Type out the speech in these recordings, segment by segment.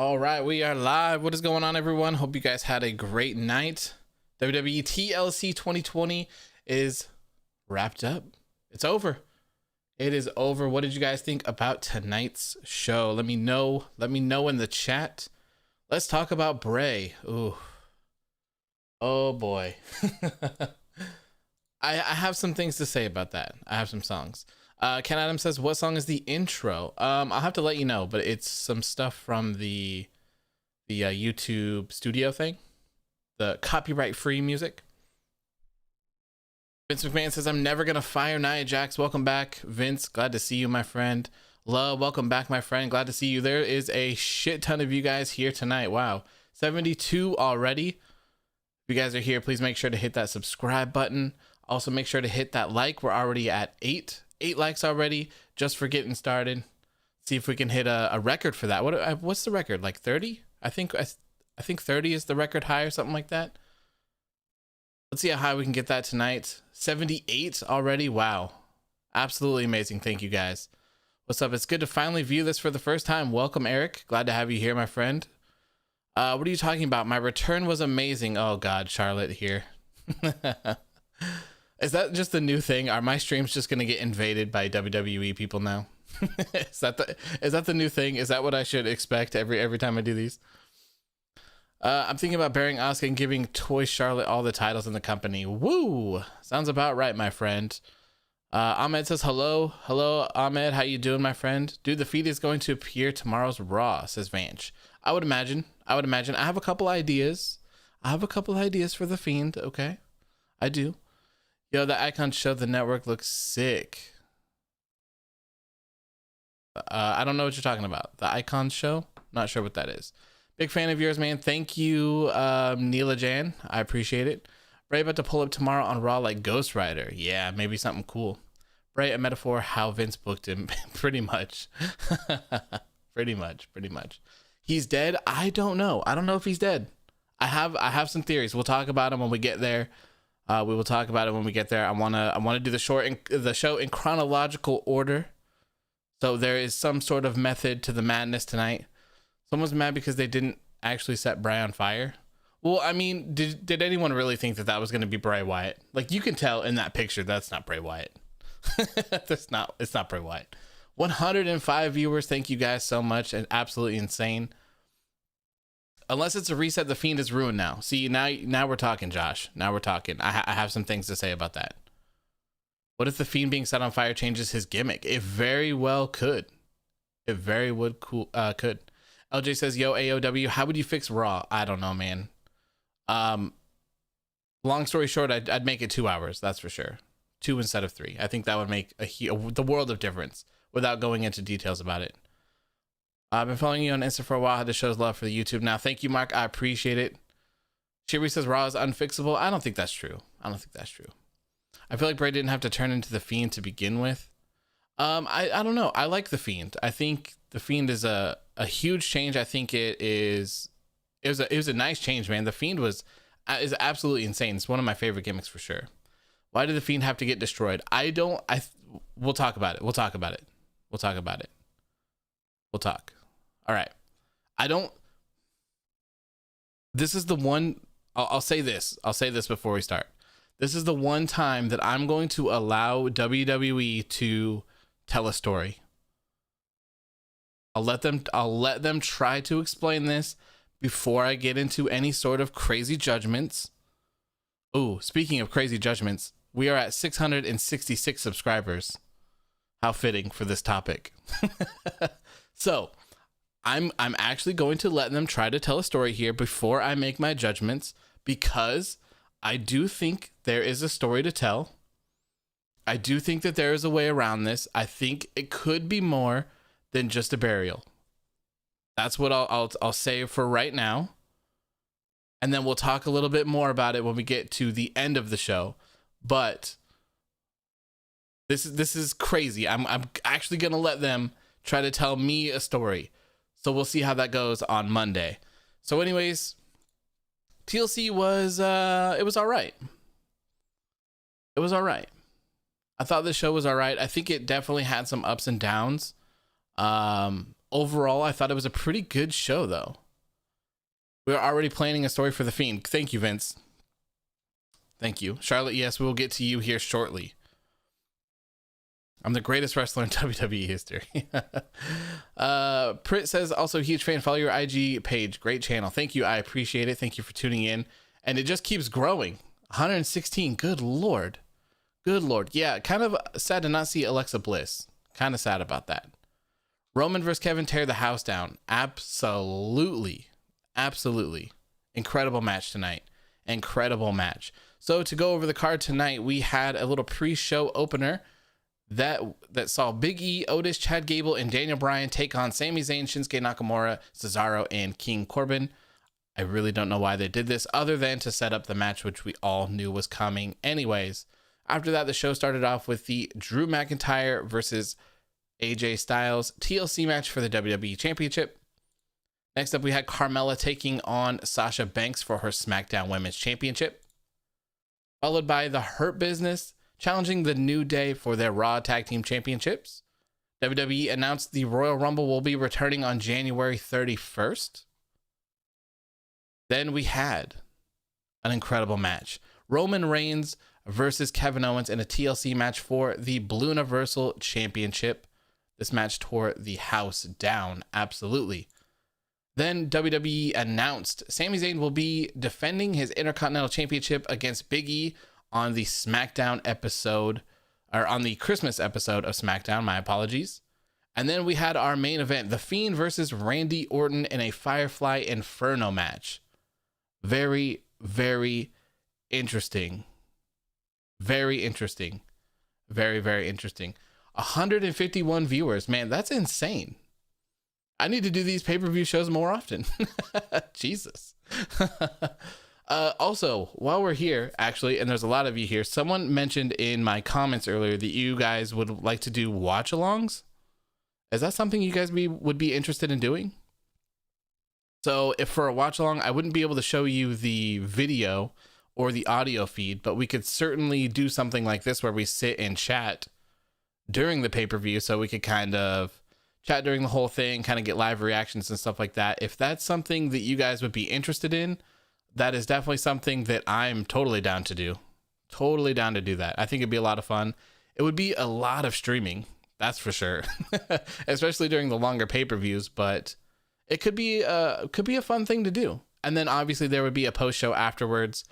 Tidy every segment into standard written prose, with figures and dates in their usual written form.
All right, we are live. What is going on, everyone? Hope you guys had a great night. WWE TLC 2020 is wrapped up. It's over. It is over. What did you guys think about tonight's show? Let me know. Let me know in the chat. Let's talk about Bray. Ooh. Oh boy. I have some things to say about that. I have some songs. Ken Adams says, what song is the intro? I'll have to let you know, but it's some stuff from the YouTube studio thing, the copyright free music. Vince McMahon says, I'm never gonna fire Nia Jax. Welcome back, Vince. Glad to see you, my friend. Love, welcome back, my friend. Glad to see you. There is a shit ton of you guys here tonight. Wow, 72 already. If you guys are here, please make sure to hit that subscribe button. Also, make sure to hit that like. We're already at 8 likes already, just for getting started. See if we can hit a record for that. What's the record? Like 30? I think 30 is the record high or something like that. Let's see how high we can get that tonight. 78 already. Wow, absolutely amazing. Thank you guys. What's up? It's good to finally view this for the first time. Welcome, Eric. Glad to have you here, my friend. What are you talking about? My return was amazing. Oh god, Charlotte here. Is that just the new thing? Are my streams just gonna get invaded by WWE people now? Is that the new thing? Is that what I should expect every time I do these? I'm thinking about burying Asuka and giving Toy Charlotte all the titles in the company. Woo! Sounds about right, my friend. Ahmed says hello. Hello, Ahmed. How you doing, my friend? Dude, the feed is going to appear tomorrow's Raw, says Vanch. I would imagine. I have a couple ideas. For the Fiend, okay? I do. Yo, the icon show the network looks sick. I don't know what you're talking about. The icon show? Not sure what that is. Big fan of yours, man. Thank you, Neela Jan. I appreciate it. Bray about to pull up tomorrow on Raw like Ghost Rider. Yeah, maybe something cool. Bray, a metaphor how Vince booked him. Pretty much. Pretty much. He's dead? I don't know. I don't know if he's dead. I have some theories. We'll talk about them when we get there. We will talk about it when we get there. I wanna do the show in chronological order. So there is some sort of method to the madness tonight. Someone's mad because they didn't actually set Bray on fire. Well, I mean, did anyone really think that that was going to be Bray Wyatt? Like, you can tell in that picture that's not Bray Wyatt. It's not Bray Wyatt. 105 viewers. Thank you guys so much, and absolutely insane. Unless it's a reset, the Fiend is ruined now. See, now we're talking, Josh. Now we're talking. I have some things to say about that. What if the Fiend being set on fire changes his gimmick? It very well could. It very could. LJ says, yo, AOW, how would you fix Raw? I don't know, man. Long story short, I'd make it 2 hours. That's for sure. 2 instead of 3. I think that would make the world of difference without going into details about it. I've been following you on Insta for a while. Had to show love for the YouTube now. Thank you, Mark. I appreciate it. Shiri says Raw is unfixable. I don't think that's true. I feel like Bray didn't have to turn into the Fiend to begin with. I don't know. I like the Fiend. I think the Fiend is a huge change. I think it was a nice change, man. The Fiend is absolutely insane. It's one of my favorite gimmicks for sure. Why did the Fiend have to get destroyed? We'll talk about it. We'll talk. All right. This is the one, I'll say this before we start. This is the one time that I'm going to allow WWE to tell a story. I'll let them try to explain this before I get into any sort of crazy judgments. Oh, speaking of crazy judgments, we are at 666 subscribers. How fitting for this topic. So I'm actually going to let them try to tell a story here before I make my judgments, because I do think there is a story to tell. I do think that there is a way around this. I think it could be more than just a burial. That's what I'll say for right now. And then we'll talk a little bit more about it when we get to the end of the show. But this is crazy. I'm actually going to let them try to tell me a story. So we'll see how that goes on Monday. So anyways, TLC was it was all right. It was all right. I thought the show was all right. I think it definitely had some ups and downs. Overall, I thought it was a pretty good show, though. We're already planning a story for the Fiend. Thank you, Vince. Thank you. Charlotte, yes, we will get to you here shortly. I'm the greatest wrestler in WWE history. Prit says, also huge fan, follow your IG page. Great channel. Thank you. I appreciate it. Thank you for tuning in. And it just keeps growing. 116. Good Lord. Good Lord. Yeah, kind of sad to not see Alexa Bliss. Kind of sad about that. Roman versus Kevin tear the house down. Absolutely. Incredible match tonight. Incredible match. So to go over the card tonight, we had a little pre-show opener that saw Big E, Otis, Chad Gable, and Daniel Bryan take on Sami Zayn, Shinsuke Nakamura, Cesaro, and King Corbin. I really don't know why they did this other than to set up the match, which we all knew was coming anyways. After that, the show started off with the Drew McIntyre versus AJ Styles TLC match for the WWE Championship. Next up, we had Carmella taking on Sasha Banks for her SmackDown Women's Championship. Followed by the Hurt Business challenging the New Day for their Raw Tag Team Championships. WWE announced the Royal Rumble will be returning on January 31st. Then we had an incredible match. Roman Reigns versus Kevin Owens in a TLC match for the Blue Universal Championship. This match tore the house down, absolutely. Then WWE announced Sami Zayn will be defending his Intercontinental Championship against Big E on the SmackDown episode, or on the Christmas episode of SmackDown, my apologies. And then we had our main event, The Fiend versus Randy Orton in a Firefly Inferno match. Very, very interesting. Very interesting. Very, very interesting. 151 viewers. Man, that's insane. I need to do these pay-per-view shows more often. Jesus. Also, while we're here, actually, and there's a lot of you here, someone mentioned in my comments earlier that you guys would like to do watch-alongs. Is that something you guys would be interested in doing? So if for a watch-along, I wouldn't be able to show you the video or the audio feed, but we could certainly do something like this where we sit and chat during the pay-per-view, so we could kind of chat during the whole thing, kind of get live reactions and stuff like that. If that's something that you guys would be interested in, that is definitely something that I'm totally down to do. Totally down to do that. I think it'd be a lot of fun. It would be a lot of streaming, that's for sure, especially during the longer pay-per-views, but it could be a fun thing to do. And then obviously there would be a post-show afterwards.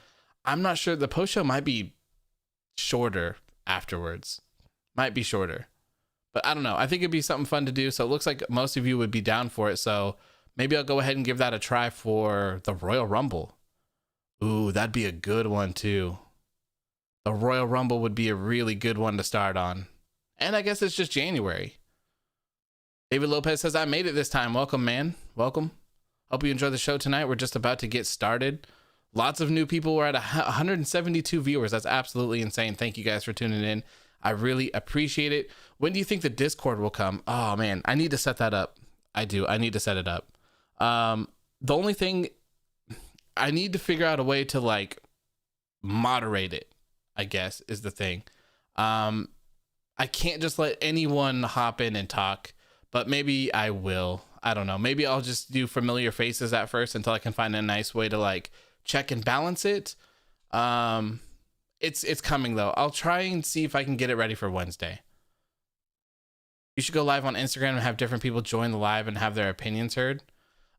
I'm not sure. The post-show might be shorter afterwards. Might be shorter. But I don't know. I think it'd be something fun to do. So it looks like most of you would be down for it. So maybe I'll go ahead and give that a try for the Royal Rumble. Ooh, that'd be a good one too. The Royal Rumble would be a really good one to start on. And I guess it's just January. David Lopez says, I made it this time. Welcome, man. Welcome. Hope you enjoy the show tonight. We're just about to get started. Lots of new people. We're at 172 viewers. That's absolutely insane. Thank you guys for tuning in. I really appreciate it. When do you think the Discord will come? Oh, man. I need to set that up. I do. I need to set it up. The only thing, I need to figure out a way to, like, moderate it, I guess, is the thing. I can't just let anyone hop in and talk, but maybe I will. I don't know. Maybe I'll just do familiar faces at first until I can find a nice way to like check and balance it. It's coming though. I'll try and see if I can get it ready for Wednesday. You should go live on Instagram and have different people join the live and have their opinions heard.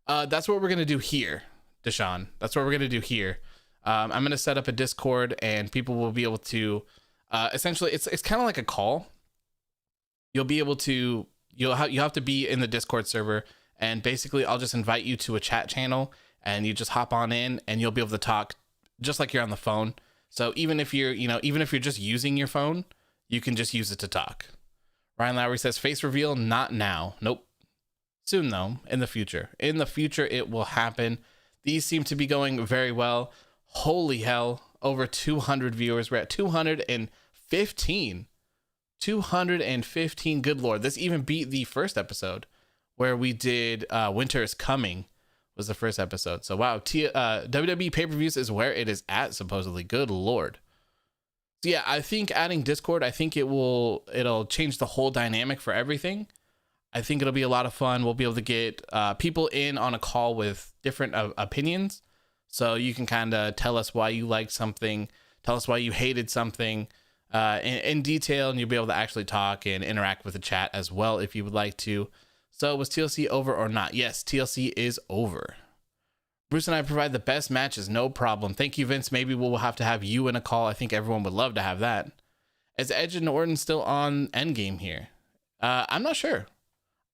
That's what we're going to do here, Deshaun. That's what we're going to do here. I'm going to set up a Discord and people will be able to, essentially it's kind of like a call. You'll be able to, you'll have to be in the Discord server, and basically I'll just invite you to a chat channel and you just hop on in and you'll be able to talk just like you're on the phone. So even if you're, even if you're just using your phone, you can just use it to talk. Ryan Lowry says face reveal, not now. Nope. Soon though, in the future. In the future, it will happen. These seem to be going very well. Holy hell, over 200 viewers. We're at 215. 215, good lord. This even beat the first episode where we did Winter is Coming was the first episode. So wow, WWE pay-per-views is where it is at, supposedly. Good lord. So yeah, I think adding Discord, I think it'll change the whole dynamic for everything. I think it'll be a lot of fun. We'll be able to get people in on a call with different opinions. So you can kind of tell us why you liked something, tell us why you hated something in detail, and you'll be able to actually talk and interact with the chat as well if you would like to. So was TLC over or not? Yes, TLC is over. Bruce and I provide the best matches, no problem. Thank you, Vince. Maybe we'll have to have you in a call. I think everyone would love to have that. Is Edge and Orton still on Endgame here? I'm not sure.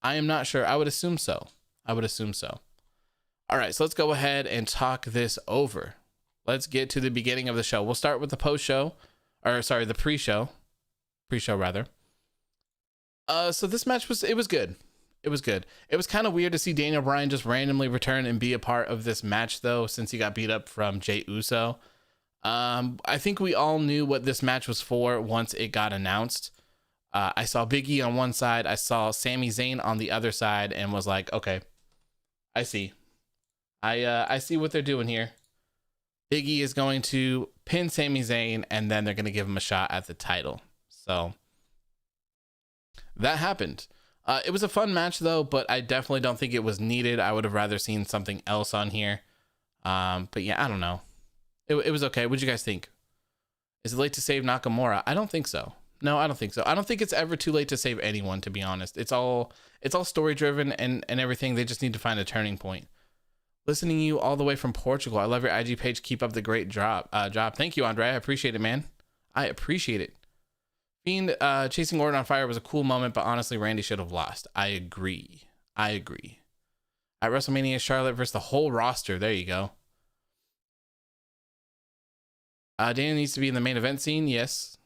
I am not sure. I would assume so. All right, so let's go ahead and talk this over. Let's get to the beginning of the show. We'll start with the post-show, or sorry, the pre-show. Pre-show, rather. So this match was good. It was good. It was kind of weird to see Daniel Bryan just randomly return and be a part of this match, though, since he got beat up from Jey Uso. I think we all knew what this match was for once it got announced. I saw Big E on one side. I saw Sami Zayn on the other side and was like, okay, I see. I see what they're doing here. Big E is going to pin Sami Zayn, and then they're going to give him a shot at the title. So that happened. It was a fun match, though, but I definitely don't think it was needed. I would have rather seen something else on here. But yeah, I don't know. It was okay. What'd you guys think? Is it late to save Nakamura? I don't think so. No, I don't think so. I don't think it's ever too late to save anyone, to be honest. It's all story driven and everything. They just need to find a turning point. Listening to you all the way from Portugal. I love your IG page. Keep up the great job. Thank you, Andre. I appreciate it, man. I appreciate it. Fiend chasing Orton on fire was a cool moment, but honestly, Randy should have lost. I agree. At WrestleMania, Charlotte versus the whole roster. There you go. Daniel needs to be in the main event scene. Yes.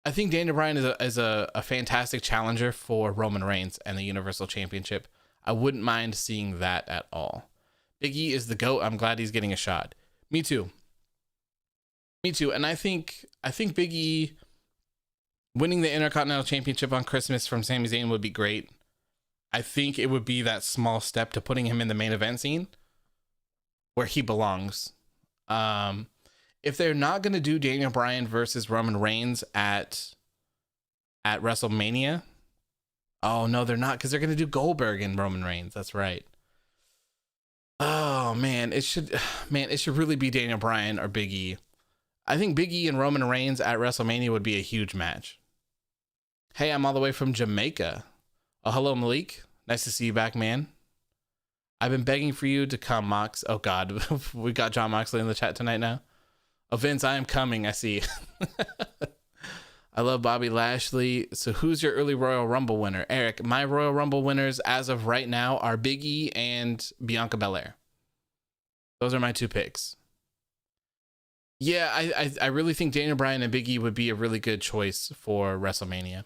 I think Daniel Bryan is a fantastic challenger for Roman Reigns and the Universal Championship. I wouldn't mind seeing that at all. Big E is the GOAT. I'm glad he's getting a shot. Me too. And I think Big E winning the Intercontinental Championship on Christmas from Sami Zayn would be great. I think it would be that small step to putting him in the main event scene where he belongs. if they're not going to do Daniel Bryan versus Roman Reigns at WrestleMania, oh no, they're not, because they're going to do Goldberg and Roman Reigns. That's right. Oh man, it should really be Daniel Bryan or Big E. I think Big E and Roman Reigns at WrestleMania would be a huge match. Hey, I'm all the way from Jamaica. Oh, hello, Malik. Nice to see you back, man. I've been begging for you to come, Mox. Oh God, we got John Moxley in the chat tonight now. Oh, Vince, I am coming. I see. I love Bobby Lashley. So who's your early Royal Rumble winner? Eric, my Royal Rumble winners as of right now are Big E and Bianca Belair. Those are my two picks. Yeah, I really think Daniel Bryan and Big E would be a really good choice for WrestleMania.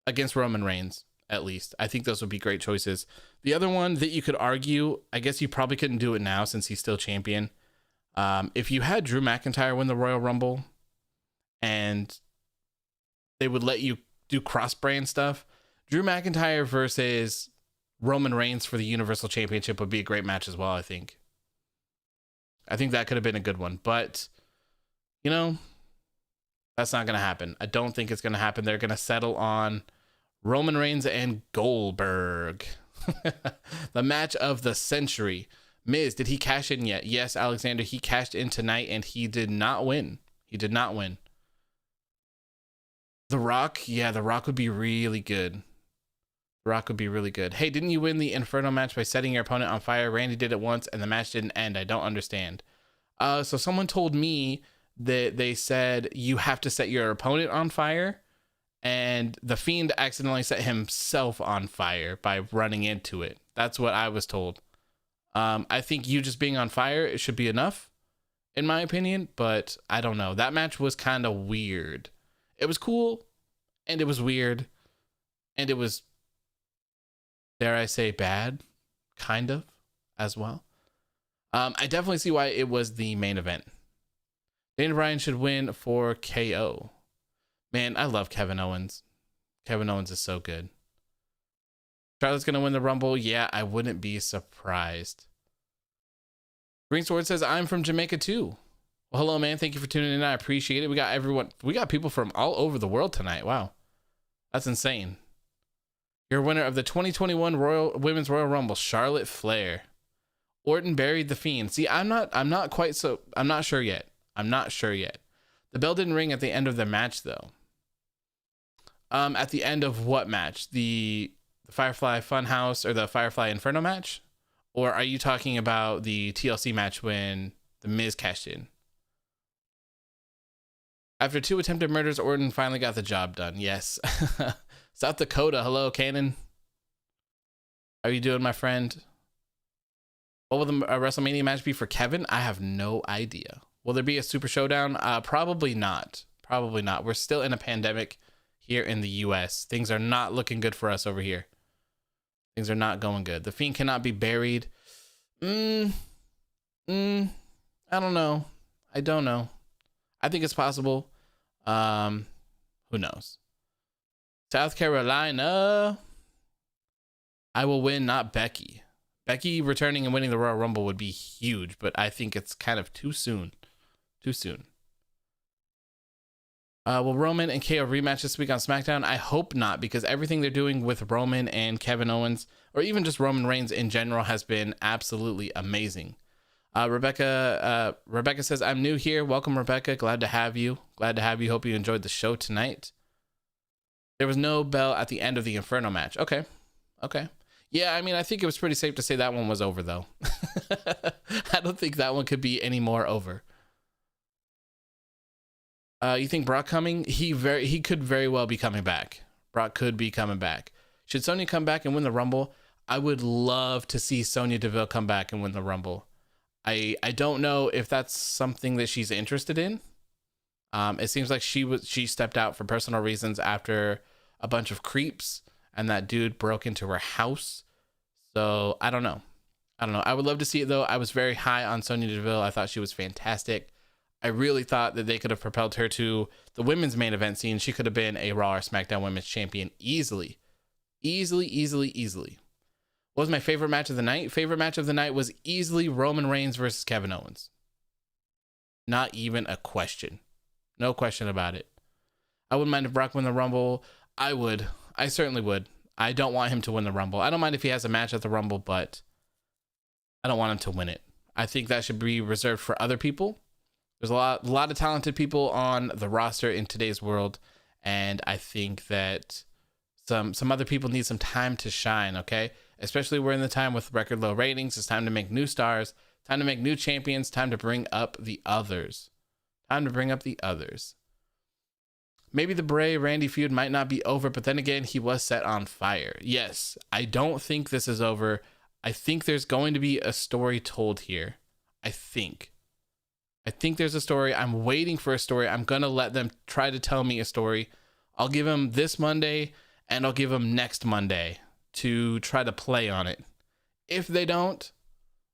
Against Roman Reigns, at least. I think those would be great choices. The other one that you could argue, I guess you probably couldn't do it now since he's still champion. If you had Drew McIntyre win the Royal Rumble and they would let you do cross-brand stuff, Drew McIntyre versus Roman Reigns for the Universal Championship would be a great match as well, I think. I think that could have been a good one, but you know, that's not going to happen. I don't think it's going to happen. They're going to settle on Roman Reigns and Goldberg. The match of the century. Miz, did he cash in yet? Yes, Alexander, he cashed in tonight and he did not win. He did not win. The Rock, yeah, The Rock would be really good. The Rock would be really good. Hey, didn't you win the Inferno match by setting your opponent on fire? Randy did it once and the match didn't end. I don't understand. So someone told me that they said you have to set your opponent on fire, and the Fiend accidentally set himself on fire by running into it. That's what I was told. I think you just being on fire, it should be enough, in my opinion, but I don't know. That match was kind of weird. It was cool, and it was weird, and it was, dare I say, bad, kind of, as well. I definitely see why it was the main event. Daniel Bryan should win for KO. Man, I love Kevin Owens. Kevin Owens is so good. Charlotte's going to win the Rumble. Yeah, I wouldn't be surprised. Green Sword says, I'm from Jamaica too. Well, hello, man. Thank you for tuning in. I appreciate it. We got everyone. We got people from all over the world tonight. Wow. That's insane. Your winner of the 2021 Women's Royal Rumble, Charlotte Flair. Orton buried the Fiend. See, I'm not sure yet. I'm not sure yet. The bell didn't ring at the end of the match, though. At the end of what match? The Firefly Funhouse or the Firefly Inferno match? Or are you talking about the TLC match when The Miz cashed in? After 2 attempted murders, Orton finally got the job done. Yes. South Dakota. Hello, Cannon. How are you doing, my friend? What will the WrestleMania match be for Kevin? I have no idea. Will there be a Super Showdown? Probably not. Probably not. We're still in a pandemic here in the US. Things are not looking good for us over here. Things are not going good. The Fiend cannot be buried. I don't know. I don't know. I think it's possible. Who knows? South Carolina. I will win, not Becky. Becky returning and winning the Royal Rumble would be huge, but I think it's kind of too soon. Too soon. Will Roman and KO rematch this week on SmackDown? I hope not, because everything they're doing with Roman and Kevin Owens, or even just Roman Reigns in general, has been absolutely amazing. Rebecca says, I'm new here. Welcome, Rebecca. Glad to have you. Glad to have you. Hope you enjoyed the show tonight. There was no bell at the end of the Inferno match. Okay. Yeah, I mean, I think it was pretty safe to say that one was over, though. I don't think that one could be any more over. You think Brock coming? He could very well be coming back. Brock could be coming back. Should Sonya come back and win the Rumble? I would love to see Sonya Deville come back and win the Rumble. I don't know if that's something that she's interested in. It seems like she stepped out for personal reasons after a bunch of creeps and that dude broke into her house. So I don't know. I would love to see it, though. I was very high on Sonya Deville. I thought she was fantastic. I really thought that they could have propelled her to the women's main event scene. She could have been a Raw or SmackDown Women's Champion easily. What was my favorite match of the night? Favorite match of the night was easily Roman Reigns versus Kevin Owens. Not even a question. No question about it. I wouldn't mind if Brock won the Rumble. I would. I certainly would. I don't want him to win the Rumble. I don't mind if he has a match at the Rumble, but I don't want him to win it. I think that should be reserved for other people. There's a lot of talented people on the roster in today's world, and I think that some other people need some time to shine, okay? Especially we're in the time with record low ratings. It's time to make new stars, time to make new champions, time to bring up the others. Time to bring up the others. Maybe the Bray-Randy feud might not be over, but then again, he was set on fire. Yes, I don't think this is over. I think there's going to be a story told here. I think there's a story. I'm waiting for a story. I'm going to let them try to tell me a story. I'll give them this Monday and I'll give them next Monday to try to play on it. If they don't,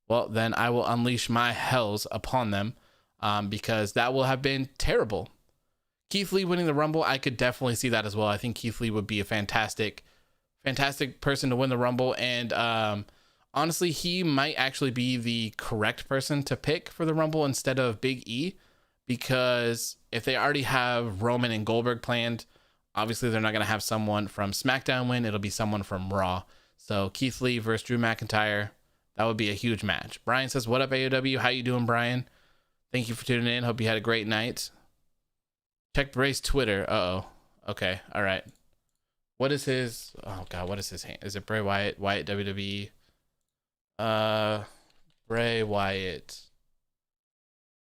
well, then I will unleash my hells upon them because that will have been terrible. Keith Lee winning the Rumble, I could definitely see that as well. I think Keith Lee would be a fantastic person to win the Rumble. And honestly, he might actually be the correct person to pick for the Rumble instead of Big E, because if they already have Roman and Goldberg planned, obviously they're not going to have someone from SmackDown win. It'll be someone from Raw. So Keith Lee versus Drew McIntyre, that would be a huge match. Brian says, what up, AOW? How you doing, Brian? Thank you for tuning in. Hope you had a great night. Check Bray's Twitter. Uh-oh. Okay. All right. What is his... Oh, God. What is his hand? Is it Bray Wyatt? Wyatt WWE? Bray Wyatt.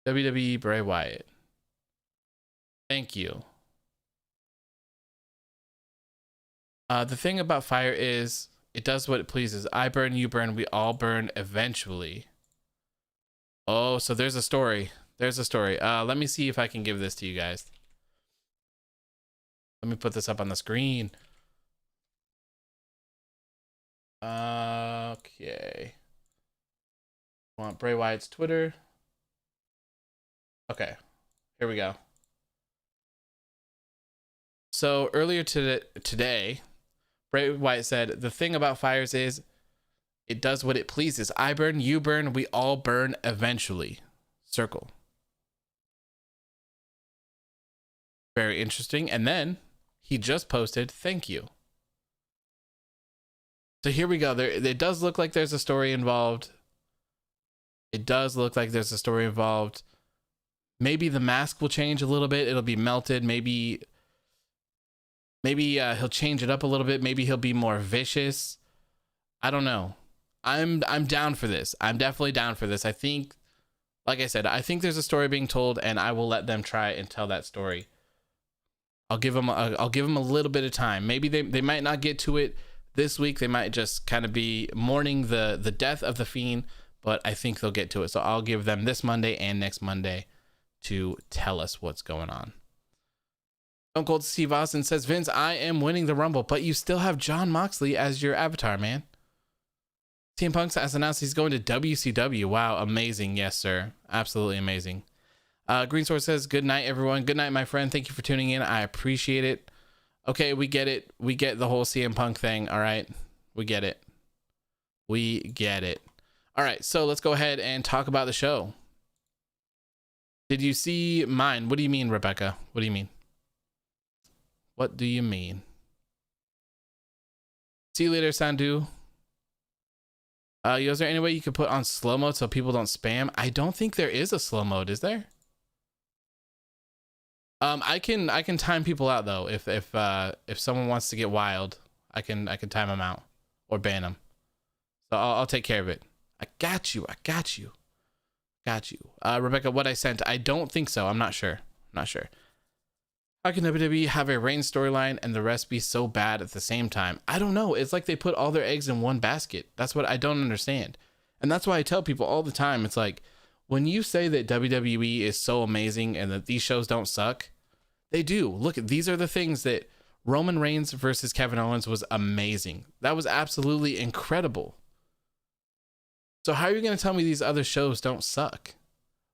WWE Bray Wyatt. Thank you. The thing about fire is it does what it pleases. I burn, you burn, we all burn eventually. Oh, so there's a story. There's a story. Let me see if I can give this to you guys. Let me put this up on the screen. Okay. Want Bray Wyatt's Twitter? Okay. Here we go. So earlier today, Bray Wyatt said, the thing about fires is it does what it pleases. I burn, you burn, we all burn eventually. Circle. Very interesting. And then he just posted, thank you. So here we go. It does look like there's a story involved. It does look like there's a story involved. Maybe the mask will change a little bit. It'll be melted. Maybe he'll change it up a little bit. Maybe he'll be more vicious. I don't know. I'm down for this. I'm definitely down for this. I think, like I said, I think there's a story being told, and I will let them try and tell that story. I'll give them a little bit of time. Maybe they might not get to it this week. They might just kind of be mourning the death of the Fiend, but I think they'll get to it. So I'll give them this Monday and next Monday to tell us what's going on. Stone Cold Steve Austin says, Vince, I am winning the Rumble, but you still have Jon Moxley as your avatar, man. CM Punk has announced he's going to WCW. Wow, amazing. Yes, sir. Absolutely amazing. Green Sword says, good night, everyone. Good night, my friend. Thank you for tuning in. I appreciate it. Okay, we get it. We get the whole CM Punk thing. All right. We get it. We get it. All right, so let's go ahead and talk about the show. Did you see mine? What do you mean, Rebecca? What do you mean? What do you mean? See you later, Sandu. Is there any way you could put on slow mode so people don't spam? I don't think there is a slow mode, is there? I can time people out though. If someone wants to get wild, I can time them out or ban them. So I'll take care of it. I got you. Rebecca, what I sent, I don't think so. I'm not sure. How can WWE have a Reigns storyline and the rest be so bad at the same time? I don't know. It's like they put all their eggs in one basket. That's what I don't understand. And that's why I tell people all the time, it's like, when you say that WWE is so amazing and that these shows don't suck, they do. Look, these are the things that Roman Reigns versus Kevin Owens was amazing. That was absolutely incredible. So how are you going to tell me these other shows don't suck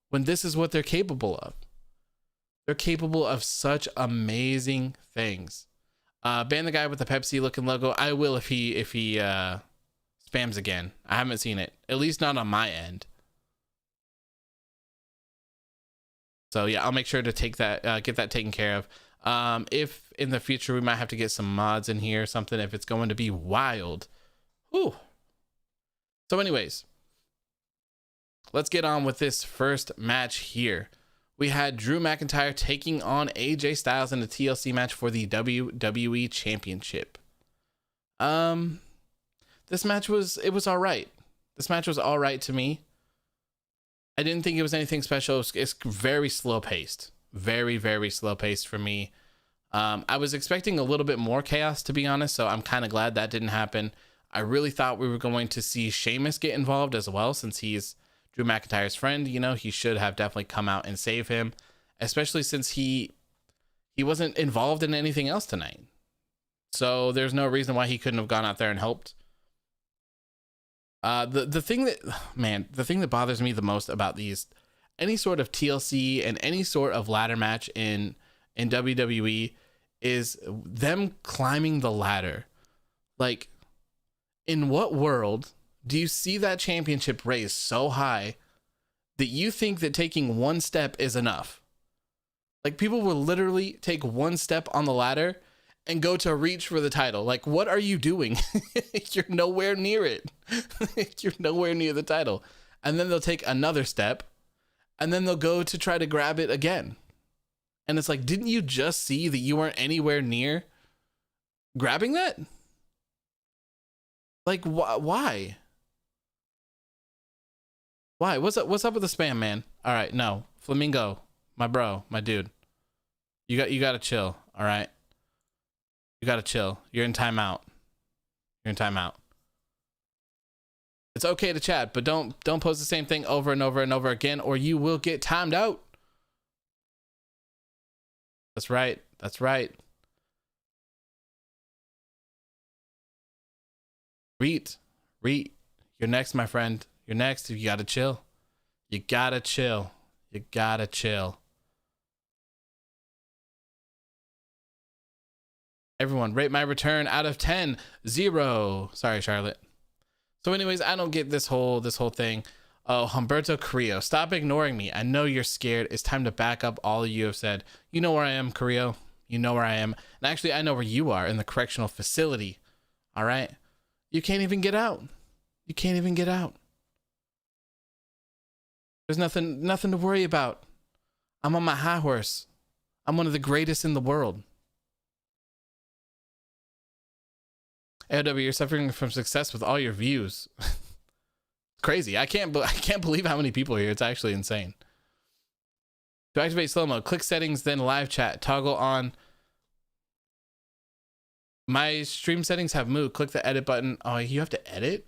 when this is what they're capable of? They're capable of such amazing things. Ban the guy with the Pepsi looking logo. I will if he spams again. I haven't seen it, at least not on my end. So yeah, I'll make sure to take that, get that taken care of. If in the future we might have to get some mods in here or something, if it's going to be wild. Whew. So anyways, let's get on with this first match here. We had Drew McIntyre taking on AJ Styles in a TLC match for the WWE Championship. This match was all right. This match was all right to me. I didn't think it was anything special. It's very slow paced, very, very slow paced for me. I was expecting a little bit more chaos, to be honest. So I'm kind of glad that didn't happen. I really thought we were going to see Sheamus get involved as well, since he's Drew McIntyre's friend. You know, he should have definitely come out and save him, especially since he wasn't involved in anything else tonight. So there's no reason why he couldn't have gone out there and helped. The thing that bothers me the most about any sort of TLC and any sort of ladder match in WWE is them climbing the ladder. Like, in what world do you see that championship raised so high that you think that taking one step is enough? Like, people will literally take one step on the ladder and go to reach for the title. Like, what are you doing? You're nowhere near it. You're nowhere near the title. And then they'll take another step, and then they'll go to try to grab it again. And it's like, didn't you just see that you weren't anywhere near grabbing that? Like, why? Why? What's up with the spam, man? All right, no. Flamingo, my bro, my dude. You got to chill, all right? You gotta chill. You're in timeout. You're in timeout. It's okay to chat, but don't post the same thing over and over and over again, or you will get timed out. That's right. That's right. Reet, you're next, my friend. You're next. You gotta chill. You gotta chill. You gotta chill. Everyone, rate my return out of 10. 0. Sorry, Charlotte. So anyways, I don't get this whole thing. Oh, Humberto Carrillo, stop ignoring me. I know you're scared. It's time to back up all you have said. You know where I am, Carrillo. You know where I am. And actually, I know where you are, in the correctional facility. All right? You can't even get out. You can't even get out. There's nothing to worry about. I'm on my high horse. I'm one of the greatest in the world. AOW, you're suffering from success with all your views. Crazy. I can't believe how many people are here. It's actually insane. To activate slow mo, click settings, then live chat. Toggle on. My stream settings have moved. Click the edit button. Oh, you have to edit?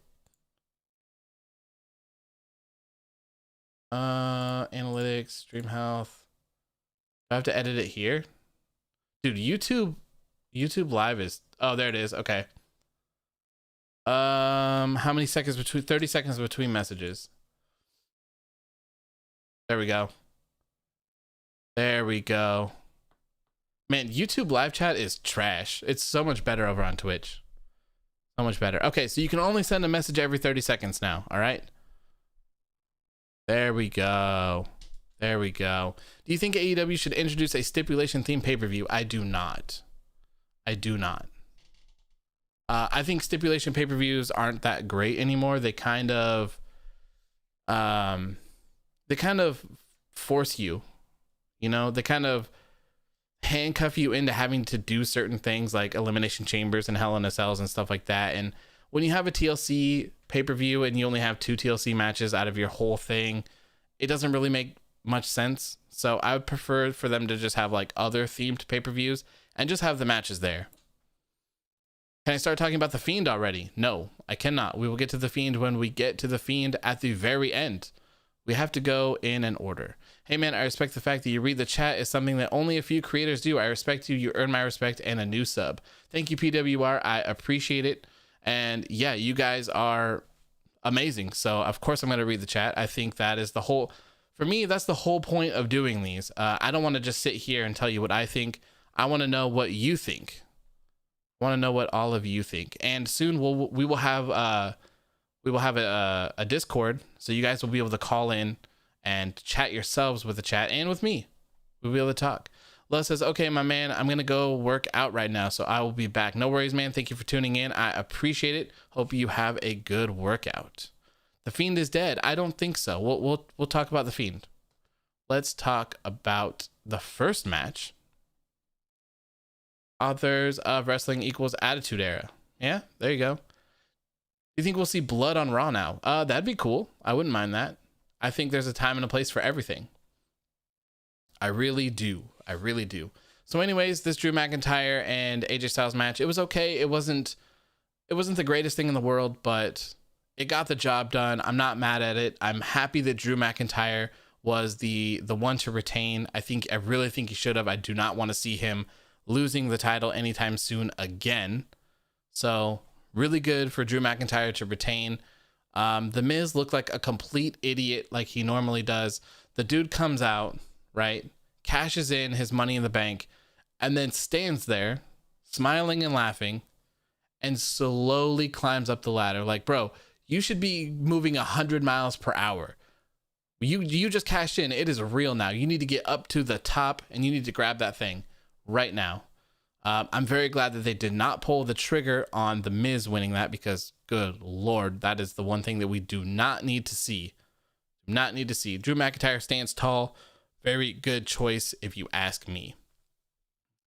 Analytics, stream health. Do I have to edit it here? Dude, YouTube live is, oh, there it is. Okay. How many seconds between 30 seconds between messages? There we go. There we go. Man, YouTube live chat is trash. It's so much better over on Twitch. So much better. Okay, so you can only send a message every 30 seconds now. All right. There we go. There we go. Do you think AEW should introduce a stipulation themed pay-per-view? I do not. I do not. I think stipulation pay-per-views aren't that great anymore. They kind of force you, you know, they kind of handcuff you into having to do certain things like elimination chambers and Hell in a Cells and stuff like that. And when you have a TLC pay-per-view and you only have 2 TLC matches out of your whole thing, it doesn't really make much sense. So I would prefer for them to just have like other themed pay-per-views and just have the matches there. Can I start talking about The Fiend already? No, I cannot. We will get to The Fiend when we get to The Fiend at the very end. We have to go in an order. Hey man, I respect the fact that you read the chat is something that only a few creators do. I respect you. You earn my respect and a new sub. Thank you, PWR. I appreciate it. And yeah, you guys are amazing. So of course I'm going to read the chat. I think that is the whole, for me, that's the whole point of doing these. I don't want to just sit here and tell you what I think. I want to know what you think. I want to know what all of you think. And soon we will have a Discord, so you guys will be able to call in and chat yourselves with the chat and with me. We'll be able to talk. Love says, okay, my man, I'm going to go work out right now, so I will be back. No worries, man. Thank you for tuning in. I appreciate it. Hope you have a good workout. The Fiend is dead. I don't think so. We'll talk about the Fiend. Let's talk about the first match. Authors of Wrestling equals Attitude Era. Yeah, there you go. Do you think we'll see blood on Raw now? That'd be cool. I wouldn't mind that. I think there's a time and a place for everything. I really do. I really do. So anyways, this Drew McIntyre and AJ Styles match, it was okay. It wasn't the greatest thing in the world, but it got the job done. I'm not mad at it. I'm happy that Drew McIntyre was the one to retain. I really think he should have. I do not want to see him losing the title anytime soon again. So really good for Drew McIntyre to retain. The Miz looked like a complete idiot like he normally does. The dude comes out, right? Cashes in his money in the bank and then stands there smiling and laughing and slowly climbs up the ladder. Like, bro, you should be moving 100 miles per hour. You just cashed in. It is real now. You need to get up to the top and you need to grab that thing right now. I'm very glad that they did not pull the trigger on the Miz winning that, because good Lord, that is the one thing that we do not need to see. Do not need to see. Drew McIntyre stands tall. Very good choice, if you ask me.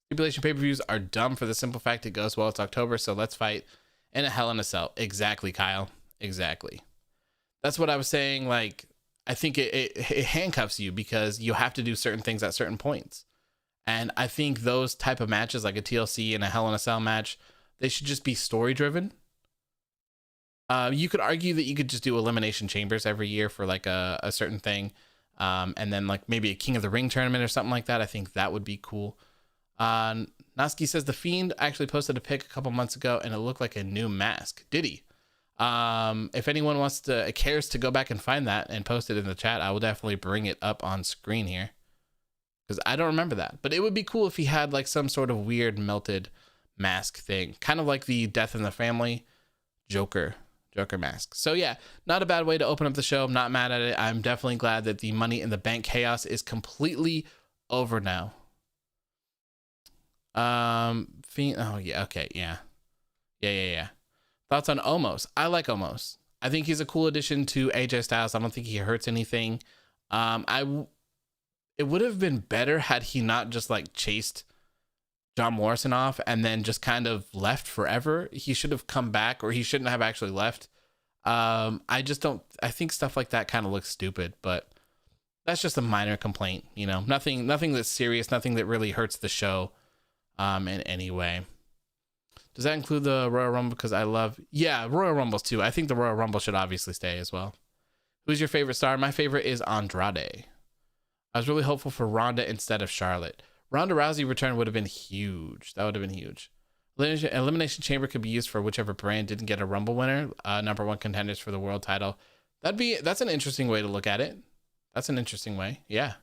Stipulation pay-per-views are dumb for the simple fact it goes well. It's October, so let's fight in a Hell in a Cell. Exactly, Kyle. Exactly. That's what I was saying. Like, I think it handcuffs you because you have to do certain things at certain points. And I think those type of matches, like a TLC and a Hell in a Cell match, they should just be story-driven. You could argue that you could just do elimination chambers every year for like a certain thing. And then like maybe a King of the Ring tournament or something like that. I think that would be cool. Noski says the Fiend actually posted a pic a couple months ago and it looked like a new mask. Did he? If anyone cares to go back and find that and post it in the chat, I will definitely bring it up on screen here, because I don't remember that. But it would be cool if he had like some sort of weird melted mask thing, kind of like the Death in the Family Joker mask. So yeah, not a bad way to open up the show. I'm not mad at it. I'm definitely glad that the Money in the Bank chaos is completely over now. Fiend, oh yeah, okay, yeah. Thoughts on Omos? I like Omos. I think he's a cool addition to AJ Styles. I don't think he hurts anything. It would have been better had he not just like chased John Morrison off and then just kind of left forever. He should have come back, or he shouldn't have actually left. I think stuff like that kind of looks stupid, but that's just a minor complaint, you know, nothing that's serious, nothing that really hurts the show in any way. Does that include the Royal Rumble? Because Royal Rumbles too. I think the Royal Rumble should obviously stay as well. Who's your favorite star? My favorite is Andrade. I was really hopeful for Ronda instead of Charlotte. Ronda Rousey return would have been huge. That would have been huge. Elimination Chamber could be used for whichever brand didn't get a Rumble winner. Number one contenders for the world title. That's an interesting way to look at it. That's an interesting way. Yeah.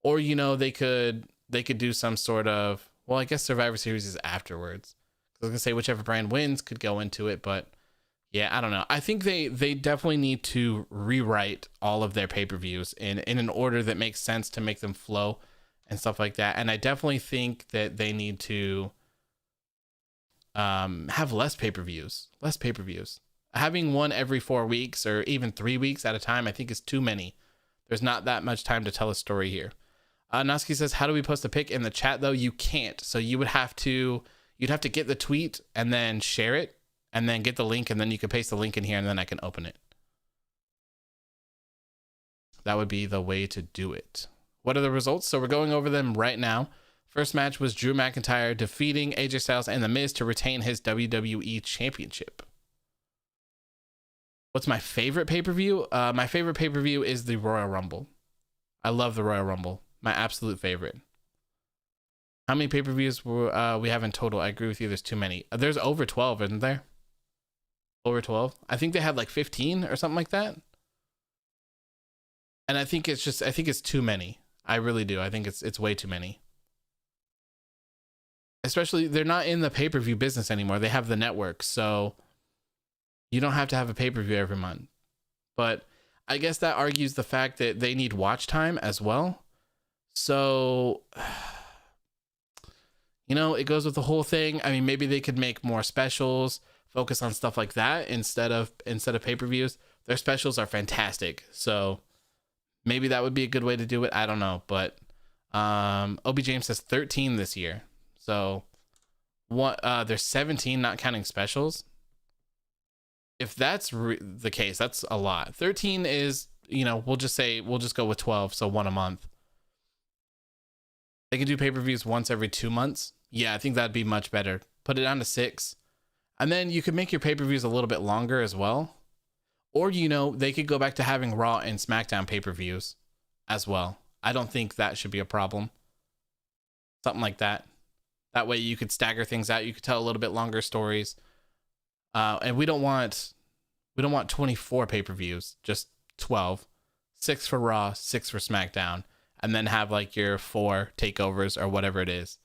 Or, you know, they could do some sort of, well, I guess Survivor Series is afterwards. I was gonna say whichever brand wins could go into it, but yeah, I don't know. I think they definitely need to rewrite all of their pay-per-views in an order that makes sense to make them flow and stuff like that. And I definitely think that they need to have less pay-per-views. Having one every 4 weeks or even 3 weeks at a time, I think is too many. There's not that much time to tell a story here. Noski says, how do we post a pic in the chat though? You can't. So you'd have to get the tweet and then share it and then get the link, and then you can paste the link in here and then I can open it. That would be the way to do it. What are the results? So we're going over them right now. First match was Drew McIntyre defeating AJ Styles and The Miz to retain his WWE Championship. What's my favorite pay-per-view? My favorite pay-per-view is the Royal Rumble. I love the Royal Rumble. My absolute favorite. How many pay-per-views we have in total? I agree with you. There's too many. There's over 12, isn't there? Over 12. I think they had like 15 or something like that. And I think it's too many. I really do. I think it's way too many. Especially, they're not in the pay-per-view business anymore. They have the network, so you don't have to have a pay-per-view every month. But I guess that argues the fact that they need watch time as well. So, you know, it goes with the whole thing. I mean, maybe they could make more specials, focus on stuff like that instead of pay-per-views. Their specials are fantastic. So maybe that would be a good way to do it. I don't know. But OB James says 13 this year. So what? There's 17, not counting specials. If that's the case, that's a lot. 13 is, you know, we'll just go with 12. So one a month. They can do pay-per-views once every 2 months. Yeah, I think that'd be much better. Put it down to 6. And then you could make your pay-per-views a little bit longer as well. Or, you know, they could go back to having Raw and SmackDown pay-per-views as well. I don't think that should be a problem. Something like that. That way you could stagger things out. You could tell a little bit longer stories. And we don't want 24 pay-per-views, just 12. 6 for Raw, 6 for SmackDown. And then have like your 4 takeovers or whatever it is.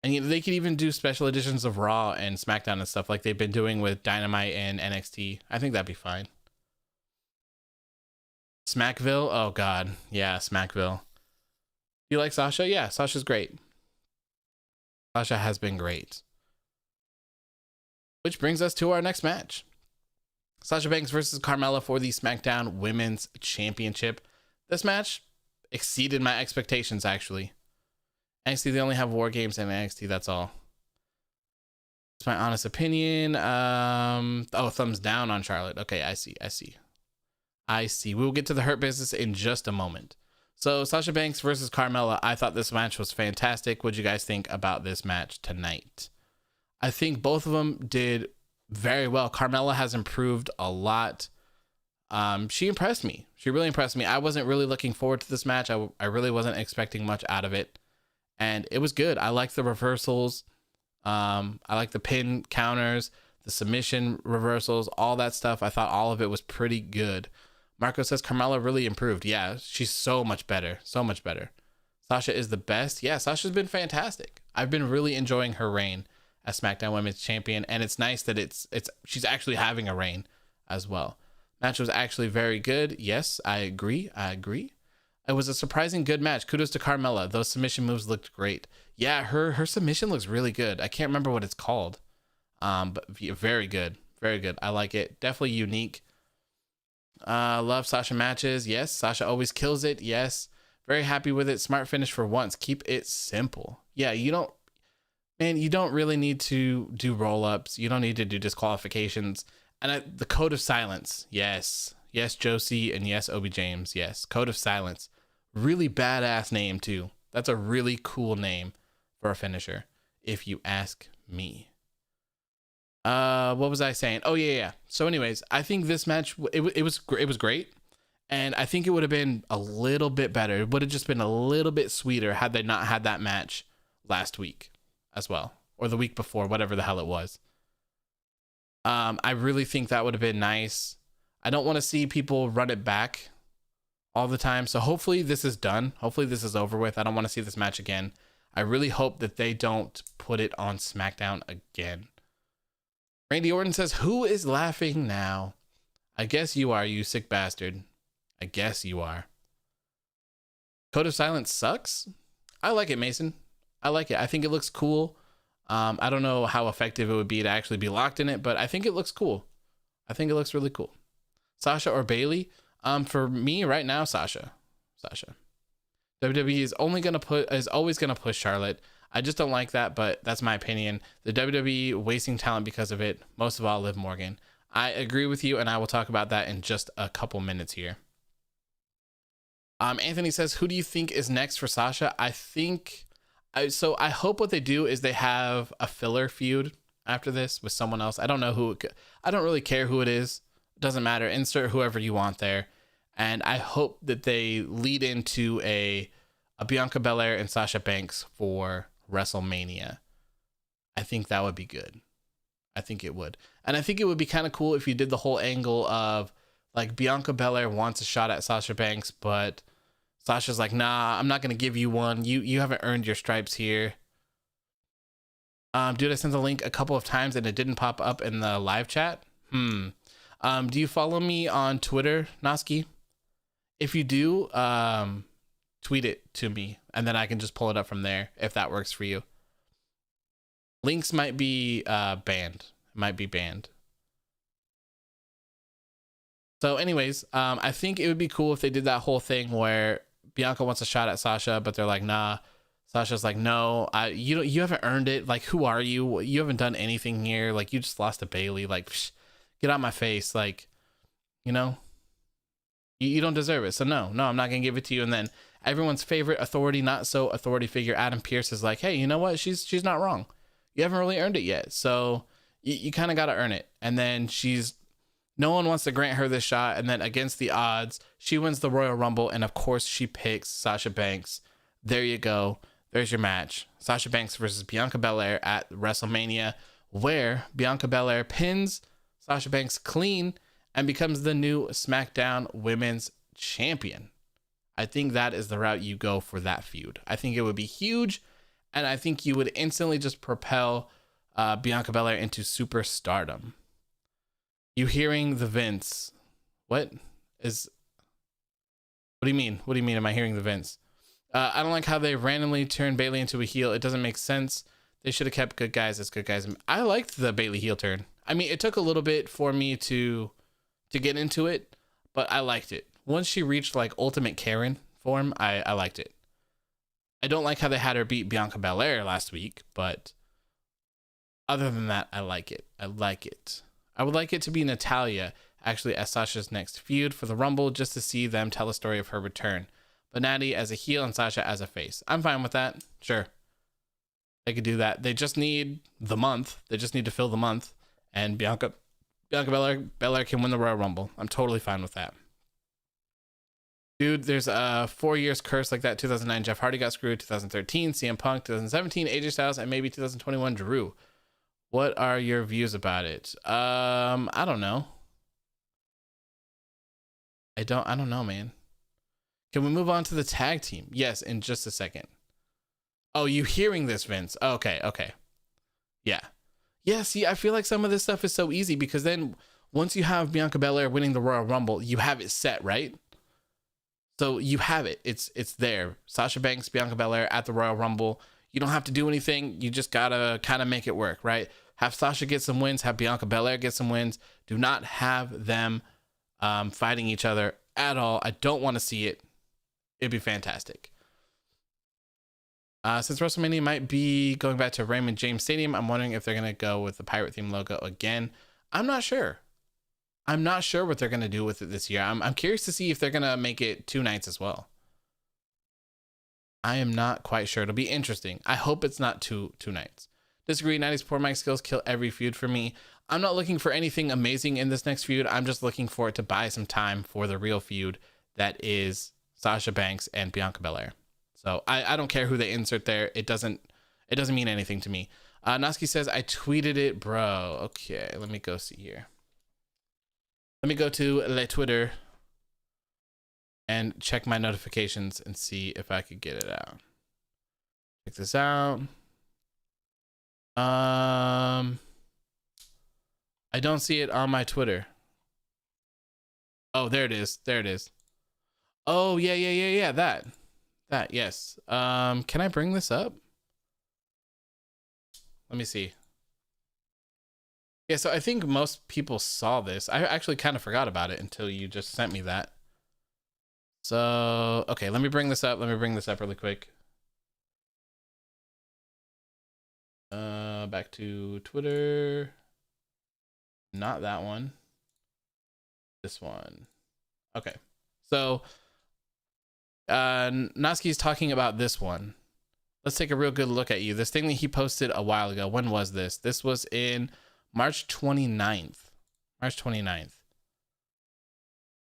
And you know, they could even do special editions of Raw and SmackDown and stuff like they've been doing with Dynamite and NXT. I think that'd be fine. Smackville? Oh, God. Yeah, Smackville. You like Sasha? Yeah, Sasha's great. Sasha has been great. Which brings us to our next match. Sasha Banks versus Carmella for the SmackDown Women's Championship. This match exceeded my expectations, actually. NXT, they only have War Games and NXT, that's all. It's my honest opinion. Thumbs down on Charlotte. Okay, I see. We will get to the Hurt Business in just a moment. So, Sasha Banks versus Carmella. I thought this match was fantastic. What do you guys think about this match tonight? I think both of them did very well. Carmella has improved a lot. She impressed me. She really impressed me. I wasn't really looking forward to this match. I really wasn't expecting much out of it. And it was good. I liked the reversals. I liked the pin counters, the submission reversals, all that stuff. I thought all of it was pretty good. Marco says Carmella really improved. Yeah, she's so much better. So much better. Sasha is the best. Yeah, Sasha's been fantastic. I've been really enjoying her reign as SmackDown Women's Champion. And it's nice that she's actually having a reign as well. Match was actually very good. Yes, I agree. It was a surprising good match. Kudos to Carmella. Those submission moves looked great. Yeah, her submission looks really good. I can't remember what it's called. But very good. Very good. I like it. Definitely unique. Love Sasha matches. Yes, Sasha always kills it. Yes. Very happy with it. Smart finish for once. Keep it simple. Yeah, you don't really need to do roll-ups. You don't need to do disqualifications. And the Code of Silence. Yes. Yes, Josie, and yes, Obi James. Yes, Code of Silence. Really badass name, too. That's a really cool name for a finisher, if you ask me. What was I saying? Oh, yeah. So anyways, I think this match, it was great. And I think it would have been a little bit better. It would have just been a little bit sweeter had they not had that match last week as well. Or the week before, whatever the hell it was. I really think that would have been nice. I don't want to see people run it back all the time. So hopefully this is done. Hopefully this is over with. I don't want to see this match again. I really hope that they don't put it on SmackDown again. Randy Orton says, who is laughing now? I guess you are, you sick bastard. I guess you are. Code of Silence sucks. I like it, Mason. I like it. I think it looks cool. I don't know how effective it would be to actually be locked in it, but I think it looks cool. I think it looks really cool. Sasha or Bayley? For me right now, Sasha. WWE is always gonna push Charlotte. I just don't like that, but that's my opinion. The WWE wasting talent because of it. Most of all, Liv Morgan. I agree with you, and I will talk about that in just a couple minutes here. Anthony says, who do you think is next for Sasha? I hope what they do is they have a filler feud after this with someone else. I don't know who. I don't really care who it is. It doesn't matter. Insert whoever you want there. And I hope that they lead into a Bianca Belair and Sasha Banks for WrestleMania. I think that would be good. I think it would. And I think it would be kind of cool if you did the whole angle of like Bianca Belair wants a shot at Sasha Banks, but Sasha's like, nah, I'm not going to give you one. You haven't earned your stripes here. Dude, I sent the link a couple of times and it didn't pop up in the live chat. Do you follow me on Twitter, Noski? If you do, tweet it to me and then I can just pull it up from there if that works for you. Links might be banned. Might be banned. So anyways, I think it would be cool if they did that whole thing where Bianca wants a shot at Sasha, but they're like, nah. Sasha's like, no, you haven't earned it. Like, who are you? You haven't done anything here. Like, you just lost to Bailey. Like, psh, get out my face. Like, you know, you don't deserve it. So no, I'm not going to give it to you. And then everyone's favorite authority, not so authority figure, Adam Pearce, is like, hey, you know what? She's not wrong. You haven't really earned it yet. So you kind of got to earn it. And then no one wants to grant her this shot. And then against the odds, she wins the Royal Rumble. And of course she picks Sasha Banks. There you go. There's your match. Sasha Banks versus Bianca Belair at WrestleMania, where Bianca Belair pins Sasha Banks clean and becomes the new SmackDown Women's Champion. I think that is the route you go for that feud. I think it would be huge, and I think you would instantly just propel Bianca Belair into superstardom. You hearing the Vince? What do you mean? What do you mean? Am I hearing the Vince? I don't like how they randomly turned Bailey into a heel. It doesn't make sense. They should have kept good guys as good guys. I liked the Bailey heel turn. I mean, it took a little bit for me to get into it, but I liked it. Once she reached like ultimate Karen form, I liked it. I don't like how they had her beat Bianca Belair last week, but other than that, I like it. I like it. I would like it to be Natalya actually as Sasha's next feud for the Rumble, just to see them tell a story of her return. But Natty as a heel and Sasha as a face. I'm fine with that. Sure. They could do that. They just need the month. They just need to fill the month. And Bianca Belair can win the Royal Rumble. I'm totally fine with that. Dude, there's a 4 years curse like that. 2009, Jeff Hardy got screwed. 2013, CM Punk. 2017, AJ Styles. And maybe 2021, Drew. What are your views about it? I don't know. I don't know, man. Can we move on to the tag team? Yes, in just a second. Oh, you hearing this, Vince? Okay. Yeah. Yeah, see, I feel like some of this stuff is so easy because then once you have Bianca Belair winning the Royal Rumble, you have it set, right? So you have it. It's there. Sasha Banks, Bianca Belair at the Royal Rumble. You don't have to do anything. You just gotta kind of make it work, right? Have Sasha get some wins. Have Bianca Belair get some wins. Do not have them fighting each other at all. I don't want to see it. It'd be fantastic. Since WrestleMania might be going back to Raymond James Stadium, I'm wondering if they're going to go with the pirate theme logo again. I'm not sure. I'm not sure what they're going to do with it this year. I'm curious to see if they're going to make it 2 nights as well. I am not quite sure. It'll be interesting. I hope it's not two nights. Disagree. 90s poor mic skills kill every feud for me. I'm not looking for anything amazing in this next feud. I'm just looking for it to buy some time for the real feud that is Sasha Banks and Bianca Belair. So I don't care who they insert there. It doesn't mean anything to me. Noski says, I tweeted it, bro. Okay, let me go see here. Let me go to Le Twitter and check my notifications and see if I could get it out. Check this out. I don't see it on my Twitter. Oh, there it is. There it is. Oh, yeah. That, yes. Can I bring this up? Let me see. Yeah, so I think most people saw this. I actually kind of forgot about it until you just sent me that. So, okay, let me bring this up. Let me bring this up really quick. Back to Twitter. Not that one. This one. Okay. So, Noski's talking about this one. Let's take a real good look at you. This thing that he posted a while ago. When was this? This was in March 29th. March 29th.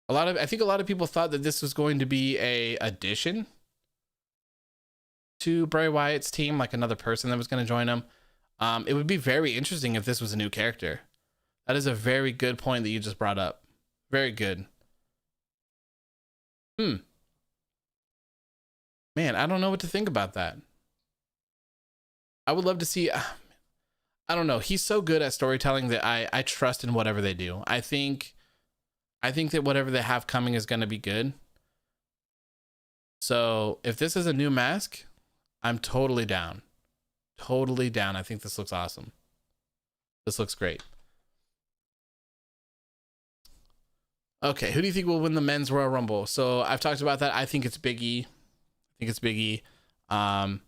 I think a lot of people thought that this was going to be a addition to Bray Wyatt's team, like another person that was going to join him. It would be very interesting if this was a new character. That is a very good point that you just brought up. Very good. Man, I don't know what to think about that. I would love to see. I don't know. He's so good at storytelling that I trust in whatever they do. I think I think that whatever they have coming is going to be good. So if this is a new mask, I'm totally down. Totally down. I think this looks awesome. This looks great. Okay, who do you think will win the men's Royal Rumble? So I've talked about that. I think it's Big E. On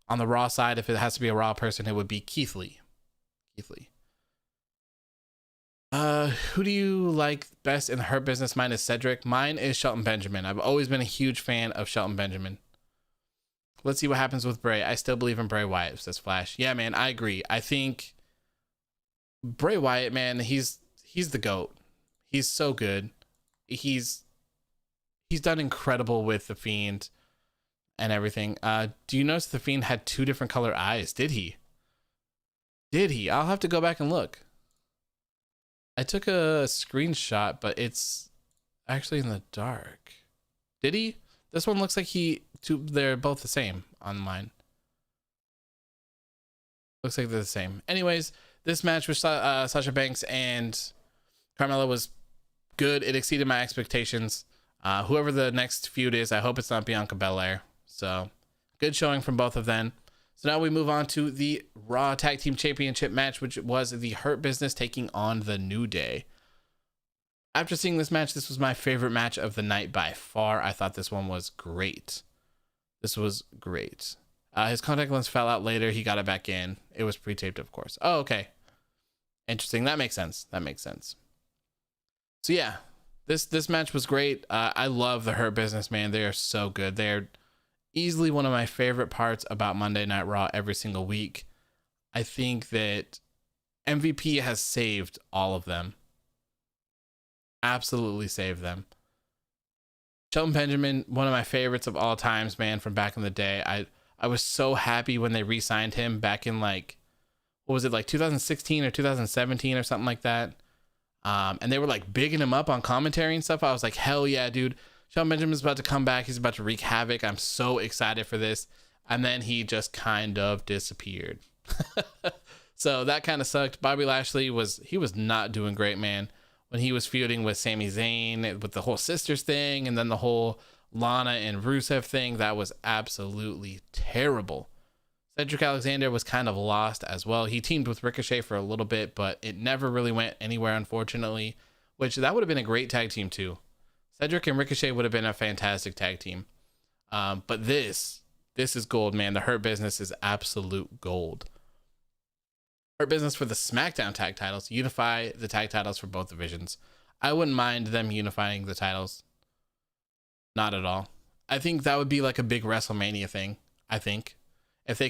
the Raw side, if it has to be a Raw person, it would be Keith Lee. Who do you like best in the Hurt Business? Mine is Cedric. Mine is Shelton Benjamin. I've always been a huge fan of Shelton Benjamin. Let's see what happens with Bray. I still believe in Bray Wyatt, says Flash. Yeah, man, I agree. I think Bray Wyatt, man, he's the GOAT. He's so good. He's done incredible with the Fiend and everything. Do you notice the Fiend had 2 different color eyes? Did he? I'll have to go back and look. I took a screenshot, but it's actually in the dark. Did he? This one looks like they're both the same on mine. Looks like they're the same. Anyways, this match with Sasha Banks and Carmella was good. It exceeded my expectations. Whoever the next feud is, I hope it's not Bianca Belair. So good showing from both of them. So now we move on to the Raw Tag Team Championship match, which was the Hurt Business taking on the New Day. After seeing this match, this was my favorite match of the night by far. I thought this one was great. His contact lens fell out later. He got it back in. It was pre-taped, of course. Oh, okay. Interesting. That makes sense. So yeah, this match was great. I love the Hurt Business, man. They are so good. They're easily one of my favorite parts about Monday Night Raw every single week. I think that MVP has saved all of them. Absolutely saved them. Shelton Benjamin, one of my favorites of all times, man, from back in the day. I was so happy when they re-signed him back in, like, what was it, like 2016 or 2017 or something like that. And they were like bigging him up on commentary and stuff. I was like, hell yeah, dude. Shelton Benjamin's about to come back. He's about to wreak havoc. I'm so excited for this. And then he just kind of disappeared. So that kind of sucked. Bobby Lashley was not doing great, man. When he was feuding with Sami Zayn with the whole sisters thing and then the whole Lana and Rusev thing, that was absolutely terrible. Cedric Alexander was kind of lost as well. He teamed with Ricochet for a little bit, but it never really went anywhere, unfortunately, which that would have been a great tag team too. Cedric and Ricochet would have been a fantastic tag team. But this is gold, man. The Hurt Business is absolute gold. Hurt Business for the SmackDown tag titles. Unify the tag titles for both divisions. I wouldn't mind them unifying the titles. Not at all. I think that would be like a big WrestleMania thing. I think if they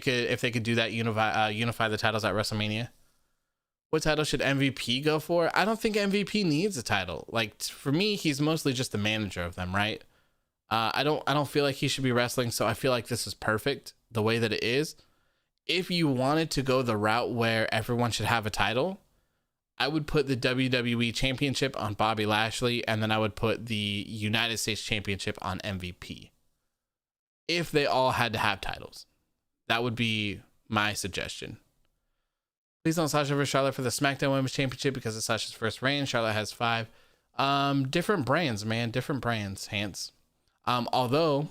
could do that, unify the titles at WrestleMania. What title should MVP go for? I don't think MVP needs a title. Like, for me, he's mostly just the manager of them, right? I don't feel like he should be wrestling, so I feel like this is perfect the way that it is. If you wanted to go the route where everyone should have a title, I would put the WWE Championship on Bobby Lashley, and then I would put the United States Championship on MVP. If they all had to have titles, that would be my suggestion. Please don't Sasha versus Charlotte for the SmackDown Women's Championship because it's Sasha's first reign. Charlotte has 5. Different brands, man. Different brands, Hans. Although,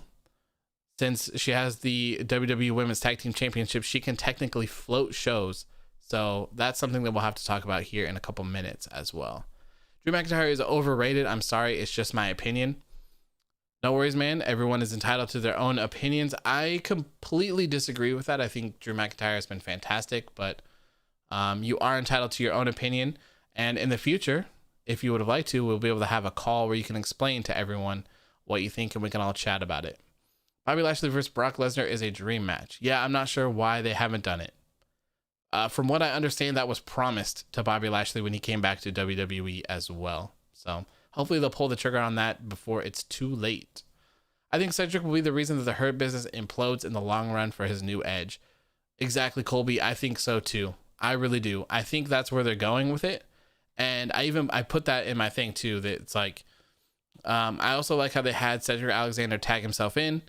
since she has the WWE Women's Tag Team Championship, she can technically float shows. So that's something that we'll have to talk about here in a couple minutes as well. Drew McIntyre is overrated. I'm sorry. It's just my opinion. No worries, man. Everyone is entitled to their own opinions. I completely disagree with that. I think Drew McIntyre has been fantastic, but you are entitled to your own opinion. And in the future, if you would have liked to, we'll be able to have a call where you can explain to everyone what you think and we can all chat about it. Bobby Lashley versus Brock Lesnar is a dream match. Yeah, I'm not sure why they haven't done it. From what I understand, that was promised to Bobby Lashley when he came back to WWE as well. So hopefully they'll pull the trigger on that before it's too late. I think Cedric will be the reason that the Hurt Business implodes in the long run for his new edge. Exactly, Colby. I think so too. I really do. I think that's where they're going with it. And I put that in my thing too, that it's like, I also like how they had Cedric Alexander tag himself in.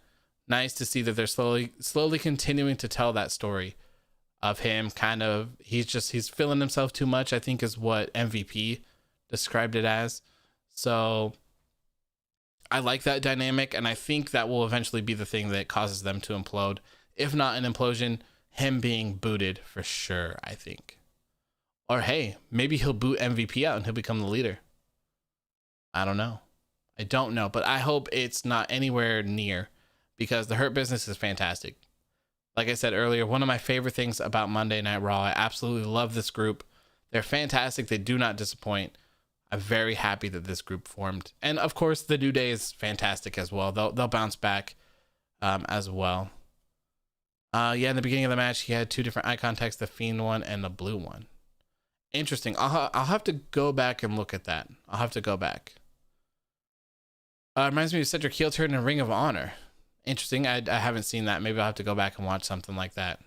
Nice to see that they're slowly continuing to tell that story of him kind of, he's feeling himself too much, I think is what MVP described it as. So I like that dynamic, and I think that will eventually be the thing that causes them to implode. If not an implosion, him being booted for sure, I think. Or hey, maybe he'll boot MVP out and he'll become the leader. I don't know. I don't know, but I hope it's not anywhere near, because the Hurt Business is fantastic. Like I said earlier, one of my favorite things about Monday Night Raw. I absolutely love this group. They're fantastic. They do not disappoint. I'm very happy that this group formed. And of course, the New Day is fantastic as well. They'll bounce back as well. Yeah, in the beginning of the match, he had two different eye contacts, the Fiend one and the blue one. Interesting. I'll have to go back and look at that. I'll have to go back. Reminds me of Cedric heel turn in Ring of Honor. Interesting. I haven't seen that. Maybe I'll have to go back and watch something like that.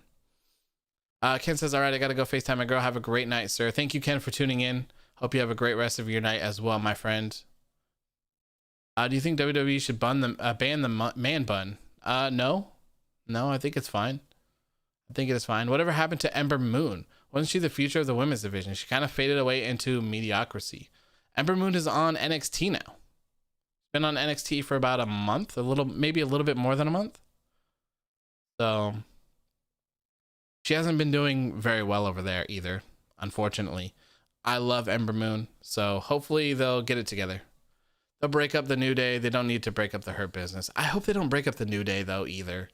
Ken says, all right, I got to go FaceTime my girl. Have a great night, sir. Thank you, Ken, for tuning in. Hope you have a great rest of your night as well, my friend. Do you think WWE should ban the man bun? No, I think it's fine. I think it is fine. Whatever happened to Ember Moon? Wasn't she the future of the women's division? She kind of faded away into mediocrity. Ember Moon is on NXT now. Been on NXT for about a month, maybe a little bit more than a month. So she hasn't been doing very well over there either, unfortunately. I love Ember Moon, so hopefully they'll get it together. They'll break up the New Day. They don't need to break up the Hurt Business. I hope they don't break up the New Day though either.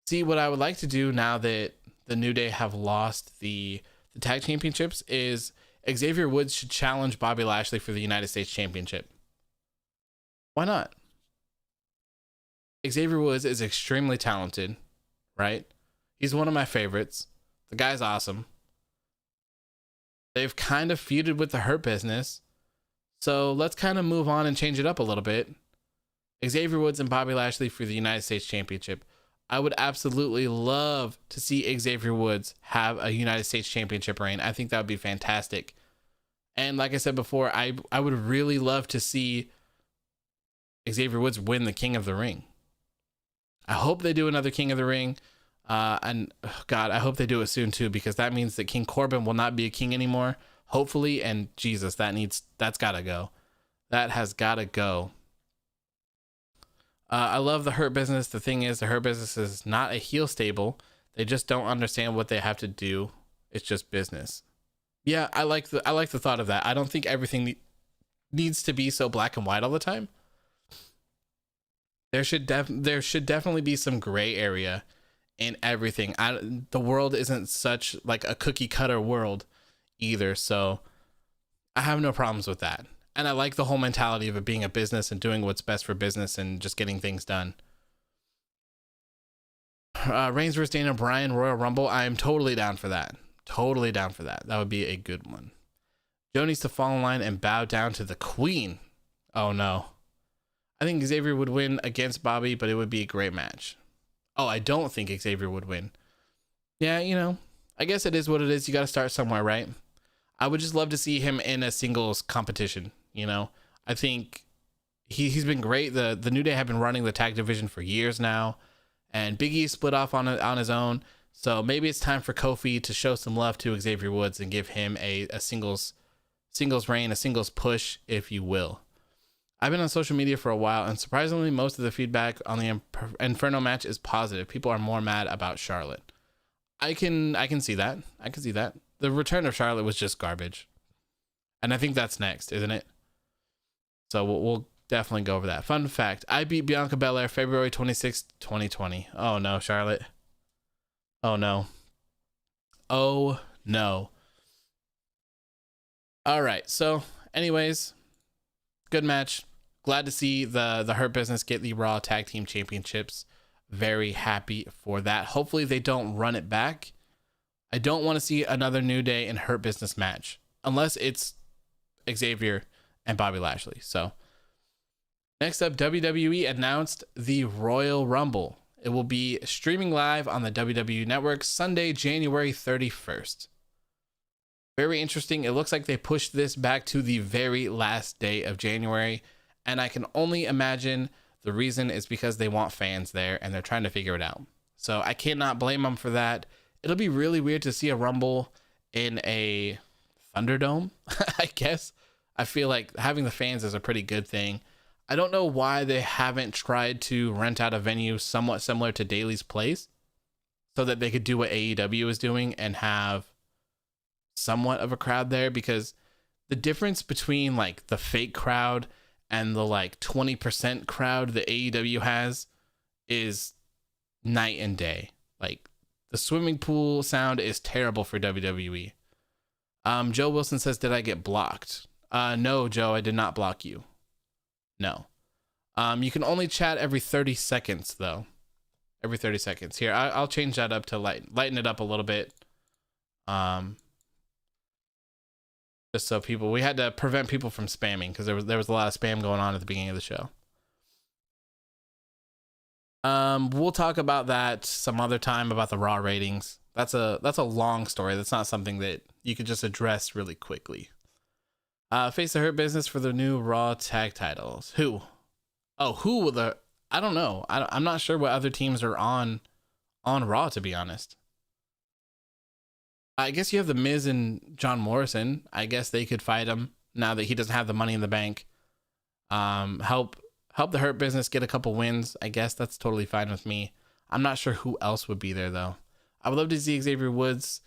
See, what I would like to do now that the New Day have lost the tag championships is Xavier Woods should challenge Bobby Lashley for the United States Championship. Why not? Xavier Woods is extremely talented, right? He's one of my favorites. The guy's awesome. They've kind of feuded with the Hurt Business. So let's kind of move on and change it up a little bit. Xavier Woods and Bobby Lashley for the United States Championship. I would absolutely love to see Xavier Woods have a United States Championship reign. I think that would be fantastic. And like I said before, I would really love to see Xavier Woods win the King of the Ring. I hope they do another King of the Ring. And God, I hope they do it soon too, because that means that King Corbin will not be a king anymore. Hopefully, and Jesus, that's gotta go. That has gotta go. I love the Hurt Business. The thing is, the Hurt Business is not a heel stable. They just don't understand what they have to do. It's just business. Yeah, I like the thought of that. I don't think everything needs to be so black and white all the time. There should definitely be some gray area in everything. The world isn't such like a cookie cutter world either, so I have no problems with that. And I like the whole mentality of it being a business and doing what's best for business and just getting things done. Reigns vs. Daniel Bryan Royal Rumble. I am totally down for that. Totally down for that. That would be a good one. Joe needs to fall in line and bow down to the Queen. Oh no. I think Xavier would win against Bobby, but it would be a great match. Oh, I don't think Xavier would win. Yeah, I guess it is what it is. You got to start somewhere, right? I would just love to see him in a singles competition. I think he's been great. The New Day have been running the tag division for years now, and Big E split off on his own. So maybe it's time for Kofi to show some love to Xavier Woods and give him a singles reign, a singles push, if you will. I've been on social media for a while, and surprisingly, most of the feedback on the Inferno match is positive. People are more mad about Charlotte. I can see that. I can see that. The return of Charlotte was just garbage, and I think that's next, isn't it? So we'll definitely go over that. Fun fact: I beat Bianca Belair February 26th, 2020. Oh no, Charlotte. Oh no. Oh no. All right. So, anyways, good match. Glad to see the Hurt Business get the Raw Tag Team Championships. Very happy for that. Hopefully they don't run it back. I don't want to see another New Day and Hurt Business match unless it's Xavier and Bobby Lashley. So next up, WWE announced the Royal Rumble. It will be streaming live on the WWE Network Sunday, January 31st. Very interesting. It looks like they pushed this back to the very last day of January. And I can only imagine the reason is because they want fans there and they're trying to figure it out. So I cannot blame them for that. It'll be really weird to see a Rumble in a Thunderdome, I guess. I feel like having the fans is a pretty good thing. I don't know why they haven't tried to rent out a venue somewhat similar to Daly's Place so that they could do what AEW is doing and have somewhat of a crowd there, because the difference between like the fake crowd and the like 20% crowd that AEW has is night and day. Like the swimming pool sound is terrible for WWE. Joe Wilson says, did I get blocked? No, Joe, I did not block you. No. You can only chat every 30 seconds though. Every 30 seconds. Here, I'll change that up to lighten it up a little bit. Just so we had to prevent people from spamming because there was a lot of spam going on at the beginning of the show. We'll talk about that some other time about the Raw ratings. That's a long story. That's not something that you could just address really quickly. Face the Hurt Business for the new Raw tag titles. Who? Oh, who will the? I don't know. I'm not sure what other teams are on Raw, to be honest. I guess you have the Miz and John Morrison. I guess they could fight him now that he doesn't have the Money in the Bank. Help the Hurt Business get a couple wins. I guess that's totally fine with me. I'm not sure who else would be there though. I would love to see Xavier Woods.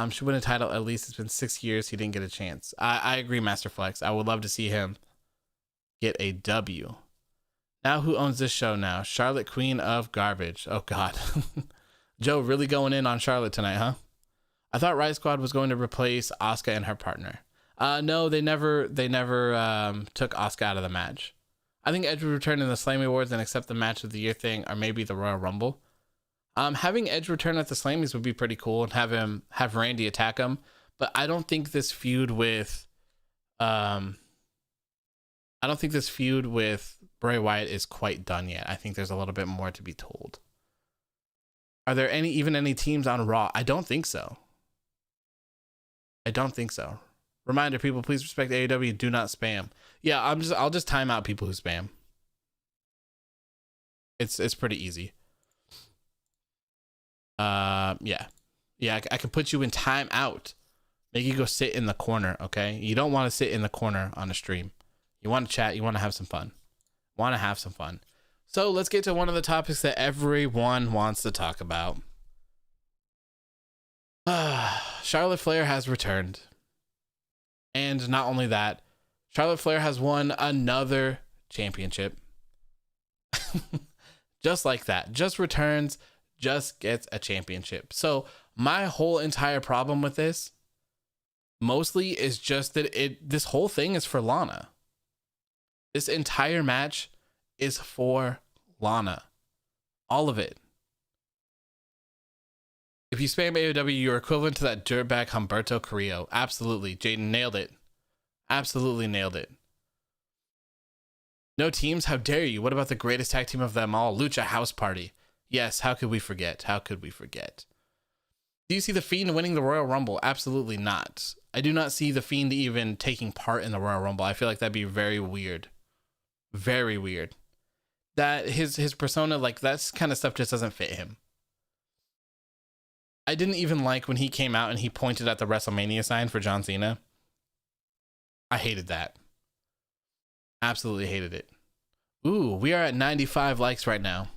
Should win a title at least. It's been 6 years. He didn't get a chance. I agree, Master Flex. I would love to see him get a W. Now who owns this show now? Charlotte, Queen of Garbage. Oh God. Joe really going in on Charlotte tonight, huh? I thought Riot Squad was going to replace Asuka and her partner. No, they never took Asuka out of the match. I think Edge would return in the Slammy Awards and accept the match of the year thing, or maybe the Royal Rumble. Having Edge return at the Slammies would be pretty cool and have Randy attack him. But I don't think this feud with Bray Wyatt is quite done yet. I think there's a little bit more to be told. Are there any teams on Raw? I don't think so. Reminder, people, please respect AEW. Do not spam. Yeah, I'll just time out people who spam. It's pretty easy. Yeah, I can put you in timeout. Make you go sit in the corner, okay? You don't want to sit in the corner on a stream. You want to chat. You want to have some fun. So let's get to one of the topics that everyone wants to talk about. Charlotte Flair has returned. And not only that, Charlotte Flair has won another championship. Just like that. Just returns, just gets a championship. So my whole entire problem with this mostly is just that this whole thing is for Lana. This entire match is for Lana. All of it. If you spam AEW, you're equivalent to that dirtbag Humberto Carrillo. Absolutely. Jaden nailed it. Absolutely nailed it. No teams? How dare you? What about the greatest tag team of them all? Lucha House Party. Yes, how could we forget? Do you see The Fiend winning the Royal Rumble? Absolutely not. I do not see The Fiend even taking part in the Royal Rumble. I feel like that'd be very weird. Very weird. That his persona, like that kind of stuff just doesn't fit him. I didn't even like when he came out and he pointed at the WrestleMania sign for John Cena. I hated that. Absolutely hated it. Ooh, we are at 95 likes right now.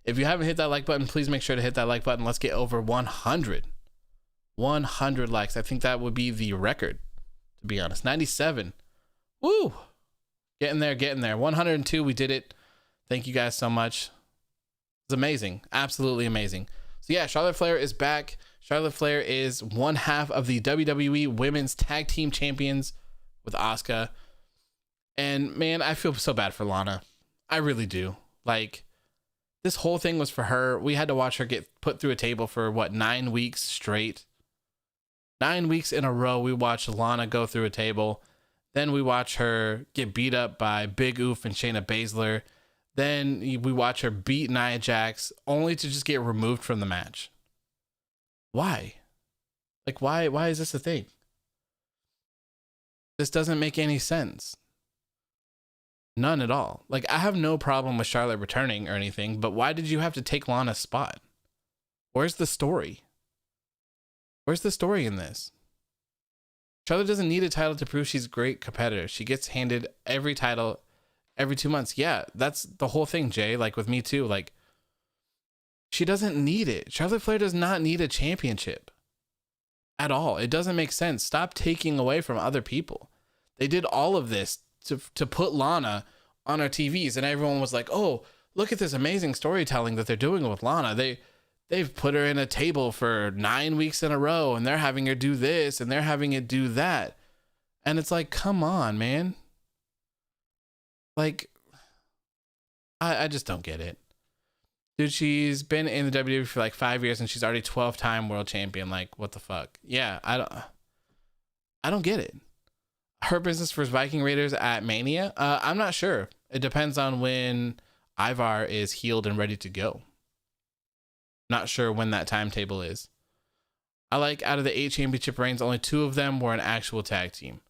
If you haven't hit that like button, please make sure to hit that like button. Let's get over 100. 100 likes. I think that would be the record, to be honest. 97. Woo! Getting there. 102, we did it. Thank you guys so much. It's amazing. Absolutely amazing. So yeah, Charlotte Flair is back. Charlotte Flair is one half of the WWE Women's Tag Team Champions with Asuka. And man, I feel so bad for Lana. I really do. Like, this whole thing was for her. We had to watch her get put through a table for 9 weeks straight. 9 weeks in a row, we watched Lana go through a table. Then we watch her get beat up by Big Oof and Shayna Baszler. Then we watch her beat Nia Jax, only to just get removed from the match. Why? Like, why is this a thing? This doesn't make any sense. None at all. Like, I have no problem with Charlotte returning or anything, but why did you have to take Lana's spot? Where's the story? Where's the story in this? Charlotte doesn't need a title to prove she's a great competitor. She gets handed every title every 2 months. Yeah, that's the whole thing, Jay. Like with me too. Like, she doesn't need it. Charlotte Flair does not need a championship at all. It doesn't make sense. Stop taking away from other people. They did all of this to put Lana on our TVs, and everyone was like, oh, look at this amazing storytelling that they're doing with Lana. They've put her in a table for 9 weeks in a row, and they're having her do this, and they're having it do that. And it's like, come on, man. Like, I just don't get it. Dude, she's been in the WWE for like 5 years, and she's already 12-time world champion. Like, what the fuck? Yeah, I don't get it. Her business for Viking Raiders at Mania? I'm not sure. It depends on when Ivar is healed and ready to go. Not sure when that timetable is. I like out of the 8 championship reigns, only 2 of them were an actual tag team.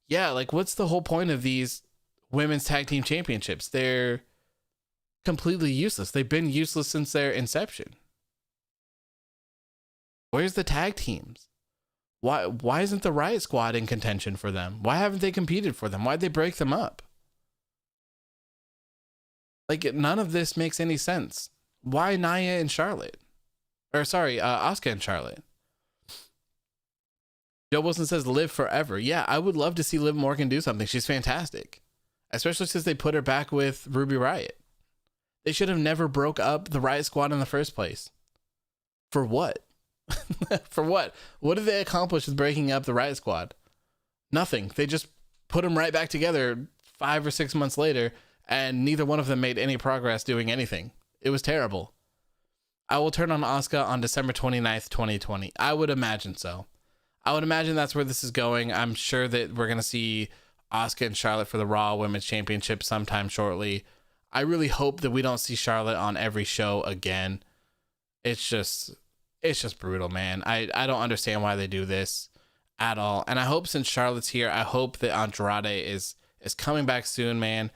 Yeah, like what's the whole point of these women's tag team championships? They're completely useless. They've been useless since their inception. Where's the tag teams? Why isn't the Riot Squad in contention for them? Why haven't they competed for them? Why'd they break them up? Like, none of this makes any sense. Why Nia and Charlotte? Or sorry, Asuka and Charlotte. Joe Wilson says live forever. Yeah, I would love to see Liv Morgan do something. She's fantastic. Especially since they put her back with Ruby Riott. They should have never broke up the Riot Squad in the first place. For what? For what? What did they accomplish with breaking up the Riot Squad? Nothing. They just put them right back together 5 or 6 months later, and neither one of them made any progress doing anything. It was terrible. I will turn on Asuka on December 29th, 2020. I would imagine so. I would imagine that's where this is going. I'm sure that we're going to see Asuka and Charlotte for the Raw Women's Championship sometime shortly. I really hope that we don't see Charlotte on every show again. It's just brutal, man. I don't understand why they do this at all. And I hope since Charlotte's here, I hope that Andrade is coming back soon, man.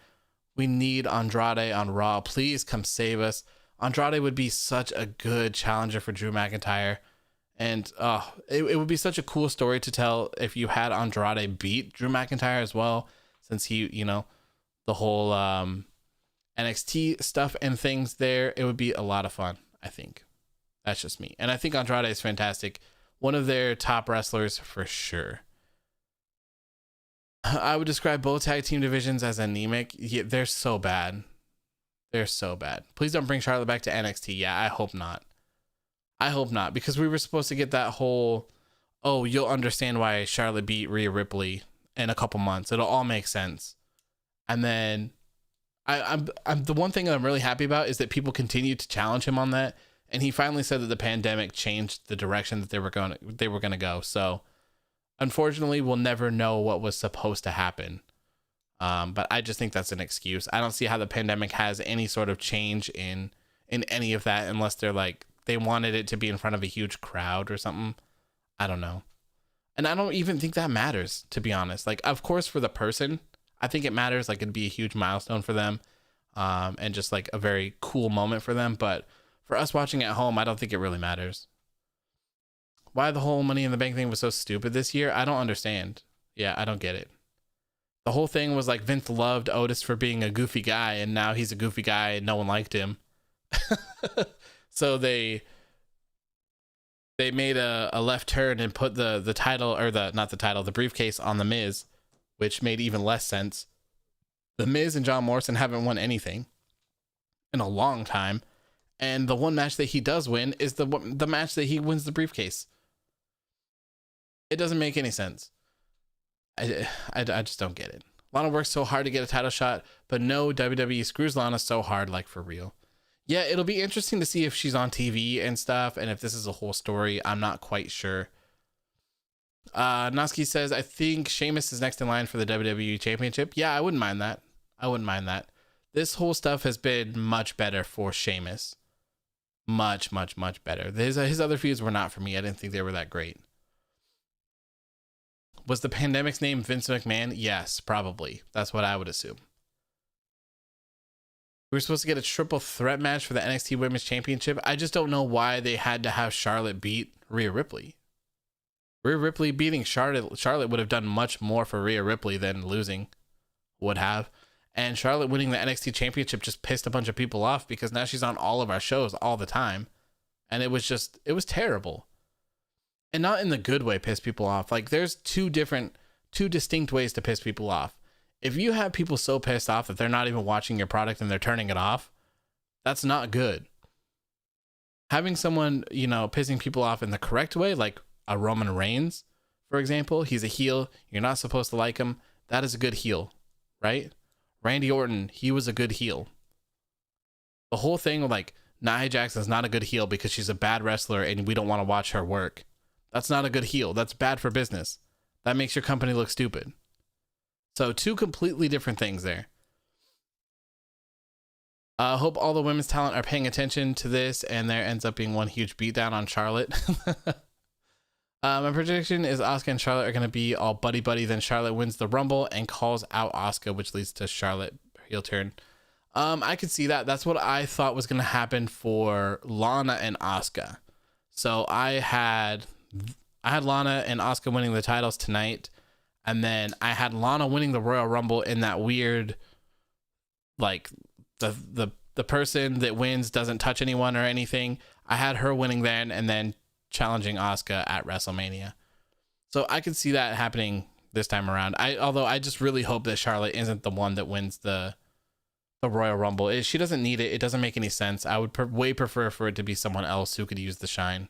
We need Andrade on Raw. Please come save us. Andrade would be such a good challenger for Drew McIntyre. And it would be such a cool story to tell if you had Andrade beat Drew McIntyre as well, since he, the whole NXT stuff and things there. It would be a lot of fun, I think. That's just me. And I think Andrade is fantastic. One of their top wrestlers for sure. I would describe both tag team divisions as anemic. Yeah, they're so bad. They're so bad. Please don't bring Charlotte back to NXT. Yeah, I hope not. I hope not, because we were supposed to get that whole, oh, you'll understand why Charlotte beat Rhea Ripley in a couple months. It'll all make sense. And then I'm the one thing that I'm really happy about is that people continue to challenge him on that. And he finally said that the pandemic changed the direction that they were going to go. So unfortunately, we'll never know what was supposed to happen. But I just think that's an excuse. I don't see how the pandemic has any sort of change in any of that, unless they're like, they wanted it to be in front of a huge crowd or something. I don't know. And I don't even think that matters, to be honest. Like, of course, for the person, I think it matters. Like, it'd be a huge milestone for them. And just like a very cool moment for them. But for us watching at home, I don't think it really matters. Why the whole Money in the Bank thing was so stupid this year, I don't understand. Yeah, I don't get it. The whole thing was like Vince loved Otis for being a goofy guy, and now he's a goofy guy and no one liked him. So they made a left turn and put the title, or the briefcase on The Miz, which made even less sense. The Miz and John Morrison haven't won anything in a long time. And the one match that he does win is the match that he wins the briefcase. It doesn't make any sense. I just don't get it. Lana works so hard to get a title shot, but no, WWE screws Lana so hard, like for real. Yeah, it'll be interesting to see if she's on TV and stuff, and if this is a whole story. I'm not quite sure. Noski says, I think Sheamus is next in line for the WWE Championship. Yeah, I wouldn't mind that. This whole stuff has been much better for Sheamus. Much, much, much better. His other feuds were not for me. I didn't think they were that great. Was the pandemic's name Vince McMahon? Yes, probably. That's what I would assume. We were supposed to get a triple threat match for the NXT Women's Championship. I just don't know why they had to have Charlotte beat Rhea Ripley. Rhea Ripley beating Charlotte would have done much more for Rhea Ripley than losing would have. And Charlotte winning the NXT championship just pissed a bunch of people off because now she's on all of our shows all the time. And it was terrible. And not in the good way piss people off. Like, there's two distinct ways to piss people off. If you have people so pissed off that they're not even watching your product and they're turning it off, that's not good. Having someone, pissing people off in the correct way, like a Roman Reigns, for example, he's a heel. You're not supposed to like him. That is a good heel, right? Randy Orton, he was a good heel. The whole thing of like, Nia Jax is not a good heel because she's a bad wrestler and we don't want to watch her work. That's not a good heel. That's bad for business. That makes your company look stupid. So two completely different things there. I hope all the women's talent are paying attention to this and there ends up being one huge beatdown on Charlotte. My prediction is Asuka and Charlotte are going to be all buddy-buddy. Then Charlotte wins the Rumble and calls out Asuka, which leads to Charlotte heel turn. I could see that. That's what I thought was going to happen for Lana and Asuka. So I had Lana and Asuka winning the titles tonight. And then I had Lana winning the Royal Rumble in that weird, like, the person that wins doesn't touch anyone or anything. I had her winning then and then challenging Asuka at WrestleMania. So I could see that happening this time around. Although I just really hope that Charlotte isn't the one that wins the Royal Rumble. She doesn't need it. It doesn't make any sense. I would way prefer for it to be someone else who could use the shine.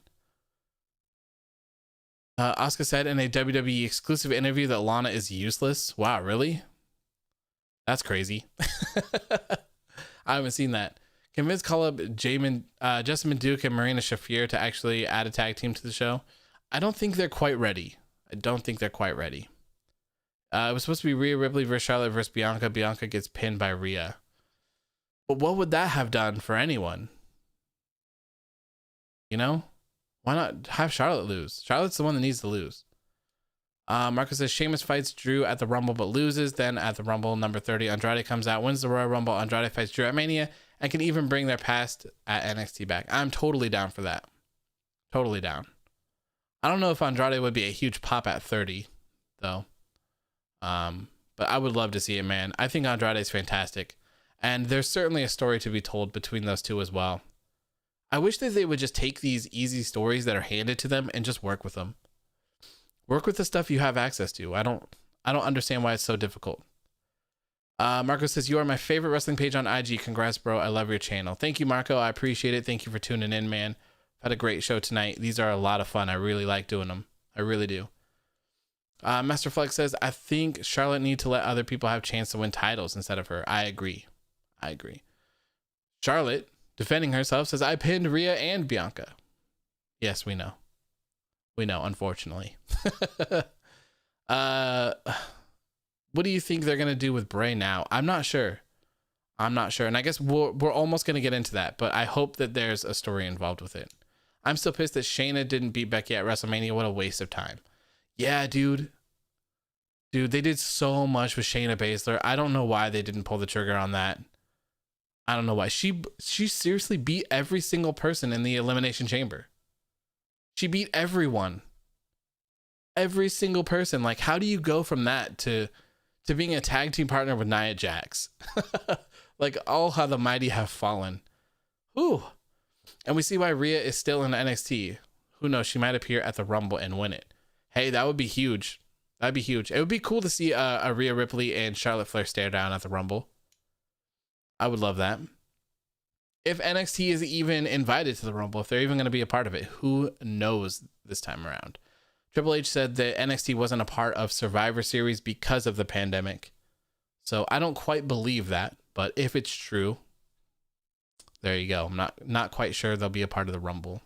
Asuka said in a WWE exclusive interview that Lana is useless. Wow, really? That's crazy. I haven't seen that. Can Vince call up Jessamine Duke and Marina Shafir to actually add a tag team to the show? I don't think they're quite ready. It was supposed to be Rhea Ripley versus Charlotte versus Bianca. Bianca gets pinned by Rhea. But what would that have done for anyone? Why not have Charlotte lose? Charlotte's the one that needs to lose. Marco says Sheamus fights Drew at the Rumble but loses. Then at the Rumble number 30, Andrade comes out, wins the Royal Rumble. Andrade fights Drew at Mania and can even bring their past at NXT back. I'm totally down for that. Totally down. I don't know if Andrade would be a huge pop at 30, though. But I would love to see it, man. I think Andrade is fantastic. And there's certainly a story to be told between those two as well. I wish that they would just take these easy stories that are handed to them and just work with them. Work with the stuff you have access to. I don't understand why it's so difficult. Marco says, you are my favorite wrestling page on IG. Congrats, bro. I love your channel. Thank you, Marco. I appreciate it. Thank you for tuning in, man. I've had a great show tonight. These are a lot of fun. I really like doing them. I really do. Master Flex says, I think Charlotte need to let other people have a chance to win titles instead of her. I agree. Charlotte, defending herself, says, I pinned Rhea and Bianca. Yes, we know. Unfortunately. What do you think they're going to do with Bray now? I'm not sure. And I guess we're almost going to get into that, but I hope that there's a story involved with it. I'm still pissed that Shayna didn't beat Becky at WrestleMania. What a waste of time. Yeah, dude, they did so much with Shayna Baszler. I don't know why they didn't pull the trigger on that. I don't know why. She seriously beat every single person in the Elimination Chamber. She beat everyone. Every single person. Like, how do you go from that to being a tag team partner with Nia Jax? Like, all how the mighty have fallen. Ooh. And we see why Rhea is still in NXT. Who knows? She might appear at the Rumble and win it. Hey, that would be huge. That'd be huge. It would be cool to see a Rhea Ripley and Charlotte Flair stare down at the Rumble. I would love that. If NXT is even invited to the Rumble, if they're even going to be a part of it, who knows this time around? Triple H said that NXT wasn't a part of Survivor Series because of the pandemic. So I don't quite believe that, but if it's true, there you go. I'm not quite sure they'll be a part of the Rumble.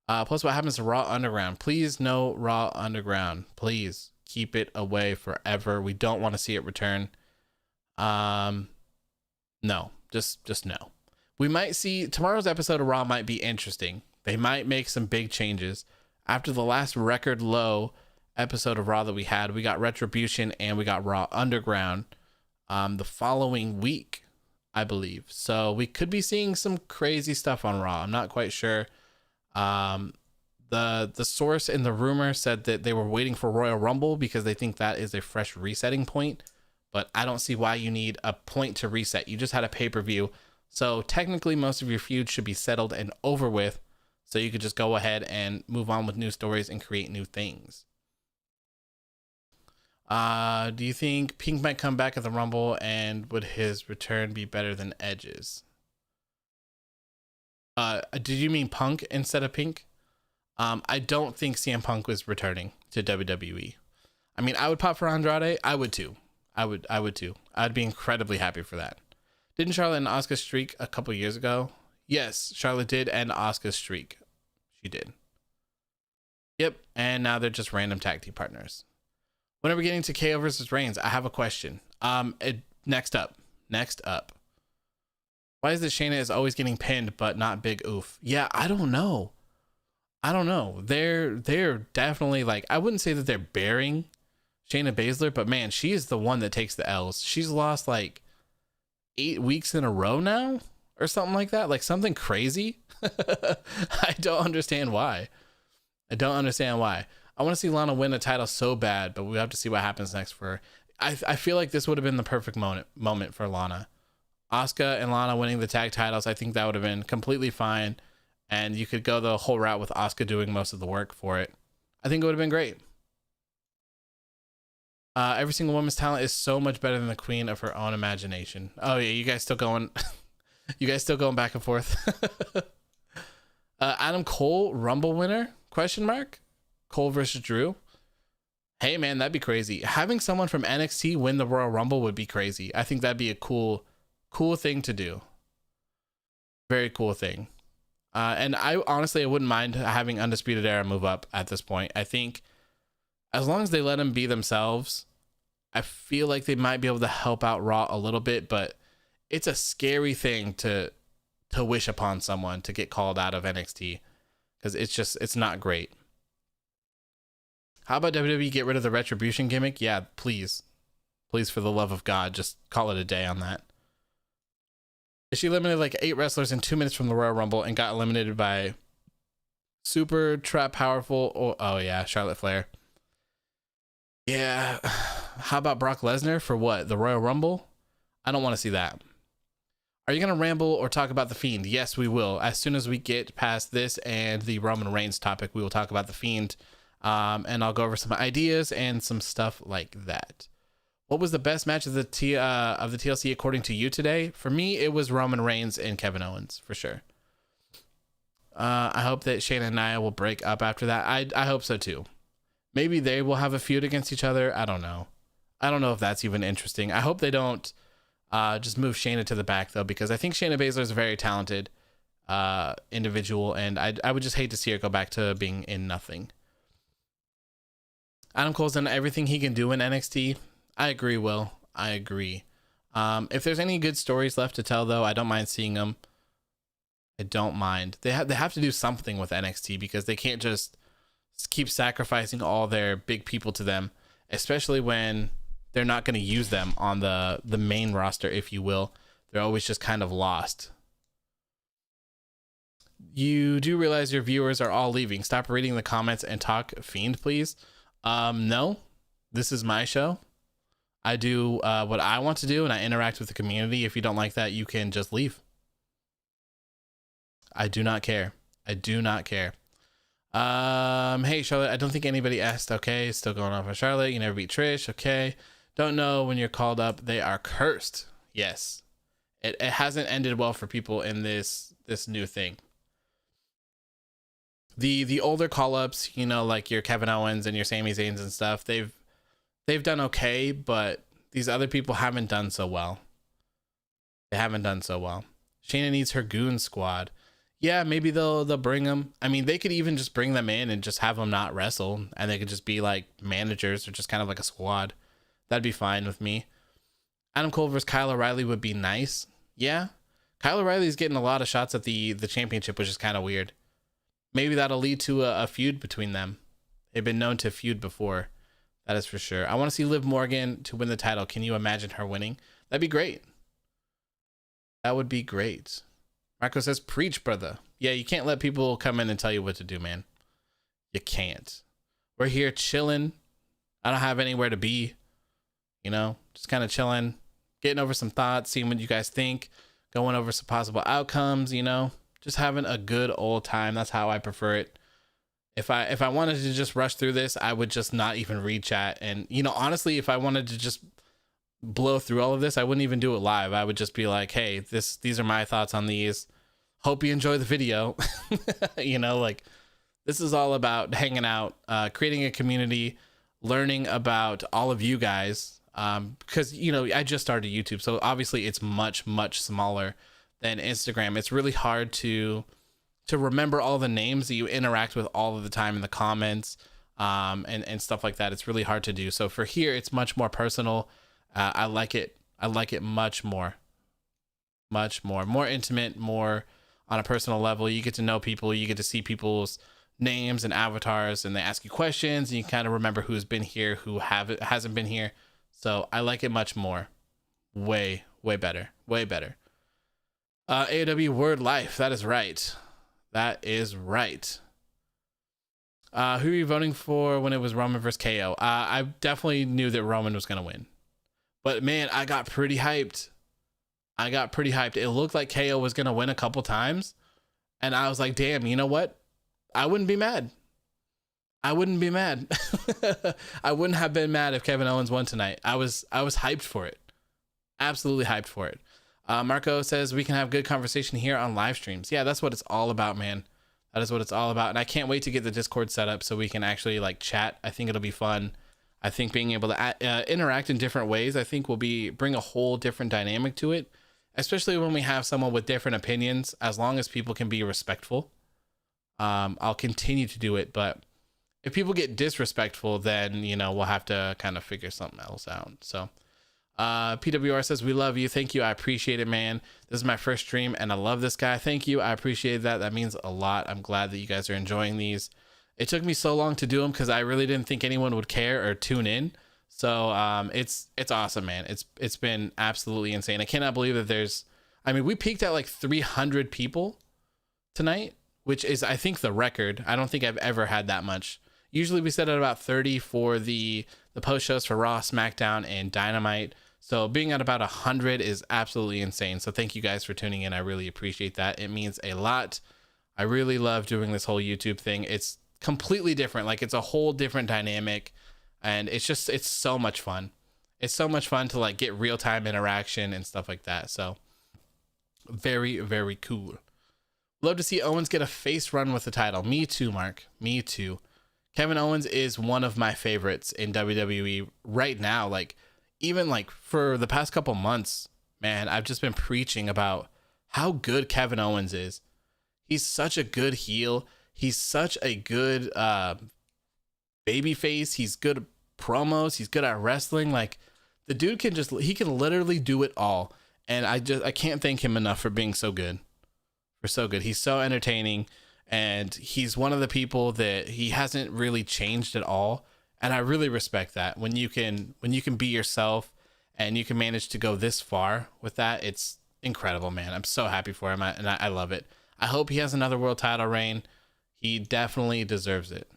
Plus, what happens to Raw Underground? Please, no Raw Underground. Please keep it away forever. We don't want to see it return. No, just no. We might see tomorrow's episode of Raw might be interesting. They might make some big changes. After the last record low episode of Raw that we had, we got Retribution and we got Raw Underground the following week, I believe. So we could be seeing some crazy stuff on Raw. I'm not quite sure. The source in the rumor said that they were waiting for Royal Rumble because they think that is a fresh resetting point. But I don't see why you need a point to reset. You just had a pay-per-view. So technically most of your feuds should be settled and over with. So you could just go ahead and move on with new stories and create new things. Do you think Pink might come back at the Rumble, and would his return be better than Edge's? Did you mean Punk instead of Pink? I don't think CM Punk was returning to WWE. I mean, I would pop for Andrade. I would too. I would too. I'd be incredibly happy for that. Didn't Charlotte and Asuka streak a couple years ago? Yes, Charlotte did end Asuka's streak. She did. Yep, and now they're just random tag team partners. When are we getting to KO versus Reigns? I have a question. Next up. Why is it Shayna is always getting pinned but not big oof? Yeah, I don't know. They're definitely, like, I wouldn't say that they're bearing Shayna Baszler, but man, she is the one that takes the L's. She's lost like 8 weeks in a row now or something like that, like something crazy. I don't understand why. I want to see Lana win a title so bad, but we have to see what happens next for her. I feel like this would have been the perfect moment for Lana. Asuka and Lana winning the tag titles, I think that would have been completely fine. And you could go the whole route with Asuka doing most of the work for it. I think it would have been great. Every single woman's talent is so much better than the queen of her own imagination. Oh yeah, you guys still going back and forth. Adam Cole Rumble winner? ? Cole versus Drew. Hey man, that'd be crazy. Having someone from NXT win the Royal Rumble would be crazy. I think that'd be a cool thing to do. Very cool thing. And I wouldn't mind having Undisputed Era move up at this point. I think as long as they let them be themselves, I feel like they might be able to help out Raw a little bit, but it's a scary thing to wish upon someone to get called out of NXT, because it's not great. How about WWE get rid of the Retribution gimmick? Yeah, please. Please, for the love of God, just call it a day on that. She eliminated like 8 wrestlers in 2 minutes from the Royal Rumble and got eliminated by super trap powerful. Oh yeah, Charlotte Flair. Yeah. How about Brock Lesnar for what? The Royal Rumble? I don't want to see that. Are you going to ramble or talk about The Fiend? Yes, we will. As soon as we get past this and the Roman Reigns topic, we will talk about The Fiend. And I'll go over some ideas and some stuff like that. What was the best match of the TLC according to you today? For me, it was Roman Reigns and Kevin Owens, for sure. I hope that Shayna and Nia will break up after that. I hope so too. Maybe they will have a feud against each other. I don't know. I don't know if that's even interesting. I hope they don't just move Shayna to the back, though, because I think Shayna Baszler is a very talented individual, and I would just hate to see her go back to being in nothing. Adam Cole's done everything he can do in NXT. I agree, Will. I agree. If there's any good stories left to tell, though, I don't mind seeing them. I don't mind. They have to do something with NXT, because they can't just keep sacrificing all their big people to them, especially when they're not going to use them on the main roster, if you will. They're always just kind of lost. You do realize your viewers are all leaving. Stop reading the comments and talk Fiend, please. No, this is my show. I do what I want to do, and I interact with the community. If you don't like that, you can just leave. I do not care. Hey, Charlotte, I don't think anybody asked. Okay, still going on for Charlotte. You never beat Trish. Okay. Don't know when you're called up. They are cursed. Yes. It hasn't ended well for people in this new thing. The older call-ups, you know, like your Kevin Owens and your Sami Zayns and stuff, they've done okay, but these other people haven't done so well. Shayna needs her goon squad. Yeah, maybe they'll bring them. I mean, they could even just bring them in and just have them not wrestle, and they could just be like managers or just kind of like a squad. That'd be fine with me. Adam Cole versus Kyle O'Reilly would be nice. Yeah, Kyle O'Reilly's getting a lot of shots at the championship, which is kind of weird. Maybe that'll lead to a feud between them. They've been known to feud before. That is for sure. I want to see Liv Morgan to win the title. Can you imagine her winning? That'd be great. That would be great. Marco says, preach, brother. Yeah, you can't let people come in and tell you what to do, man. You can't. We're here chilling. I don't have anywhere to be, you know, just kind of chilling, getting over some thoughts, seeing what you guys think, going over some possible outcomes, you know, just having a good old time. That's how I prefer it. If I wanted to just rush through this, I would just not even read chat. And, you know, honestly, if I wanted to just blow through all of this, I wouldn't even do it live. I would just be like, hey, these are my thoughts on these. Hope you enjoy the video. You know, like, this is all about hanging out, creating a community, learning about all of you guys. Because, you know, I just started YouTube, so obviously it's much, much smaller than Instagram. It's really hard to remember all the names that you interact with all of the time in the comments, and stuff like that. It's really hard to do. So for here, it's much more personal. I like it. I like it much more intimate, more on a personal level. You get to know people, you get to see people's names and avatars, and they ask you questions, and you kind of remember who's been here, who hasn't been here. So I like it much more. Way better. AOW Word Life. That is right. Who are you voting for when it was Roman versus KO? I definitely knew that Roman was going to win. But man, I got pretty hyped. It looked like KO was going to win a couple times. And I was like, damn, you know what? I wouldn't be mad. I wouldn't have been mad if Kevin Owens won tonight. I was hyped for it. Absolutely hyped for it. Marco says we can have good conversation here on live streams. Yeah, that's what it's all about, man. That is what it's all about. And I can't wait to get the Discord set up so we can actually like chat. I think it'll be fun. I think being able to interact in different ways, I think will bring a whole different dynamic to it, especially when we have someone with different opinions. As long as people can be respectful, I'll continue to do it. But if people get disrespectful, then, you know, we'll have to kind of figure something else out. So PWR says, we love you. Thank you. I appreciate it, man. This is my first stream and I love this guy. Thank you. I appreciate that. That means a lot. I'm glad that you guys are enjoying these. It took me so long to do them because I really didn't think anyone would care or tune in. So it's awesome, man. It's been absolutely insane. I cannot believe that we peaked at like 300 people tonight, which is, I think, the record. I don't think I've ever had that much. Usually we set at about 30 for the post shows for Raw, SmackDown, and Dynamite. So being at about 100 is absolutely insane. So thank you guys for tuning in. I really appreciate that. It means a lot. I really love doing this whole YouTube thing. It's completely different. Like, it's a whole different dynamic, and it's so much fun. It's so much fun to like get real-time interaction and stuff like that. So very, very cool. Love to see Owens get a face run with the title. Me too, Mark. Me too. Kevin Owens is one of my favorites in WWE right now. Like, even like for the past couple months, man, I've just been preaching about how good Kevin Owens is. He's such a good heel. He's such a good baby face. He's good at promos. He's good at wrestling. Like, the dude can literally do it all. And I can't thank him enough for being so good. He's so entertaining. And he's one of the people that he hasn't really changed at all. And I really respect that. When you can be yourself and you can manage to go this far with that, it's incredible, man. I'm so happy for him, and I love it. I hope he has another world title reign. He definitely deserves it.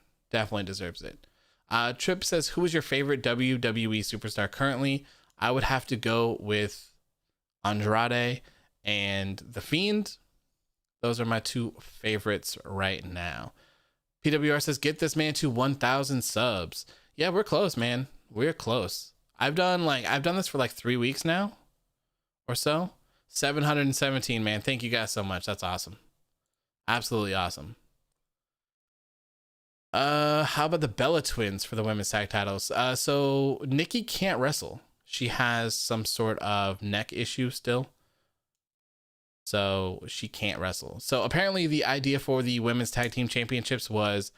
Trip says, who is your favorite WWE superstar currently? I would have to go with Andrade and The Fiend. Those are my two favorites right now. PWR says, get this man to 1,000 subs. Yeah, we're close, man. We're close. I've done this for like 3 weeks now or so. 717, man. Thank you guys so much. That's awesome. Absolutely awesome. How about the Bella Twins for the women's tag titles? So Nikki can't wrestle. She has some sort of neck issue still. So she can't wrestle. So apparently the idea for the women's tag team championships was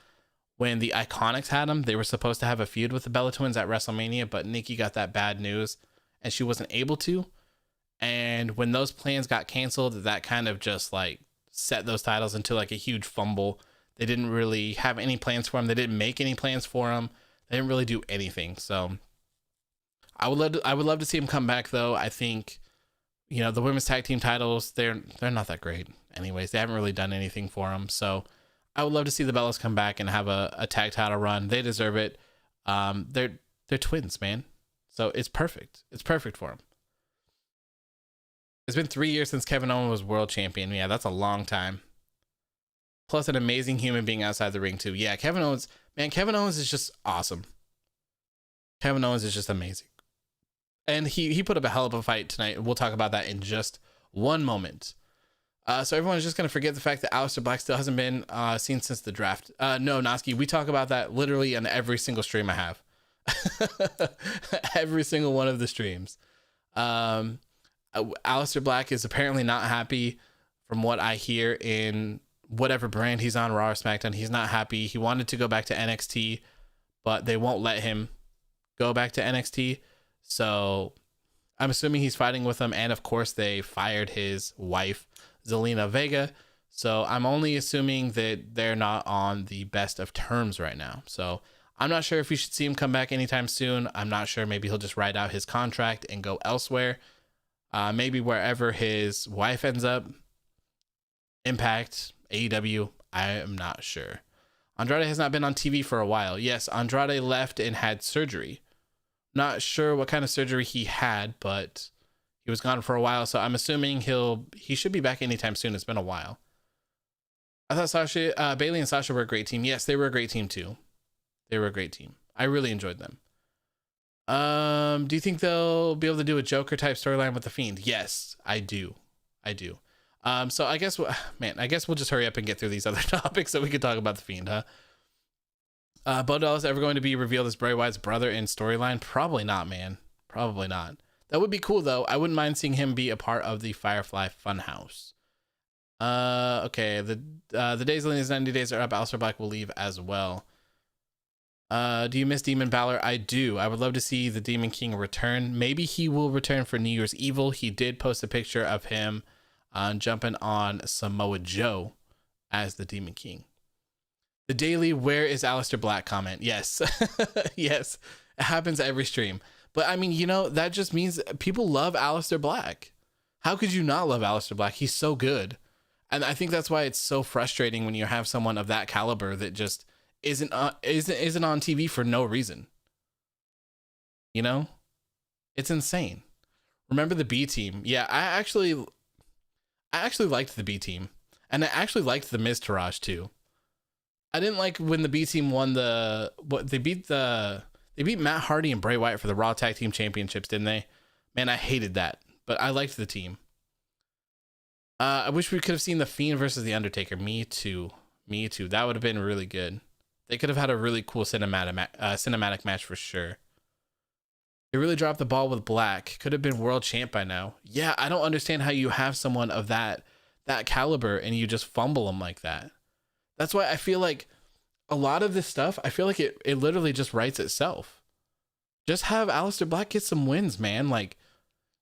when the Iconics had them, they were supposed to have a feud with the Bella Twins at WrestleMania, but Nikki got that bad news and she wasn't able to. And when those plans got canceled, that kind of just like set those titles into like a huge fumble. They didn't really have any plans for them. They didn't make any plans for them. They didn't really do anything. So I would love to see him come back though. I think, you know, the women's tag team titles, they're not that great anyways. They haven't really done anything for them. So I would love to see the Bellas come back and have a tag title run. They deserve it. They're twins, man. So it's perfect. It's perfect for them. It's been 3 years since Kevin Owens was world champion. Yeah, that's a long time. Plus an amazing human being outside the ring too. Yeah, Kevin Owens, man, Kevin Owens is just awesome. Kevin Owens is just amazing. And he put up a hell of a fight tonight. We'll talk about that in just one moment. So everyone's just going to forget the fact that Aleister Black still hasn't been seen since the draft. No, Noski, we talk about that literally on every single stream I have. Every single one of the streams. Aleister Black is apparently not happy from what I hear in whatever brand he's on, Raw or SmackDown. He's not happy. He wanted to go back to NXT, but they won't let him go back to NXT. So I'm assuming he's fighting with them. And of course, they fired his wife, Zelina Vega. So I'm only assuming that they're not on the best of terms right now. So I'm not sure if we should see him come back anytime soon. I'm not sure. Maybe he'll just ride out his contract and go elsewhere. Maybe wherever his wife ends up. Impact, AEW, I am not sure. Andrade has not been on TV for a while. Yes, Andrade left and had surgery. Not sure what kind of surgery he had, but he was gone for a while, so I'm assuming he should be back anytime soon. It's been a while. I thought Bayley and Sasha were a great team. Yes, they were a great team too. They were a great team. I really enjoyed them. Do you think they'll be able to do a Joker type storyline with the Fiend? Yes, I do. So I guess we'll just hurry up and get through these other topics so we can talk about the Fiend, huh? Bo Dallas ever going to be revealed as Bray Wyatt's brother in storyline? Probably not, man. Probably not. That would be cool though. I wouldn't mind seeing him be a part of the Firefly Funhouse. Okay. The days of his 90 days are up. Aleister Black will leave as well. Do you miss Demon Balor? I do. I would love to see the Demon King return. Maybe he will return for New Year's Evil. He did post a picture of him jumping on Samoa Joe as the Demon King. The daily "where is Aleister Black" comment. Yes. Yes. It happens every stream. But I mean, that just means people love Aleister Black. How could you not love Aleister Black? He's so good. And I think that's why it's so frustrating when you have someone of that caliber that just isn't on TV for no reason. It's insane. Remember the B team? Yeah, I actually liked the B team, and I actually liked the Miz Taraj too. I didn't like when the B team won they beat Matt Hardy and Bray Wyatt for the Raw Tag Team Championships, didn't they? Man, I hated that, but I liked the team. I wish we could have seen the Fiend versus the Undertaker. Me too. That would have been really good. They could have had a really cool cinematic match for sure. They really dropped the ball with Black. Could have been world champ by now. Yeah, I don't understand how you have someone of that caliber and you just fumble them like that. That's why I feel like a lot of this stuff, I feel like it literally just writes itself. Just have Aleister Black get some wins, man. Like,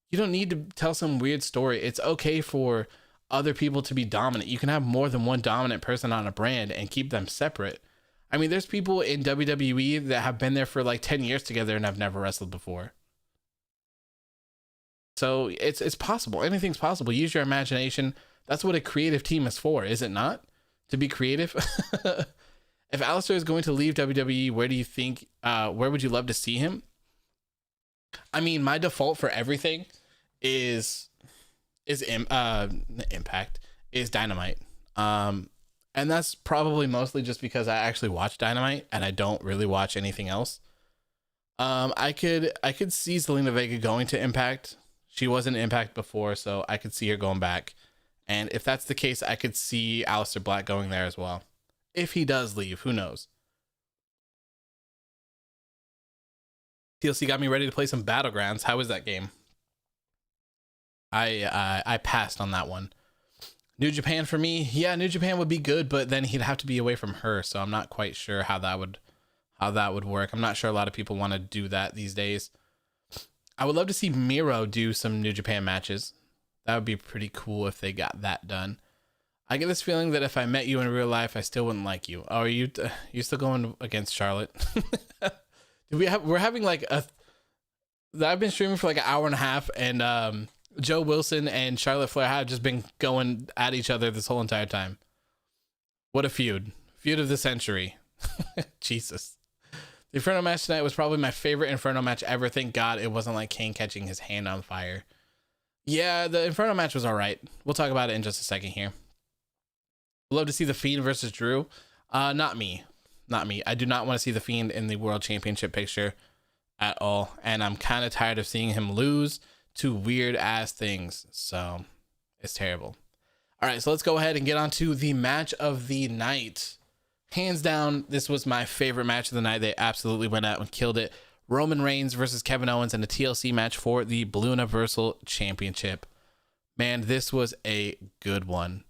you don't need to tell some weird story. It's okay for other people to be dominant. You can have more than one dominant person on a brand and keep them separate. I mean, there's people in WWE that have been there for like 10 years together and have never wrestled before. So it's possible. Anything's possible. Use your imagination. That's what a creative team is for, is it not? To be creative. If Aleister is going to leave WWE, where do you think, where would you love to see him? I mean, my default for everything is Impact, is Dynamite. And that's probably mostly just because I actually watch Dynamite and I don't really watch anything else. I could see Zelina Vega going to Impact. She was in Impact before, so I could see her going back. And if that's the case, I could see Aleister Black going there as well. If he does leave, who knows? TLC got me ready to play some Battlegrounds. How was that game? I passed on that one. New Japan for me, yeah, New Japan would be good, but then he'd have to be away from her, so I'm not quite sure how that would work. I'm not sure a lot of people want to do that these days. I would love to see Miro do some New Japan matches. That would be pretty cool if they got that done. I get this feeling that if I met you in real life, I still wouldn't like you. Oh, are you still going against Charlotte? We're having like I've been streaming for like an hour and a half, and Joe Wilson and Charlotte Flair have just been going at each other this whole entire time. What a feud. Feud of the century. Jesus. The Inferno match tonight was probably my favorite Inferno match ever. Thank God it wasn't like Kane catching his hand on fire. Yeah, the Inferno match was all right. We'll talk about it in just a second here. Love to see The Fiend versus Drew. Not me. Not me. I do not want to see The Fiend in the World Championship picture at all. And I'm kind of tired of seeing him lose to weird ass things. So it's terrible. All right, so let's go ahead and get on to the match of the night. Hands down, this was my favorite match of the night. They absolutely went out and killed it. Roman Reigns versus Kevin Owens in a TLC match for the Blue Universal Championship. Man, this was a good one.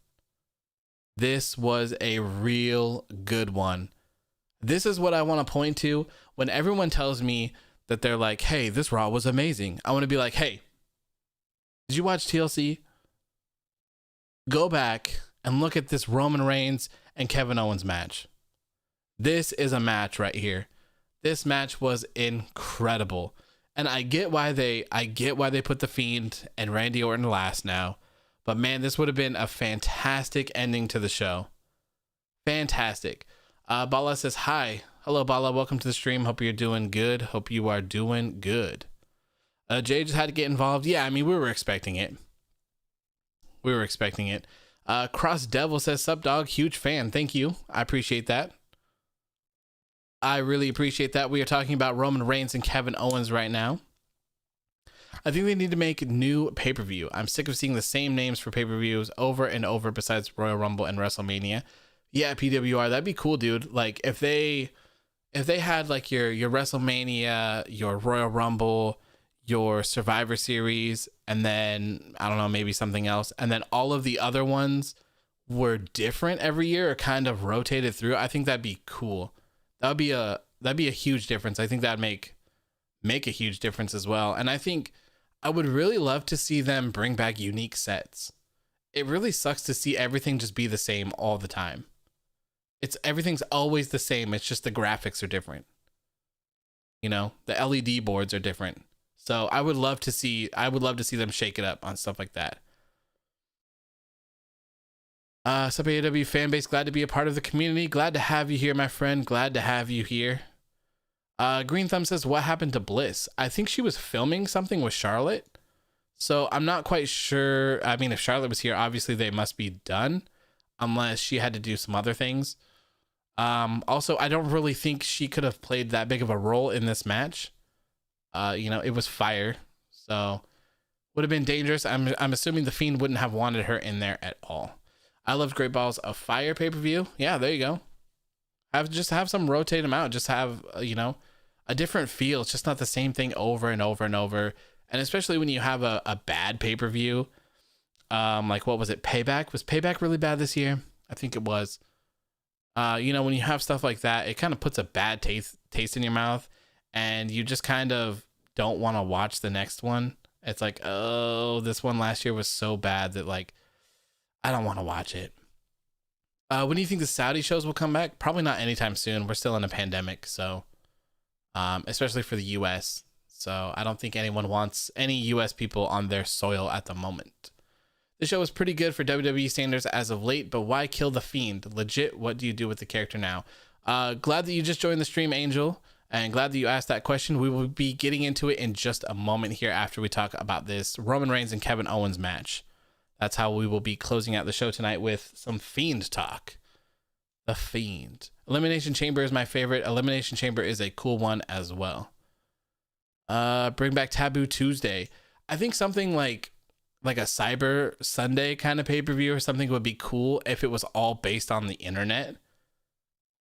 This was a real good one. This is what I want to point to when everyone tells me that they're like, hey, this Raw was amazing. I want to be like, hey, did you watch TLC? Go back and look at this Roman Reigns and Kevin Owens match. This is a match right here. This match was incredible. And I get why they put The Fiend and Randy Orton last now. But man, this would have been a fantastic ending to the show. Fantastic. Bala says, hi. Hello, Bala. Welcome to the stream. Hope you're doing good. Hope you are doing good. Jay just had to get involved. Yeah, I mean, we were expecting it. Cross Devil says, sup, dog. Huge fan. Thank you. I appreciate that. I really appreciate that. We are talking about Roman Reigns and Kevin Owens right now. I think they need to make new pay-per-view. I'm sick of seeing the same names for pay-per-views over and over besides Royal Rumble and WrestleMania. Yeah, PWR, that'd be cool, dude. Like if they had like your WrestleMania, your Royal Rumble, your Survivor Series, and then I don't know, maybe something else, and then all of the other ones were different every year or kind of rotated through. I think that'd be cool. That'd be a huge difference. I think that'd make a huge difference as well. And I think I would really love to see them bring back unique sets. It really sucks to see everything just be the same all the time. Everything's always the same. It's just the graphics are different. You know, the LED boards are different. So I would love to see them shake it up on stuff like that. Sub AEW fan base, glad to be a part of the community. Glad to have you here, my friend. Glad to have you here. Green Thumb says, what happened to Bliss? I think she was filming something with Charlotte. So I'm not quite sure. I mean, if Charlotte was here, obviously they must be done. Unless she had to do some other things. Also, I don't really think she could have played that big of a role in this match. You know, it was fire. So would have been dangerous. I'm assuming The Fiend wouldn't have wanted her in there at all. I loved Great Balls of Fire pay-per-view. Yeah, there you go. Have some rotate them out. Just have, you know, a different feel. It's just not the same thing over and over and over. And especially when you have a bad pay-per-view. Like, what was it? Payback? Was Payback really bad this year? I think it was. You know, when you have stuff like that, it kind of puts a bad taste in your mouth. And you just kind of don't want to watch the next one. It's like, oh, this one last year was so bad that, like, I don't want to watch it. When do you think the Saudi shows will come back? Probably not anytime soon. We're still in a pandemic, so especially for the US. So I don't think anyone wants any US people on their soil at the moment. The show was pretty good for WWE standards as of late, but why kill The Fiend? Legit, what do you do with the character now? Glad that you just joined the stream, Angel, and glad that you asked that question. We will be getting into it in just a moment here after we talk about this Roman Reigns and Kevin Owens match. That's how we will be closing out the show tonight, with some Fiend talk. The Fiend. Elimination Chamber is my favorite. Elimination Chamber is a cool one as well. Bring back Taboo Tuesday. I think something like a Cyber Sunday kind of pay-per-view or something would be cool if it was all based on the internet.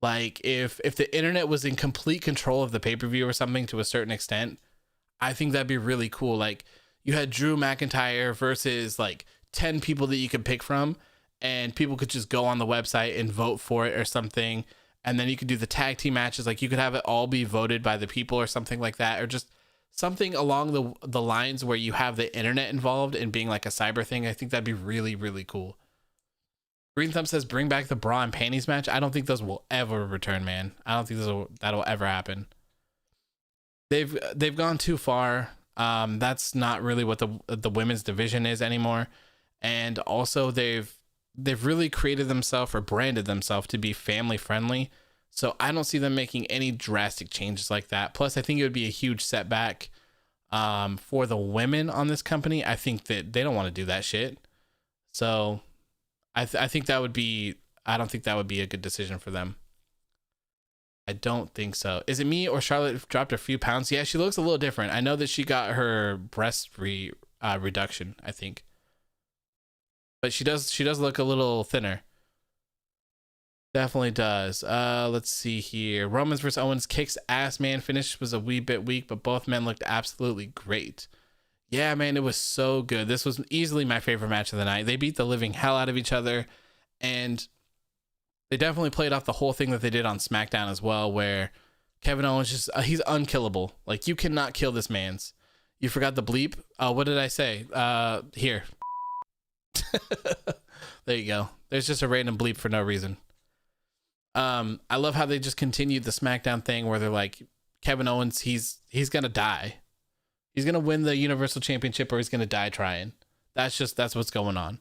Like if the internet was in complete control of the pay-per-view or something to a certain extent, I think that'd be really cool. Like you had Drew McIntyre versus like 10 people that you could pick from, and people could just go on the website and vote for it or something. And then you could do the tag team matches. Like you could have it all be voted by the people or something like that, or just something along the lines where you have the internet involved in being like a cyber thing. I think that'd be really, really cool. Green Thumb says, bring back the bra and panties match. I don't think those will ever return, man. I don't think that'll ever happen. They've gone too far. That's not really what the women's division is anymore. And also they've they've really created themselves or branded themselves to be family friendly. So I don't see them making any drastic changes like that. Plus, I think it would be a huge setback for the women on this company. I think that they don't want to do that shit. So I think that would be, I don't think that would be a good decision for them. I don't think so. Is it me or Charlotte dropped a few pounds? Yeah, she looks a little different. I know that she got her breast reduction, I think. But she does look a little thinner. Definitely does. Let's see here. Roman's versus Owens kicks ass, man. Finish was a wee bit weak, but both men looked absolutely great. Yeah, man, it was so good. This was easily my favorite match of the night. They beat the living hell out of each other, and they definitely played off the whole thing that they did on SmackDown as well, where Kevin Owens just, he's unkillable. Like, you cannot kill this man's. You forgot the bleep? What did I say? Here. There you go. There's just a random bleep for no reason. I love how they just continued the SmackDown thing where they're like, Kevin Owens, he's gonna die. He's gonna win the Universal Championship or he's gonna die trying. That's what's going on.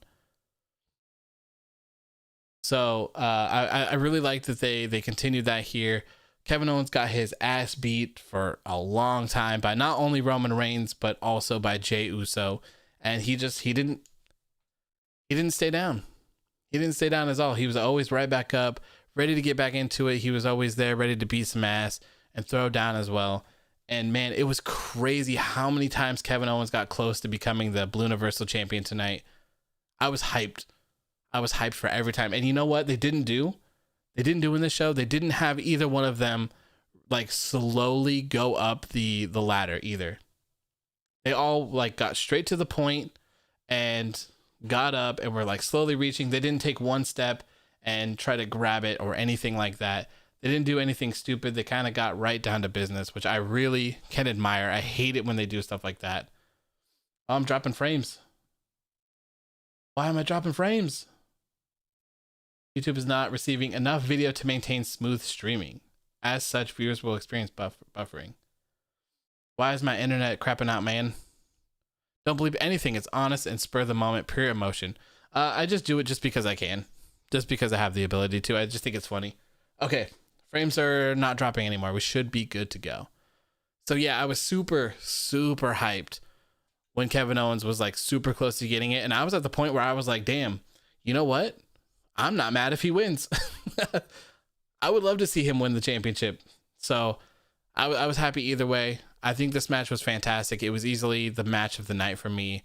So I really like that they continued that here. Kevin Owens got his ass beat for a long time by not only Roman Reigns but also by Jey Uso, and he didn't stay down. He didn't stay down at all. He was always right back up, ready to get back into it. He was always there, ready to beat some ass and throw down as well. And man, it was crazy how many times Kevin Owens got close to becoming the Blue Universal Champion tonight. I was hyped. I was hyped for every time. And you know what they didn't do? They didn't do in this show. They didn't have either one of them like slowly go up the ladder either. They all like got straight to the point and got up and were like slowly reaching. They didn't take one step and try to grab it or anything like that. They didn't do anything stupid. They kind of got right down to business, which I really can admire. I hate it when they do stuff like that. Oh, I'm dropping frames. Why am I dropping frames? YouTube is not receiving enough video to maintain smooth streaming. As such, viewers will experience buffering. Why is my internet crapping out, man? Don't believe anything. It's honest and spur of the moment, pure emotion. I just do it just because I can. Just because I have the ability to. I just think it's funny. Okay, frames are not dropping anymore. We should be good to go. So yeah, I was super, super hyped when Kevin Owens was like super close to getting it. And I was at the point where I was like, damn, you know what? I'm not mad if he wins. I would love to see him win the championship. So I was happy either way. I think this match was fantastic. It was easily the match of the night for me.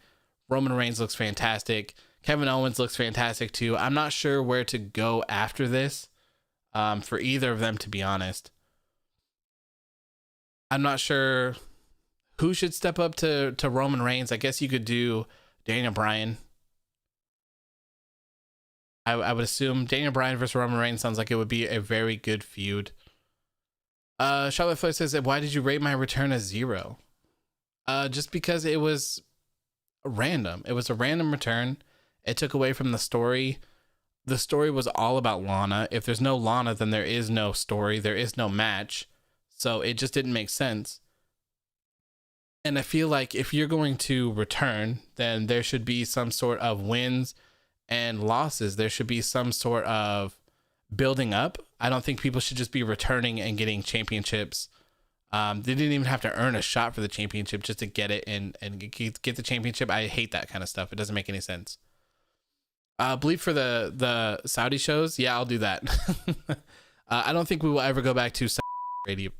Roman Reigns looks fantastic. Kevin Owens looks fantastic too. I'm not sure where to go after this for either of them, to be honest. I'm not sure who should step up to Roman Reigns. I guess you could do Daniel Bryan. I would assume Daniel Bryan versus Roman Reigns sounds like it would be a very good feud. Charlotte Flair says, why did you rate my return as 0? Just because it was random. It was a random return. It took away from the story. The story was all about Lana. If there's no Lana, then there is no story. There is no match. So it just didn't make sense. And I feel like if you're going to return, then there should be some sort of wins and losses. There should be some sort of building up. I don't think people should just be returning and getting championships. They didn't even have to earn a shot for the championship just to get it and get the championship. I hate that kind of stuff. It doesn't make any sense. Bleep for the Saudi shows. Yeah, I'll do that. I don't think we will ever go back to Saudi radio.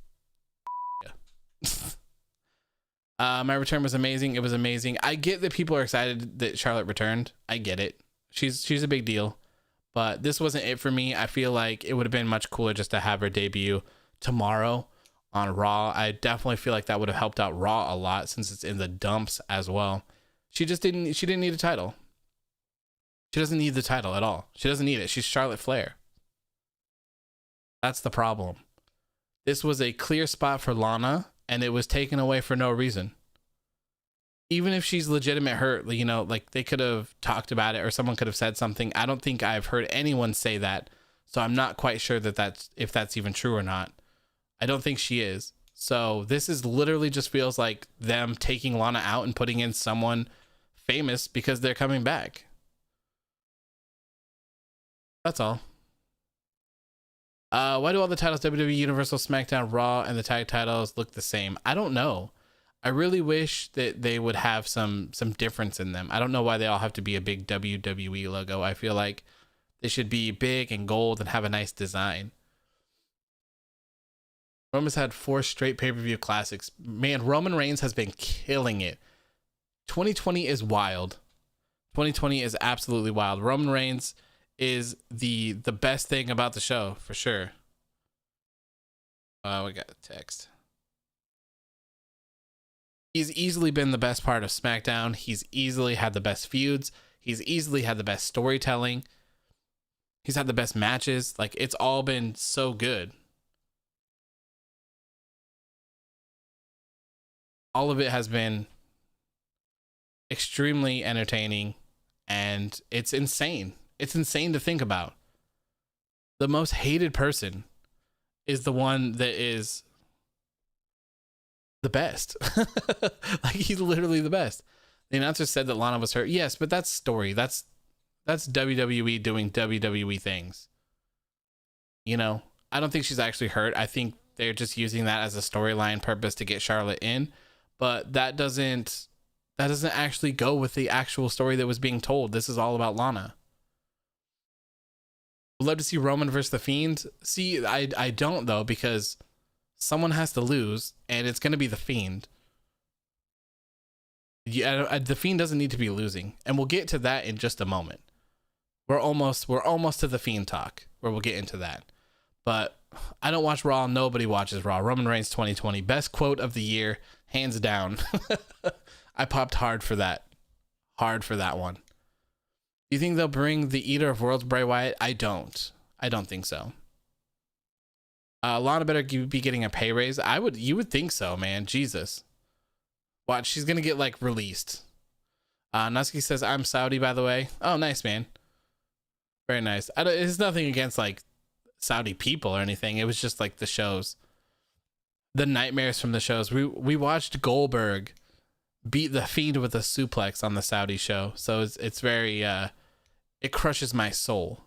My return was amazing. It was amazing. I get that people are excited that Charlotte returned. I get it. She's a big deal, but this wasn't it for me. I feel like it would have been much cooler just to have her debut tomorrow on Raw. I definitely feel like that would have helped out Raw a lot since it's in the dumps as well. She didn't need a title. She doesn't need the title at all. She doesn't need it. She's Charlotte Flair. That's the problem. This was a clear spot for Lana, and it was taken away for no reason. Even if she's legitimate hurt, you know, like they could have talked about it or someone could have said something. I don't think I've heard anyone say that. So I'm not quite sure if that's even true or not. I don't think she is. So this is literally just feels like them taking Lana out and putting in someone famous because they're coming back. That's all. Why do all the titles, WWE Universal, SmackDown, Raw, and the tag titles, look the same? I don't know. I really wish that they would have some difference in them. I don't know why they all have to be a big WWE logo. I feel like they should be big and gold and have a nice design. Roman's had 4 straight pay-per-view classics. Man, Roman Reigns has been killing it. 2020 is wild. 2020 is absolutely wild. Roman Reigns is the best thing about the show, for sure. We got a text. He's easily been the best part of SmackDown. He's easily had the best feuds. He's easily had the best storytelling. He's had the best matches. Like, it's all been so good. All of it has been extremely entertaining, and it's insane. It's insane to think about. The most hated person is the one that is the best. Like, he's literally the best. The announcer said that Lana was hurt. Yes, but that's story. That's WWE doing WWE things. You know, I don't think she's actually hurt. I think they're just using that as a storyline purpose to get Charlotte in. But that doesn't actually go with the actual story that was being told. This is all about Lana. Would love to see Roman versus The Fiend. See, I don't, though, because someone has to lose, and it's going to be The Fiend. Yeah, The Fiend doesn't need to be losing, and we'll get to that in just a moment. We're almost to The Fiend talk, where we'll get into that. But I don't watch Raw. Nobody watches Raw. Roman Reigns 2020. Best quote of the year, hands down. I popped hard for that. Hard for that one. Do you think they'll bring the Eater of Worlds, Bray Wyatt? I don't think so. Lana better be getting a pay raise. You would think so, man. Jesus. Watch, she's gonna get like released. Nusky says, I'm Saudi, by the way. Oh, nice, man. Very nice. It's nothing against like Saudi people or anything. It was just like the shows, the nightmares from the shows. We watched Goldberg beat The Fiend with a suplex on the Saudi show, so it's very it crushes my soul.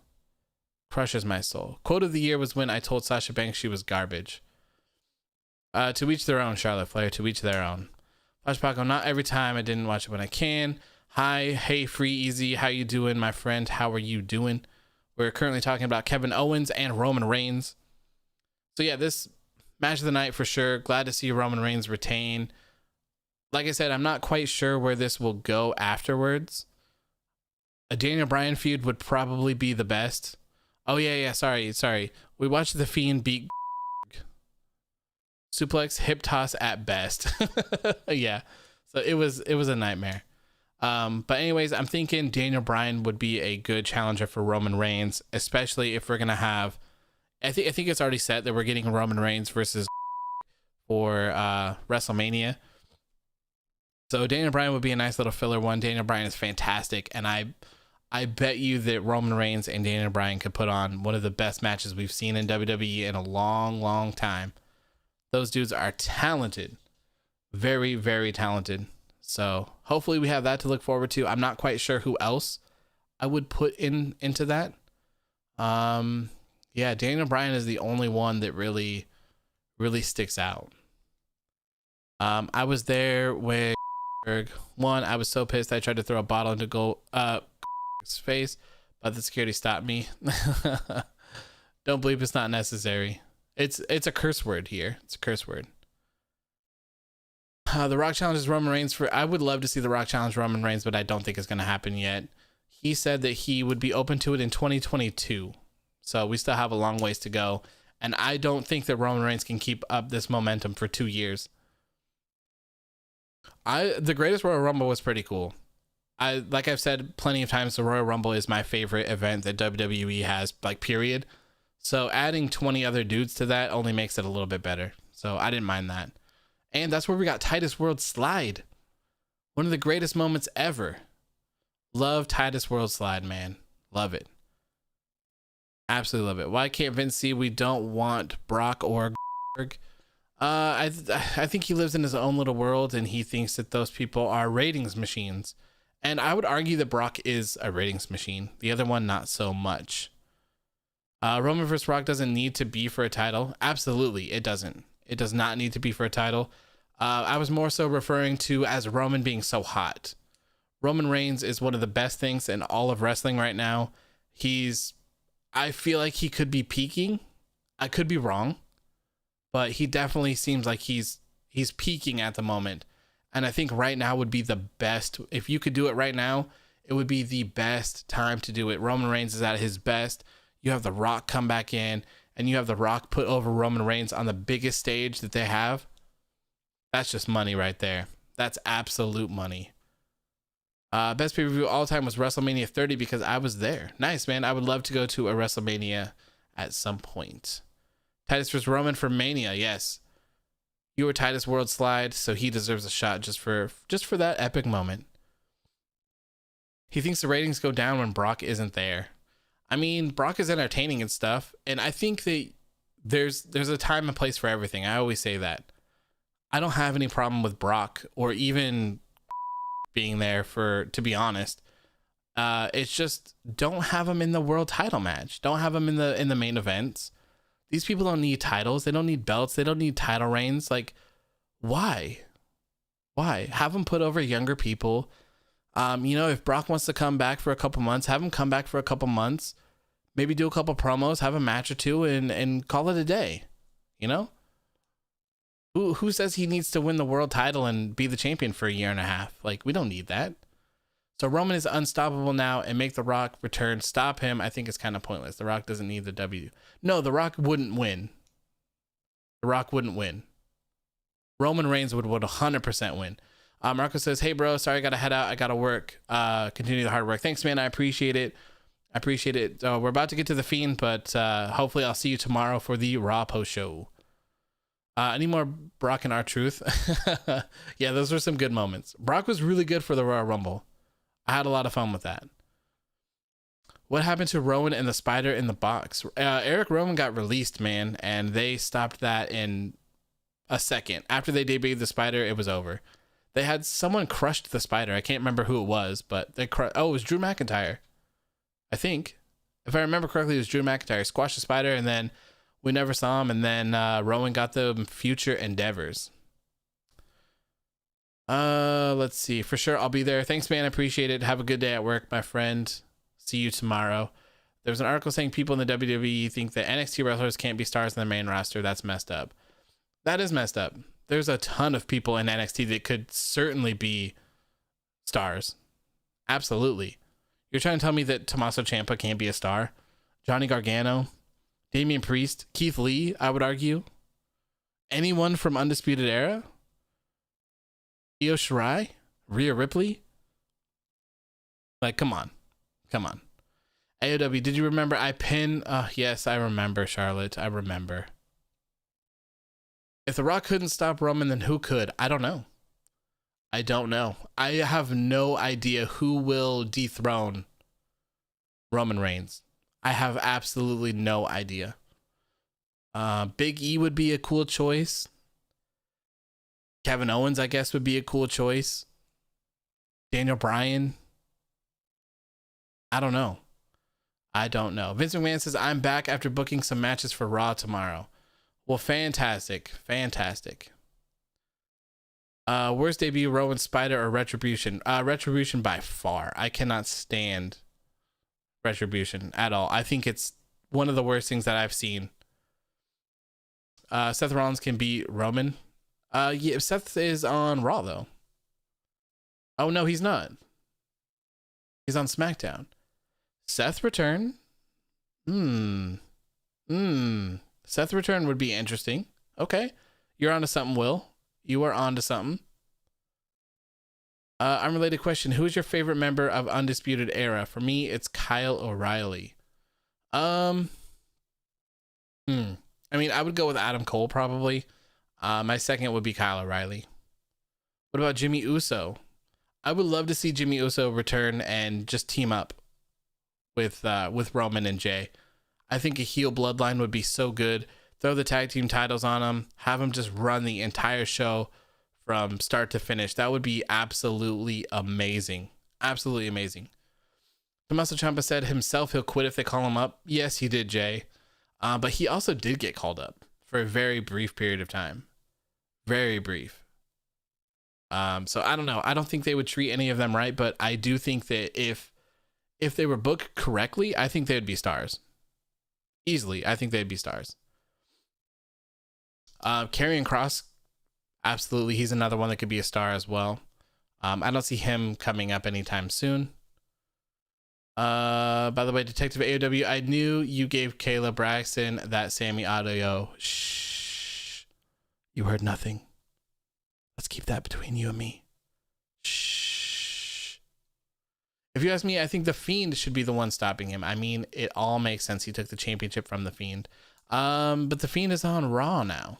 Crushes my soul. Quote of the year was when I told Sasha Banks she was garbage. To each their own, Charlotte Flair. To each their own. Flash Paco, not every time. I didn't watch it when I can. Hi, hey, Free Easy. How you doing, my friend? How are you doing? We're currently talking about Kevin Owens and Roman Reigns. So yeah, this match of the night for sure. Glad to see Roman Reigns retain. Like I said, I'm not quite sure where this will go afterwards. A Daniel Bryan feud would probably be the best. Oh yeah, sorry. We watched The Fiend beat suplex, hip toss at best. Yeah, so it was a nightmare. But anyways, I'm thinking Daniel Bryan would be a good challenger for Roman Reigns, especially if we're gonna have. I think it's already set that we're getting Roman Reigns versus for WrestleMania. So Daniel Bryan would be a nice little filler one. Daniel Bryan is fantastic, and I bet you that Roman Reigns and Daniel Bryan could put on one of the best matches we've seen in WWE in a long, long time. Those dudes are talented. Very, very talented. So hopefully we have that to look forward to. I'm not quite sure who else I would put into that. Yeah, Daniel Bryan is the only one that really, really sticks out. I was there when one, I was so pissed I tried to throw a bottle into his face, but the security stopped me. Don't believe it's not necessary. It's a curse word here. It's a curse word. The Rock challenges Roman Reigns I would love to see The Rock challenge Roman Reigns, but I don't think it's going to happen yet. He said that he would be open to it in 2022. So we still have a long ways to go. And I don't think that Roman Reigns can keep up this momentum for 2 years. The Greatest Royal Rumble was pretty cool. Like I've said plenty of times, the Royal Rumble is my favorite event that WWE has, like, period. So adding 20 other dudes to that only makes it a little bit better. So I didn't mind that. And that's where we got Titus World Slide. One of the greatest moments ever. Love Titus World Slide, man. Love it. Absolutely love it. Why can't Vince see we don't want Brock or Goldberg? I think he lives in his own little world, and he thinks that those people are ratings machines. And I would argue that Brock is a ratings machine. The other one, not so much. Roman vs. Rock doesn't need to be for a title. Absolutely, it doesn't. It does not need to be for a title. I was more so referring to as Roman being so hot. Roman Reigns is one of the best things in all of wrestling right now. I feel like he could be peaking. I could be wrong, but he definitely seems like he's peaking at the moment. And I think right now would be the best. If you could do it right now, it would be the best time to do it. Roman Reigns is at his best. You have The Rock come back in, and you have The Rock put over Roman Reigns on the biggest stage that they have. That's just money right there. That's absolute money. Best pay-per-view all time was WrestleMania 30 because I was there. Nice, man. I would love to go to a WrestleMania at some point. Titus vs. Roman for Mania. Yes. You were Titus World Slide, so he deserves a shot just for that epic moment. He thinks the ratings go down when Brock isn't there. I mean, Brock is entertaining and stuff, and I think that there's a time and place for everything. I always say that. I don't have any problem with Brock or even being there, to be honest. It's just, don't have him in the world title match. Don't have him in the main events. These people don't need titles. They don't need belts. They don't need title reigns. Like, why? Have them put over younger people. If Brock wants to come back for a couple months, have him come back for a couple months. Maybe do a couple promos, have a match or two, and call it a day. You know? Who says he needs to win the world title and be the champion for a year and a half? Like, we don't need that. So Roman is unstoppable now, and make The Rock return. Stop him. I think it's kind of pointless. The Rock doesn't need the W. No, The Rock wouldn't win. The Rock wouldn't win. Roman Reigns would 100% win. Marco says, hey, bro, sorry, I got to head out. I got to work. Continue the hard work. Thanks, man. I appreciate it. We're about to get to the Fiend, but hopefully I'll see you tomorrow for the Raw post show. Any more Brock and R-Truth? Yeah, those were some good moments. Brock was really good for the Royal Rumble. I had a lot of fun with that. What happened to Rowan and the spider in the box? Eric Rowan got released, man, and they stopped that in a second. After they debuted the spider, it was over. They had someone crushed the spider. I can't remember who it was, but it was Drew McIntyre. I think. If I remember correctly, it was Drew McIntyre. Squashed the spider, and then we never saw him, and then Rowan got the future endeavors. Let's see. For sure, I'll be there. Thanks, man. I appreciate it. Have a good day at work, my friend. See you tomorrow. There's an article saying people in the WWE think that NXT wrestlers can't be stars in the main roster. That's messed up. That is messed up. There's a ton of people in NXT that could certainly be stars. Absolutely. You're trying to tell me that Tommaso Ciampa can't be a star? Johnny Gargano, Damian Priest, Keith Lee, I would argue. Anyone from Undisputed Era? Io Shirai? Rhea Ripley? Like, come on. AOW, did you remember I pinned? Yes, I remember, Charlotte. I remember. If The Rock couldn't stop Roman, then who could? I don't know. I have no idea who will dethrone Roman Reigns. I have absolutely no idea. Big E would be a cool choice. Kevin Owens, I guess, would be a cool choice. Daniel Bryan. I don't know. Vince McMahon says, I'm back after booking some matches for Raw tomorrow. Well, fantastic. Worst debut, Rowan, Spider, or Retribution? Retribution by far. I cannot stand Retribution at all. I think it's one of the worst things that I've seen. Seth Rollins can beat Roman. Yeah, Seth is on Raw, though. Oh, no, he's not. He's on SmackDown. Seth return? Seth return would be interesting. Okay. You're onto something, Will. You are onto something. Unrelated question. Who is your favorite member of Undisputed Era? For me, it's Kyle O'Reilly. I mean, I would go with Adam Cole, probably. My second would be Kyle O'Reilly. What about Jimmy Uso? I would love to see Jimmy Uso return and just team up with Roman and Jay. I think a heel bloodline would be so good. Throw the tag team titles on them. Have them just run the entire show from start to finish. That would be absolutely amazing. Absolutely amazing. Tommaso Ciampa said himself he'll quit if they call him up. Yes, he did, Jay. But he also did get called up for a very brief period of time. Very brief. So I don't know. I don't think they would treat any of them right, but I do think that if they were booked correctly, I think they'd be stars. Easily, I think they'd be stars. Karrion Kross, absolutely. He's another one that could be a star as well. I don't see him coming up anytime soon. By the way, Detective AOW, I knew you gave Kayla Braxton that Sami audio. Shh. You heard nothing. Let's keep that between you and me. Shh. If you ask me, I think The Fiend should be the one stopping him. I mean, it all makes sense. He took the championship from The Fiend. But The Fiend is on Raw now.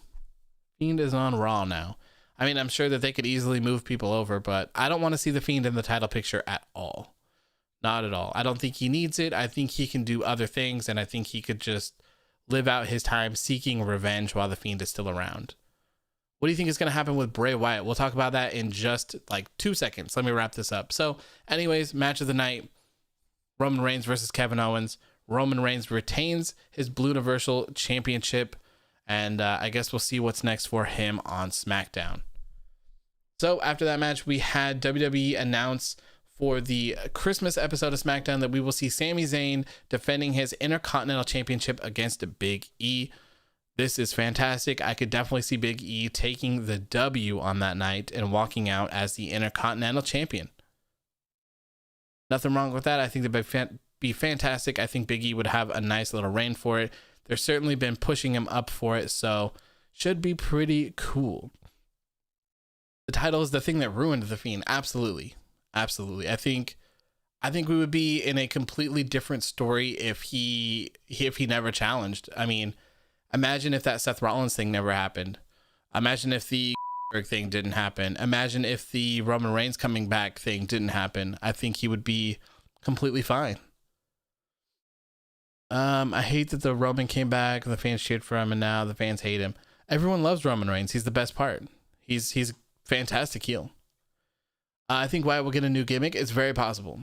Fiend is on Raw now. I mean, I'm sure that they could easily move people over, but I don't want to see The Fiend in the title picture at all. Not at all. I don't think he needs it. I think he can do other things, and I think he could just live out his time seeking revenge while The Fiend is still around. What do you think is going to happen with Bray Wyatt? We'll talk about that in just like 2 seconds. Let me wrap this up. So anyways, match of the night, Roman Reigns versus Kevin Owens. Roman Reigns retains his Blue Universal Championship, and I guess we'll see what's next for him on SmackDown. So after that match, we had WWE announce for the Christmas episode of SmackDown that we will see Sami Zayn defending his Intercontinental Championship against Big E. This is fantastic. I could definitely see Big E taking the W on that night and walking out as the Intercontinental Champion. Nothing wrong with that. I think that'd be fantastic. I think Big E would have a nice little reign for it. They've certainly been pushing him up for it, so should be pretty cool. The title is the thing that ruined The Fiend. Absolutely. Absolutely. I think we would be in a completely different story if he never challenged. I mean, imagine if that Seth Rollins thing never happened. Imagine if the thing didn't happen. Imagine if the Roman Reigns coming back thing didn't happen. I think he would be completely fine. I hate that the Roman came back, the fans cheered for him, and now the fans hate him. Everyone loves Roman Reigns. He's the best part. He's fantastic heel. I think Wyatt will get a new gimmick. It's very possible.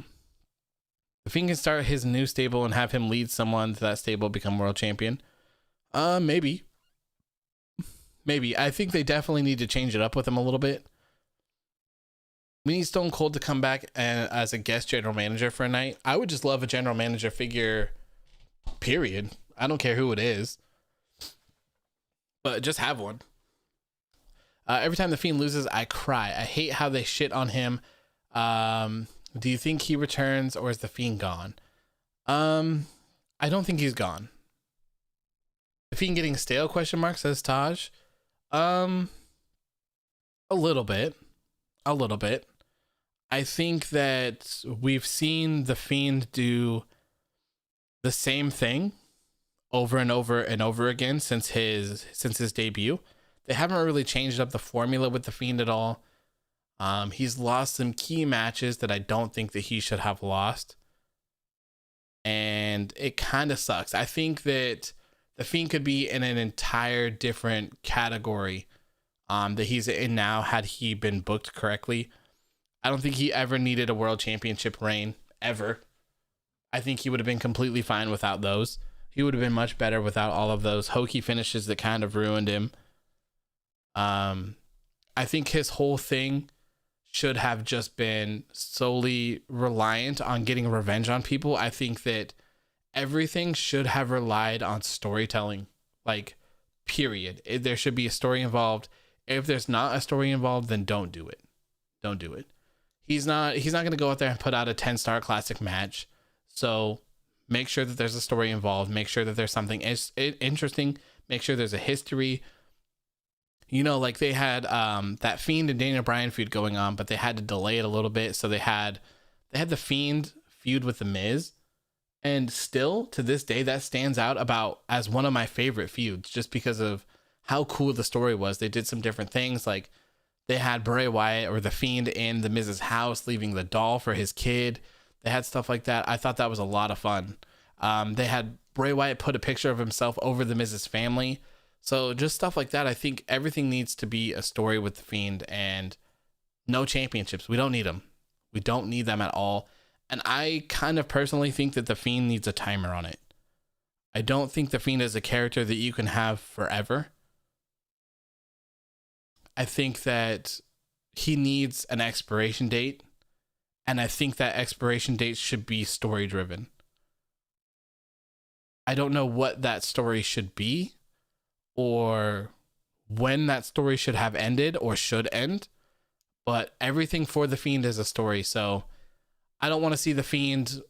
If he can start his new stable and have him lead someone to that stable, become world champion, maybe. I think they definitely need to change it up with him a little bit. We need Stone Cold to come back as a guest general manager for a night. I would just love a general manager figure, period. I don't care who it is, but just have one. Every time the Fiend loses, I cry. I hate how they shit on him. Do you think he returns, or is the Fiend gone? I don't think he's gone. The Fiend getting stale, question mark, says Taj. A little bit. I think that we've seen the Fiend do the same thing over and over and over again since his debut. They haven't really changed up the formula with the Fiend at all. He's lost some key matches that I don't think that he should have lost, and it kind of sucks. I think that the Fiend could be in an entire different category that he's in now had he been booked correctly. I don't think he ever needed a world championship reign, ever. I think he would have been completely fine without those. He would have been much better without all of those hokey finishes that kind of ruined him. I think his whole thing should have just been solely reliant on getting revenge on people. I think that everything should have relied on storytelling, like, period. There should be a story involved. If there's not a story involved, then don't do it. Don't do it. He's not going to go out there and put out a 10-star classic match. So make sure that there's a story involved. Make sure that there's something interesting. Make sure there's a history. You know, like they had that Fiend and Daniel Bryan feud going on, but they had to delay it a little bit. So they had the Fiend feud with The Miz. And still, to this day, that stands out about as one of my favorite feuds, just because of how cool the story was. They did some different things, like they had Bray Wyatt or the Fiend in The Miz's house, leaving the doll for his kid. They had stuff like that. I thought that was a lot of fun. They had Bray Wyatt put a picture of himself over the Miz's family. So just stuff like that. I think everything needs to be a story with the Fiend, and no championships. We don't need them. We don't need them at all. And I kind of personally think that the Fiend needs a timer on it. I don't think The Fiend is a character that you can have forever. I think that he needs an expiration date, and I think that expiration date should be story driven. I don't know what that story should be or when that story should have ended or should end, but everything for The Fiend is a story. So I don't want to see The Fiend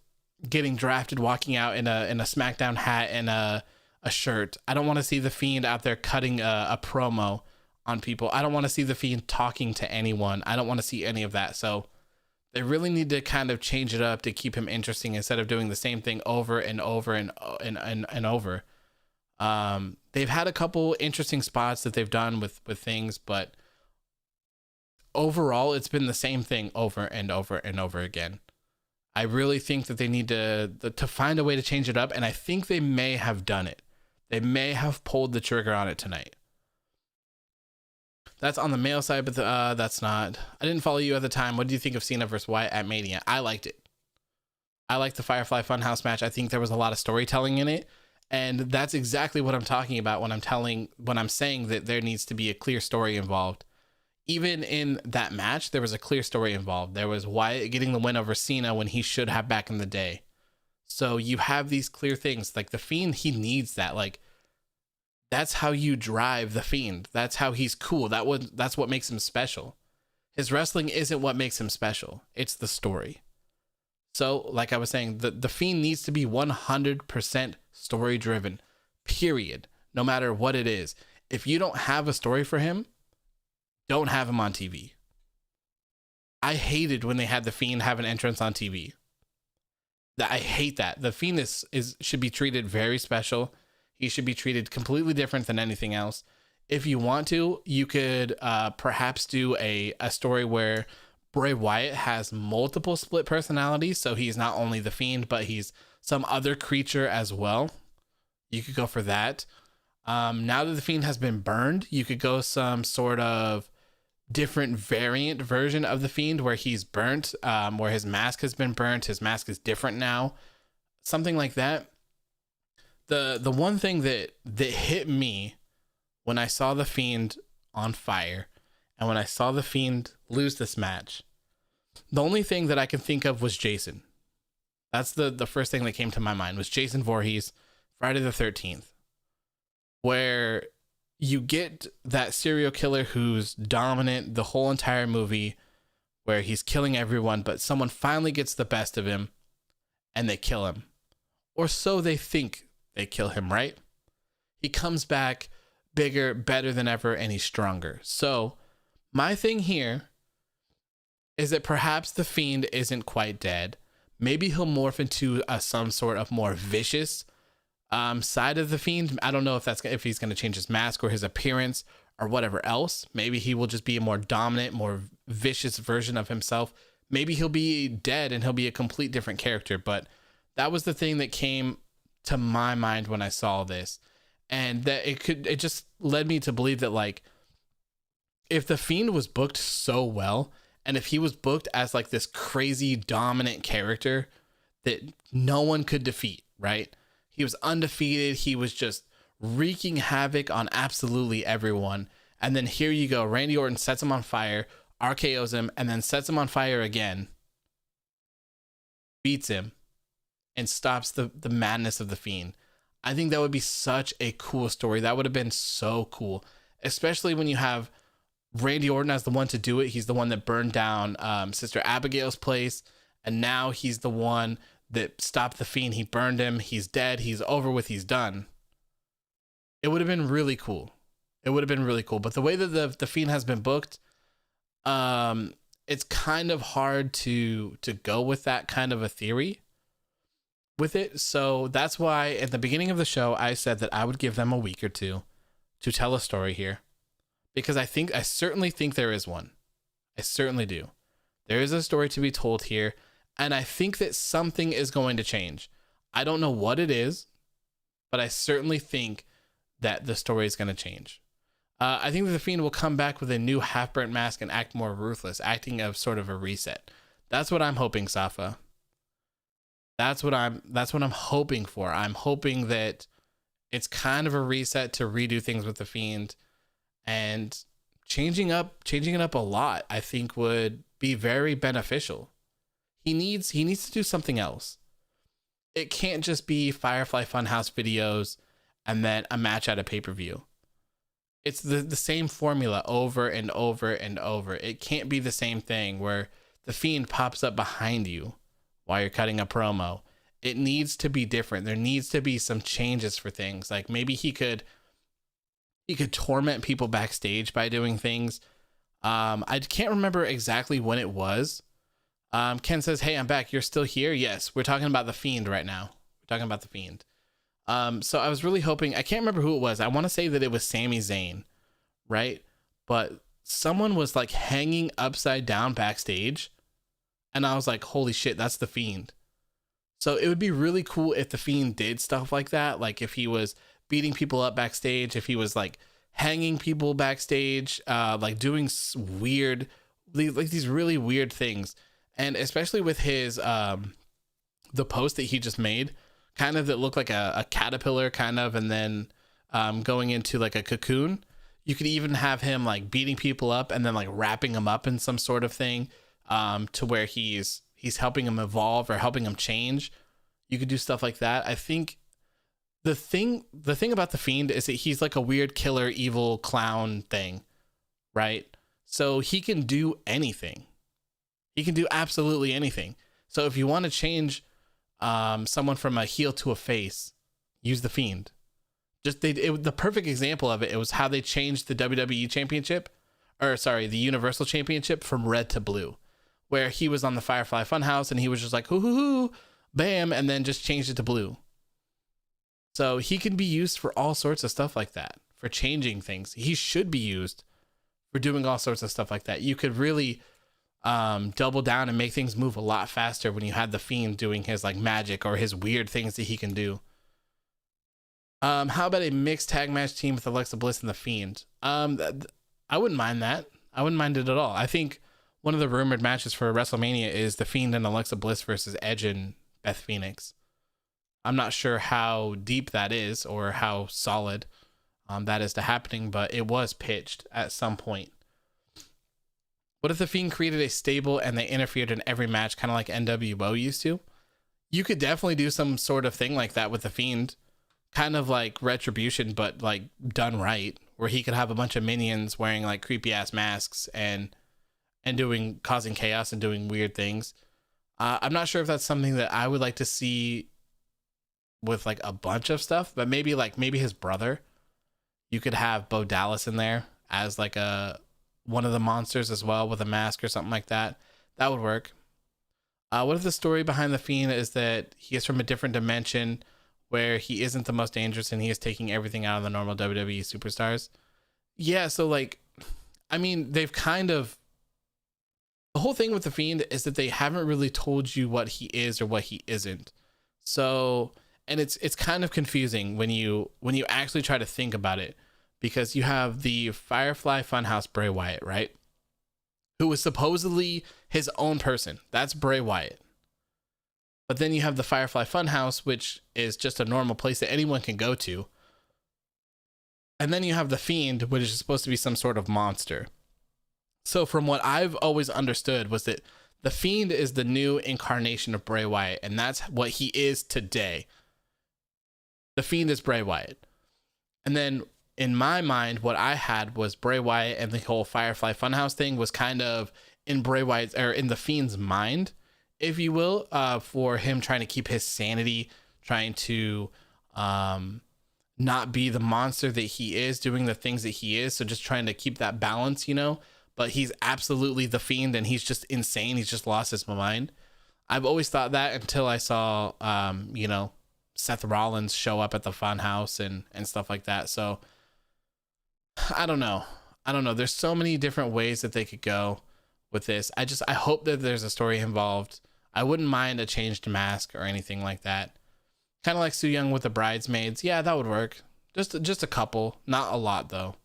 getting drafted, walking out in a SmackDown hat and a shirt. I don't want to see The Fiend out there cutting a promo on people. I don't want to see The Fiend talking to anyone. I don't want to see any of that. So they really need to kind of change it up to keep him interesting instead of doing the same thing over and over and over. They've had a couple interesting spots that they've done with things, but overall it's been the same thing over and over and over again. I really think that they need to find a way to change it up, and I think they may have done it. They may have pulled the trigger on it tonight. That's on the male side, but that's not. I didn't follow you at the time. What do you think of Cena versus Wyatt at Mania? I liked it. I liked the Firefly Funhouse match. I think there was a lot of storytelling in it, and that's exactly what I'm talking about when I'm saying that there needs to be a clear story involved. Even in that match, there was a clear story involved. There was Wyatt getting the win over Cena when he should have back in the day. So you have these clear things. Like The Fiend, he needs that. Like, that's how you drive The Fiend. That's how he's cool. That's what makes him special. His wrestling isn't what makes him special. It's the story. So, like I was saying, the Fiend needs to be 100% story driven, period. No matter what it is. If you don't have a story for him, don't have him on TV. I hated when they had The Fiend have an entrance on TV. I hate that. The Fiend should be treated very special. He should be treated completely different than anything else. If you want to, you could perhaps do a story where Bray Wyatt has multiple split personalities. So he's not only The Fiend, but he's some other creature as well. You could go for that. Now that The Fiend has been burned, you could go some sort of different variant version of The Fiend where he's burnt, where his mask has been burnt. His mask is different now. Something like that. The one thing that hit me when I saw The Fiend on fire and when I saw The Fiend lose this match, the only thing that I can think of was Jason. That's the first thing that came to my mind was Jason Voorhees, Friday the 13th, where you get that serial killer who's dominant the whole entire movie, where he's killing everyone, but someone finally gets the best of him and they kill him. Or so they think they kill him, right? He comes back bigger, better than ever, and he's stronger. So my thing here is that perhaps The Fiend isn't quite dead. Maybe he'll morph into some sort of more vicious side of The Fiend. I don't know if he's going to change his mask or his appearance or whatever else. Maybe he will just be a more dominant, more vicious version of himself. Maybe he'll be dead and he'll be a complete different character. But that was the thing that came to my mind when I saw this, and that it just led me to believe that, like, if The Fiend was booked so well, and if he was booked as like this crazy dominant character that no one could defeat, right? He was undefeated. He was just wreaking havoc on absolutely everyone. And then here you go. Randy Orton sets him on fire, RKO's him, and then sets him on fire again, beats him, and stops the madness of The Fiend. I think that would be such a cool story. That would have been so cool, especially when you have Randy Orton as the one to do it. He's the one that burned down Sister Abigail's place, and now he's the one that stopped The Fiend. He burned him. He's dead. He's over with. He's done. It would have been really cool. It would have been really cool. But the way that the Fiend has been booked, it's kind of hard to go with that kind of a theory with it. So that's why at the beginning of the show, I said that I would give them a week or two to tell a story here, because I certainly think there is one. I certainly do. There is a story to be told here, and I think that something is going to change. I don't know what it is, but I certainly think that the story is going to change. I think that The Fiend will come back with a new half-burnt mask and act more ruthless, acting of sort of a reset. That's what I'm hoping, Safa. That's what I'm hoping for. I'm hoping that It's kind of a reset to redo things with the Fiend, and changing it up a lot, I think would be very beneficial. He needs to do something else. It can't just be Firefly Funhouse videos and then a match at a pay-per-view. It's the same formula over and over and over. It can't be the same thing where the Fiend pops up behind you while you're cutting a promo. It needs to be different. There needs to be some changes for things. Like maybe he could torment people backstage by doing things. I can't remember exactly when it was. Ken says, "Hey, I'm back. You're still here?" Yes, we're talking about the Fiend right now. We're talking about the Fiend. So I was really hoping, I can't remember who it was. I want to say that it was Sami Zayn, right? But someone was like hanging upside down backstage, and I was like, holy shit, that's the Fiend. So it would be really cool if the Fiend did stuff like that. Like if he was beating people up backstage, if he was like hanging people backstage, like doing weird, like these really weird things. And especially with his, the post that he just made, kind of that looked like a caterpillar kind of, and then going into like a cocoon. You could even have him like beating people up and then like wrapping them up in some sort of thing, to where he's helping him evolve or helping him change. You could do stuff like that. I think the thing about the Fiend is that he's like a weird killer evil clown thing, right? So he can do anything. He can do absolutely anything. So if you want to change someone from a heel to a face, use the Fiend. The perfect example of it, it was how they changed the WWE Championship, the Universal Championship from red to blue, where he was on the Firefly Funhouse and he was just like, hoo hoo hoo, bam, and then just changed it to blue. So he can be used for all sorts of stuff like that, for changing things. He should be used for doing all sorts of stuff like that. You could really double down and make things move a lot faster when you had the Fiend doing his like magic or his weird things that he can do. How about a mixed tag match team with Alexa Bliss and the Fiend? I wouldn't mind that. I wouldn't mind it at all. I think one of the rumored matches for WrestleMania is the Fiend and Alexa Bliss versus Edge and Beth Phoenix. I'm not sure how deep that is or how solid that is to happening, but it was pitched at some point. What if the Fiend created a stable and they interfered in every match, kind of like NWO used to? You could definitely do some sort of thing like that with the Fiend, kind of like Retribution, but like done right, where he could have a bunch of minions wearing like creepy ass masks and causing chaos and doing weird things. I'm not sure if that's something that I would like to see with like a bunch of stuff, but maybe his brother. You could have Bo Dallas in there as like one of the monsters as well with a mask or something like that. That would work. What if the story behind the Fiend is that he is from a different dimension where he isn't the most dangerous and he is taking everything out of the normal WWE superstars? Yeah, so like, I mean, they've kind of, the whole thing with the Fiend is that they haven't really told you what he is or what he isn't. So, and it's kind of confusing when you actually try to think about it, because you have the Firefly Funhouse Bray Wyatt, right? Who was supposedly his own person. That's Bray Wyatt. But then you have the Firefly Funhouse, which is just a normal place that anyone can go to. And then you have the Fiend, which is supposed to be some sort of monster. So from what I've always understood was that the Fiend is the new incarnation of Bray Wyatt, and that's what he is today. The Fiend is Bray Wyatt. And then in my mind, what I had was Bray Wyatt and the whole Firefly Funhouse thing was kind of in Bray Wyatt's, or in the Fiend's mind, if you will, for him trying to keep his sanity, trying to not be the monster that he is, doing the things that he is. So just trying to keep that balance, you know, but he's absolutely the Fiend and he's just insane. He's just lost his mind. I've always thought that until I saw, Seth Rollins show up at the Funhouse and stuff like that. So I don't know. There's so many different ways that they could go with this. I hope that there's a story involved. I wouldn't mind a changed mask or anything like that. Kind of like Su Yung with the bridesmaids. Yeah, that would work. Just a couple, not a lot though.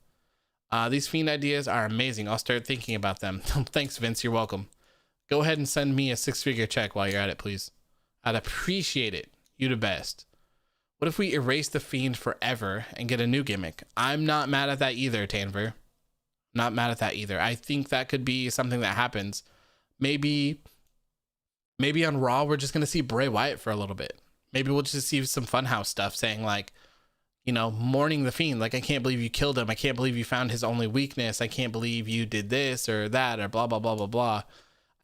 These Fiend ideas are amazing. I'll start thinking about them. Thanks, Vince. You're welcome. Go ahead and send me a 6-figure check while you're at it, please. I'd appreciate it. You the best. What if we erase the Fiend forever and get a new gimmick? I'm not mad at that either, Tanver. Not mad at that either. I think that could be something that happens. Maybe on Raw, we're just going to see Bray Wyatt for a little bit. Maybe we'll just see some Funhouse stuff saying like, you know, mourning the Fiend. Like, I can't believe you killed him. I can't believe you found his only weakness. I can't believe you did this or that or blah, blah, blah, blah, blah.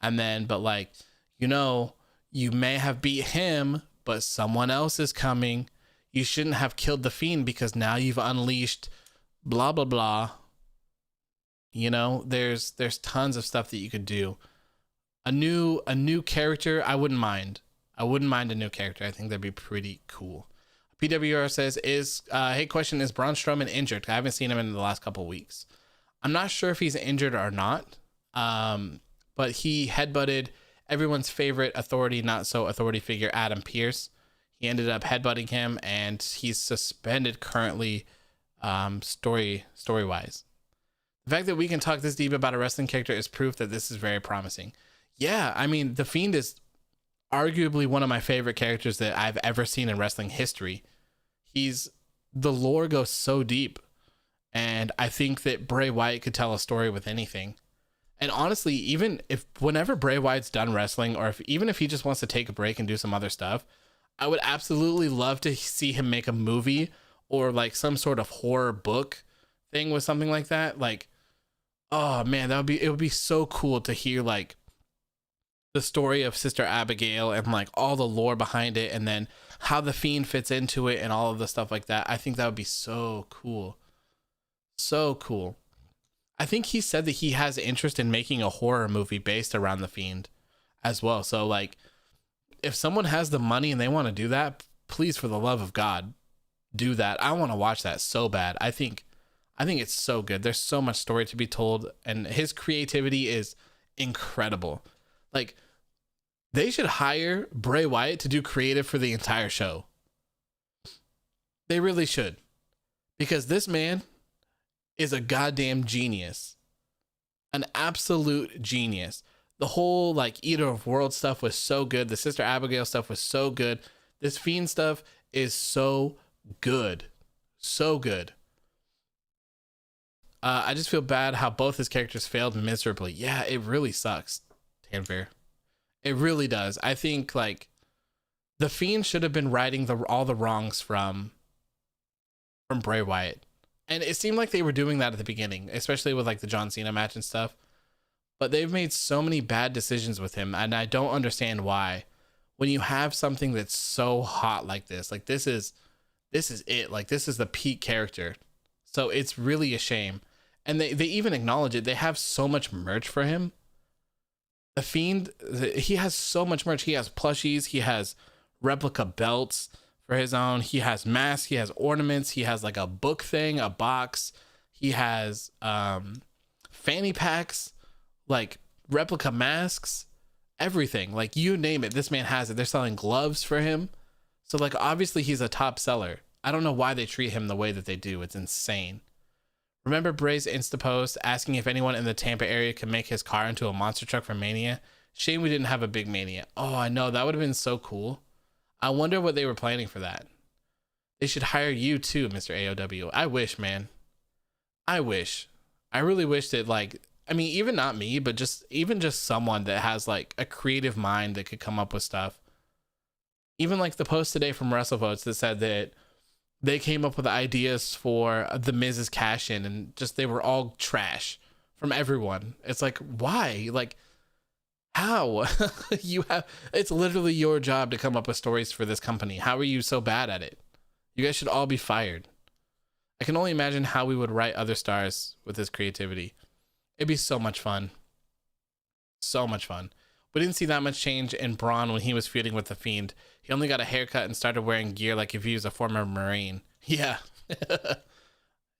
And then, but like, you know, you may have beat him, but someone else is coming. You shouldn't have killed the Fiend because now you've unleashed blah, blah, blah. You know, there's tons of stuff that you could do. A new character, I wouldn't mind. I wouldn't mind a new character. I think that'd be pretty cool. PWR says, hey, question, is Braun Strowman injured? I haven't seen him in the last couple of weeks. I'm not sure if he's injured or not. But he headbutted everyone's favorite authority, not so authority figure, Adam Pearce. He ended up headbutting him, and he's suspended currently, story-wise. The fact that we can talk this deep about a wrestling character is proof that this is very promising. Yeah, I mean, The Fiend is arguably one of my favorite characters that I've ever seen in wrestling history. The lore goes so deep, and I think that Bray Wyatt could tell a story with anything. And honestly, even if whenever Bray Wyatt's done wrestling, or even if he just wants to take a break and do some other stuff, I would absolutely love to see him make a movie or like some sort of horror book thing with something like that. Like, oh man, it would be so cool to hear like the story of Sister Abigail and like all the lore behind it, and then how the Fiend fits into it and all of the stuff like that. I think that would be so cool. So cool. I think he said that he has interest in making a horror movie based around the Fiend as well. So like, if someone has the money and they want to do that, please, for the love of God, do that. I want to watch that so bad. I think it's so good. There's so much story to be told, and his creativity is incredible. Like, they should hire Bray Wyatt to do creative for the entire show. They really should, because this man is a goddamn genius, an absolute genius. The whole like Eater of Worlds stuff was so good. The Sister Abigail stuff was so good. This Fiend stuff is so good. So good. I just feel bad how both his characters failed miserably. Yeah, it really sucks, Tanfair. It really does. I think like the Fiend should have been righting all the wrongs from Bray Wyatt. And it seemed like they were doing that at the beginning, especially with like the John Cena match and stuff. But they've made so many bad decisions with him, and I don't understand why. When you have something that's so hot like this is it. Like, this is the peak character. So it's really a shame. And they even acknowledge it. They have so much merch for him. The Fiend, he has so much merch. He has plushies. He has replica belts for his own. He has masks. He has ornaments. He has like a book thing, a box. He has fanny packs, like replica masks, everything. Like, you name it, this man has it. They're selling gloves for him. So like, obviously he's a top seller. I don't know why they treat him the way that they do. It's insane. Remember Bray's Insta post asking if anyone in the Tampa area could make his car into a monster truck for Mania? Shame we didn't have a big Mania. Oh, I know. That would have been so cool. I wonder what they were planning for that. They should hire you too, Mr. AOW. I wish, man. I wish. I really wish that, like, I mean, even not me, but even just someone that has like a creative mind that could come up with stuff. Even like the post today from WrestleVotes that said that they came up with ideas for the Miz's cash in, and just they were all trash from everyone. It's like, why? Like, how? It's literally your job to come up with stories for this company. How are you so bad at it? You guys should all be fired. I can only imagine how we would write other stars with this creativity. It'd be so much fun. So much fun. We didn't see that much change in Braun when he was feuding with the Fiend. He only got a haircut and started wearing gear like if he was a former Marine. Yeah.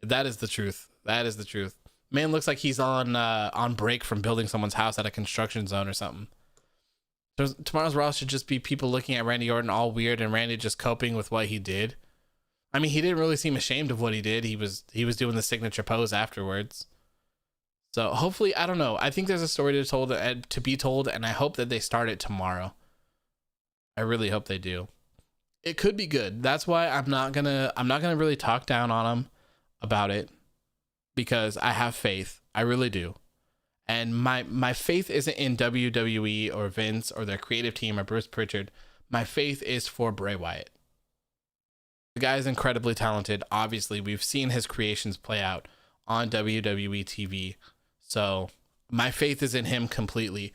That is the truth. That is the truth. Man looks like he's on break from building someone's house at a construction zone or something. Tomorrow's Raw should just be people looking at Randy Orton all weird and Randy just coping with what he did. I mean, he didn't really seem ashamed of what he did. He was doing the signature pose afterwards. So hopefully, I don't know. I think there's a story to be told, and I hope that they start it tomorrow. I really hope they do. It could be good. That's why I'm not gonna really talk down on him about it, because I have faith. I really do. And my faith isn't in WWE or Vince or their creative team or Bruce Pritchard. My faith is for Bray Wyatt. The guy is incredibly talented. Obviously, we've seen his creations play out on WWE TV. So my faith is in him completely.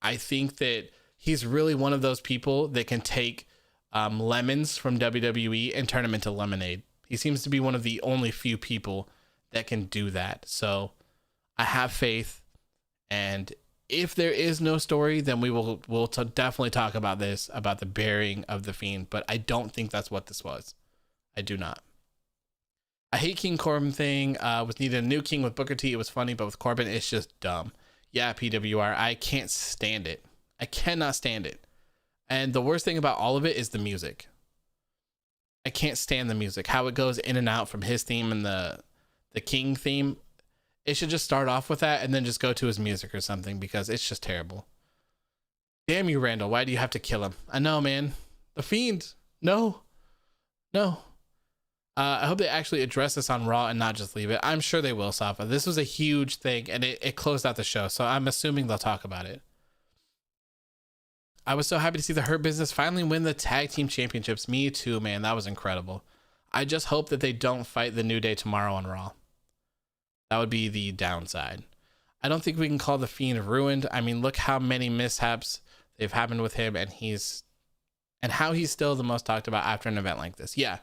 I think that he's really one of those people that can take lemons from WWE and turn them into lemonade. He seems to be one of the only few people that can do that. So I have faith. And if there is no story, then we'll definitely talk about this, about the burying of the Fiend. But I don't think that's what this was. I do not. I hate King Corbin thing. Was needed a new king with Booker T. It was funny, but with Corbin, it's just dumb. Yeah, PWR. I can't stand it. I cannot stand it. And the worst thing about all of it is the music. I can't stand the music. How it goes in and out from his theme and the King theme. It should just start off with that and then just go to his music or something, because it's just terrible. Damn you, Randall. Why do you have to kill him? I know, man. The Fiend. No. I hope they actually address this on Raw and not just leave it. I'm sure they will, Safa. This was a huge thing, and it closed out the show, so I'm assuming they'll talk about it. I was so happy to see the Hurt Business finally win the tag team championships. Me too, man. That was incredible. I just hope that they don't fight the New Day tomorrow on Raw. That would be the downside. I don't think we can call the Fiend ruined. I mean, look how many mishaps they've happened with him, and how he's still the most talked about after an event like this. Yeah,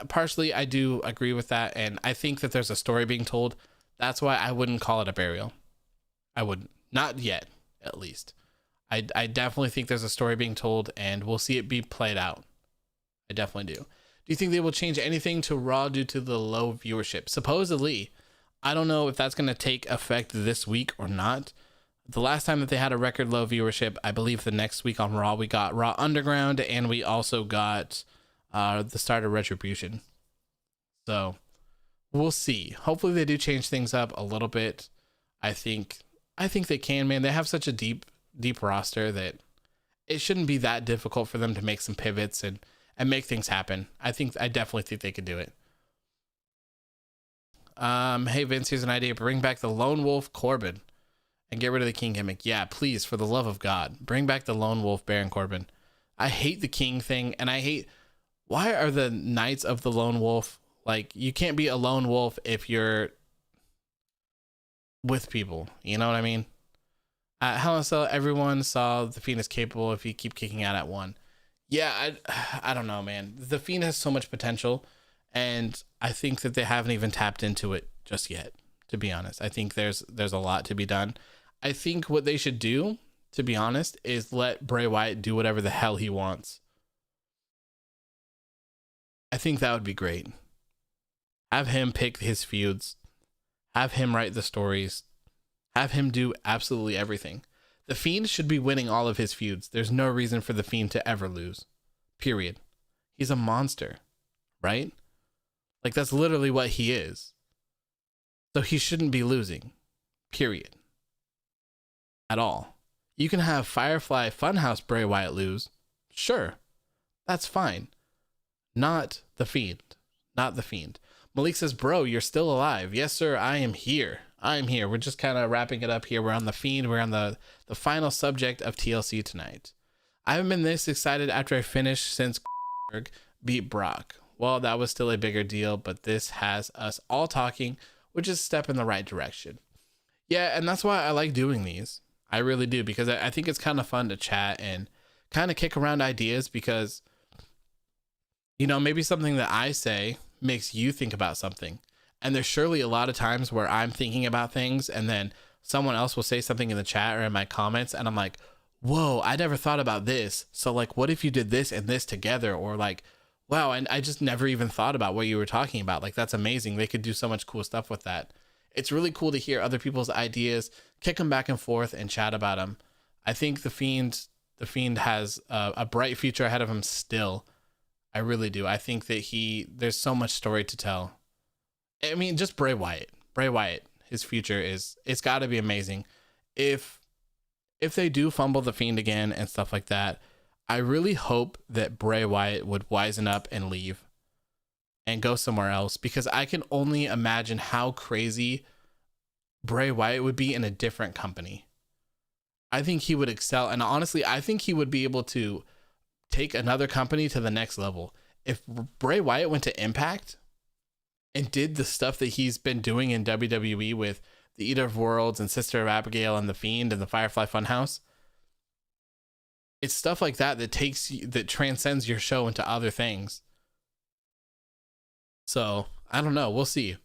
partially I do agree with that, and I think that there's a story being told. That's why I wouldn't call it a burial. I wouldn't. Not yet, at least. I definitely think there's a story being told, and we'll see it be played out. I definitely do. Do you think they will change anything to Raw due to the low viewership? Supposedly. I don't know if that's going to take effect this week or not. The last time that they had a record low viewership, I believe the next week on Raw, we got Raw Underground, and we also got the start of Retribution. So we'll see. Hopefully they do change things up a little bit. I think they can, man. They have such a deep roster that it shouldn't be that difficult for them to make some pivots and make things happen. I definitely think they could do it. Hey Vince, here's an idea. Bring back the Lone Wolf Corbin and get rid of the King gimmick. Yeah, please, for the love of God, bring back the Lone Wolf Baron Corbin. I hate the King thing, and I hate, why are the Knights of the Lone Wolf, like, you can't be a lone wolf if you're with people, you know what I mean? Hell in a Cell, everyone saw the Fiend is capable if you keep kicking out at one. Yeah, I don't know, man. The Fiend has so much potential, and I think that they haven't even tapped into it just yet, to be honest. I think there's a lot to be done. I think what they should do, to be honest, is let Bray Wyatt do whatever the hell he wants. I think that would be great. Have him pick his feuds. Have him write the stories. Have him do absolutely everything. The Fiend should be winning all of his feuds. There's no reason for the Fiend to ever lose. Period. He's a monster, right? Like, that's literally what he is. So he shouldn't be losing. Period. At all. You can have Firefly Funhouse Bray Wyatt lose. Sure. That's fine. Not the Fiend. Not the Fiend. Malik says, bro, you're still alive. Yes, sir. I am here. We're just kind of wrapping it up here. We're on the Fiend. We're on the final subject of TLC tonight. I haven't been this excited after I finished since beat Brock. Well, that was still a bigger deal, but this has us all talking, which is a step in the right direction. Yeah, and that's why I like doing these. I really do, because I think it's kind of fun to chat and kind of kick around ideas, because, you know, maybe something that I say makes you think about something. And there's surely a lot of times where I'm thinking about things and then someone else will say something in the chat or in my comments, and I'm like, whoa, I never thought about this. So, like, what if you did this and this together? Or like, wow, and I just never even thought about what you were talking about. Like, that's amazing. They could do so much cool stuff with that. It's really cool to hear other people's ideas, kick them back and forth, and chat about them. I think the Fiend has a bright future ahead of him still. I really do. I think that there's so much story to tell. I mean, just Bray Wyatt, his future it's got to be amazing. If they do fumble the Fiend again and stuff like that, I really hope that Bray Wyatt would wisen up and leave and go somewhere else, because I can only imagine how crazy Bray Wyatt would be in a different company. I think he would excel. And honestly, I think he would be able to take another company to the next level. If Bray Wyatt went to Impact and did the stuff that he's been doing in WWE with the Eater of Worlds and Sister of Abigail and the Fiend and the Firefly Funhouse, it's stuff like that that transcends your show into other things. So I don't know. We'll see.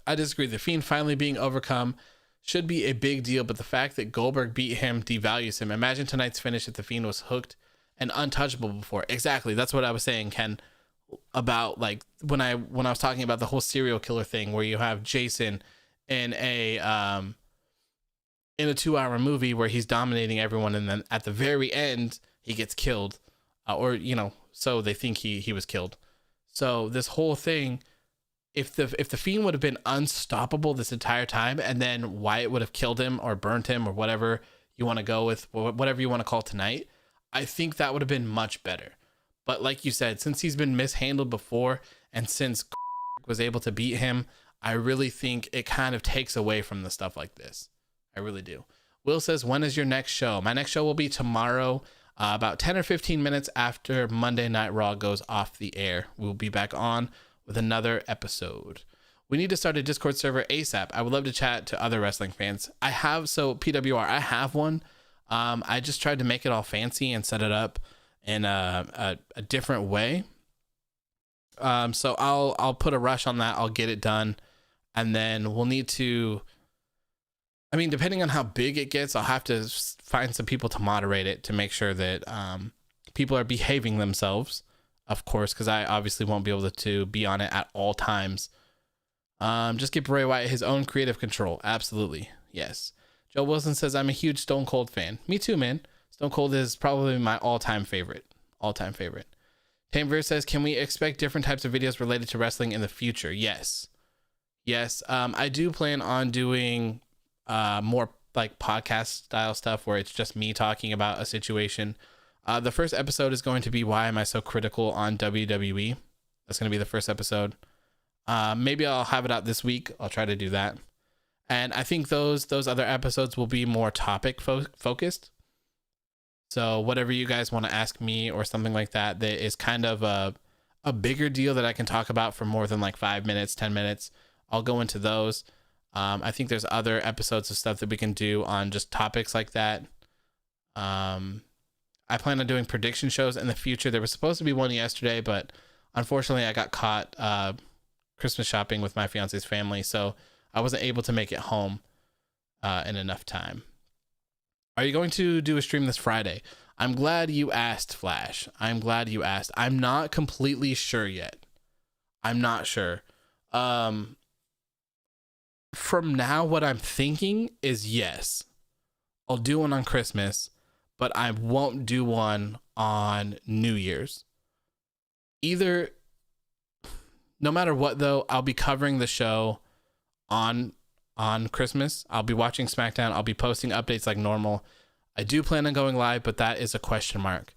I disagree. The Fiend finally being overcome should be a big deal, but the fact that Goldberg beat him devalues him. Imagine tonight's finish if the Fiend was hooked and untouchable before. Exactly. That's what I was saying, Ken, about like when I was talking about the whole serial killer thing, where you have Jason in a 2-hour movie where he's dominating everyone, and then at the very end he gets killed, or so they think he was killed. So this whole thing, if the Fiend would have been unstoppable this entire time, and then Wyatt would have killed him or burnt him or whatever you want to go with, whatever you want to call tonight, I think that would have been much better. But like you said, since he's been mishandled before, and since was able to beat him, I really think it kind of takes away from the stuff like this. I really do. Will says, when is your next show? My next show will be tomorrow, about 10 or 15 minutes after Monday Night Raw goes off the air. We'll be back on with another episode. We need to start a Discord server ASAP. I would love to chat to other wrestling fans. PWR, I have one. I just tried to make it all fancy and set it up in a different way. So I'll put a rush on that. I'll get it done. And then we'll need to, depending on how big it gets, I'll have to find some people to moderate it to make sure that people are behaving themselves, of course, because I obviously won't be able to be on it at all times. Just give Bray Wyatt his own creative control. Absolutely. Yes. Joe Wilson says, I'm a huge Stone Cold fan. Me too, man. Stone Cold is probably my all-time favorite. Tamver says, can we expect different types of videos related to wrestling in the future? Yes. I do plan on doing more like podcast style stuff where it's just me talking about a situation. The first episode is going to be why am I so critical on WWE. That's going to be the first episode. Maybe I'll have it out this week. I'll try to do that. And I think those other episodes will be more topic focused. So whatever you guys want to ask me or something like that is kind of a bigger deal that I can talk about for more than like 5 minutes, 10 minutes, I'll go into those. I think there's other episodes of stuff that we can do on just topics like that. I plan on doing prediction shows in the future. There was supposed to be one yesterday, but unfortunately I got caught Christmas shopping with my fiance's family, so I wasn't able to make it home in enough time. Are you going to do a stream this Friday? I'm glad you asked, Flash. I'm glad you asked. I'm not completely sure yet. I'm not sure. From now, what I'm thinking is yes, I'll do one on Christmas, but I won't do one on New Year's. No matter what though, I'll be covering the show on Christmas. I'll be watching SmackDown. I'll be posting updates like normal. I do plan on going live, but that is a question mark.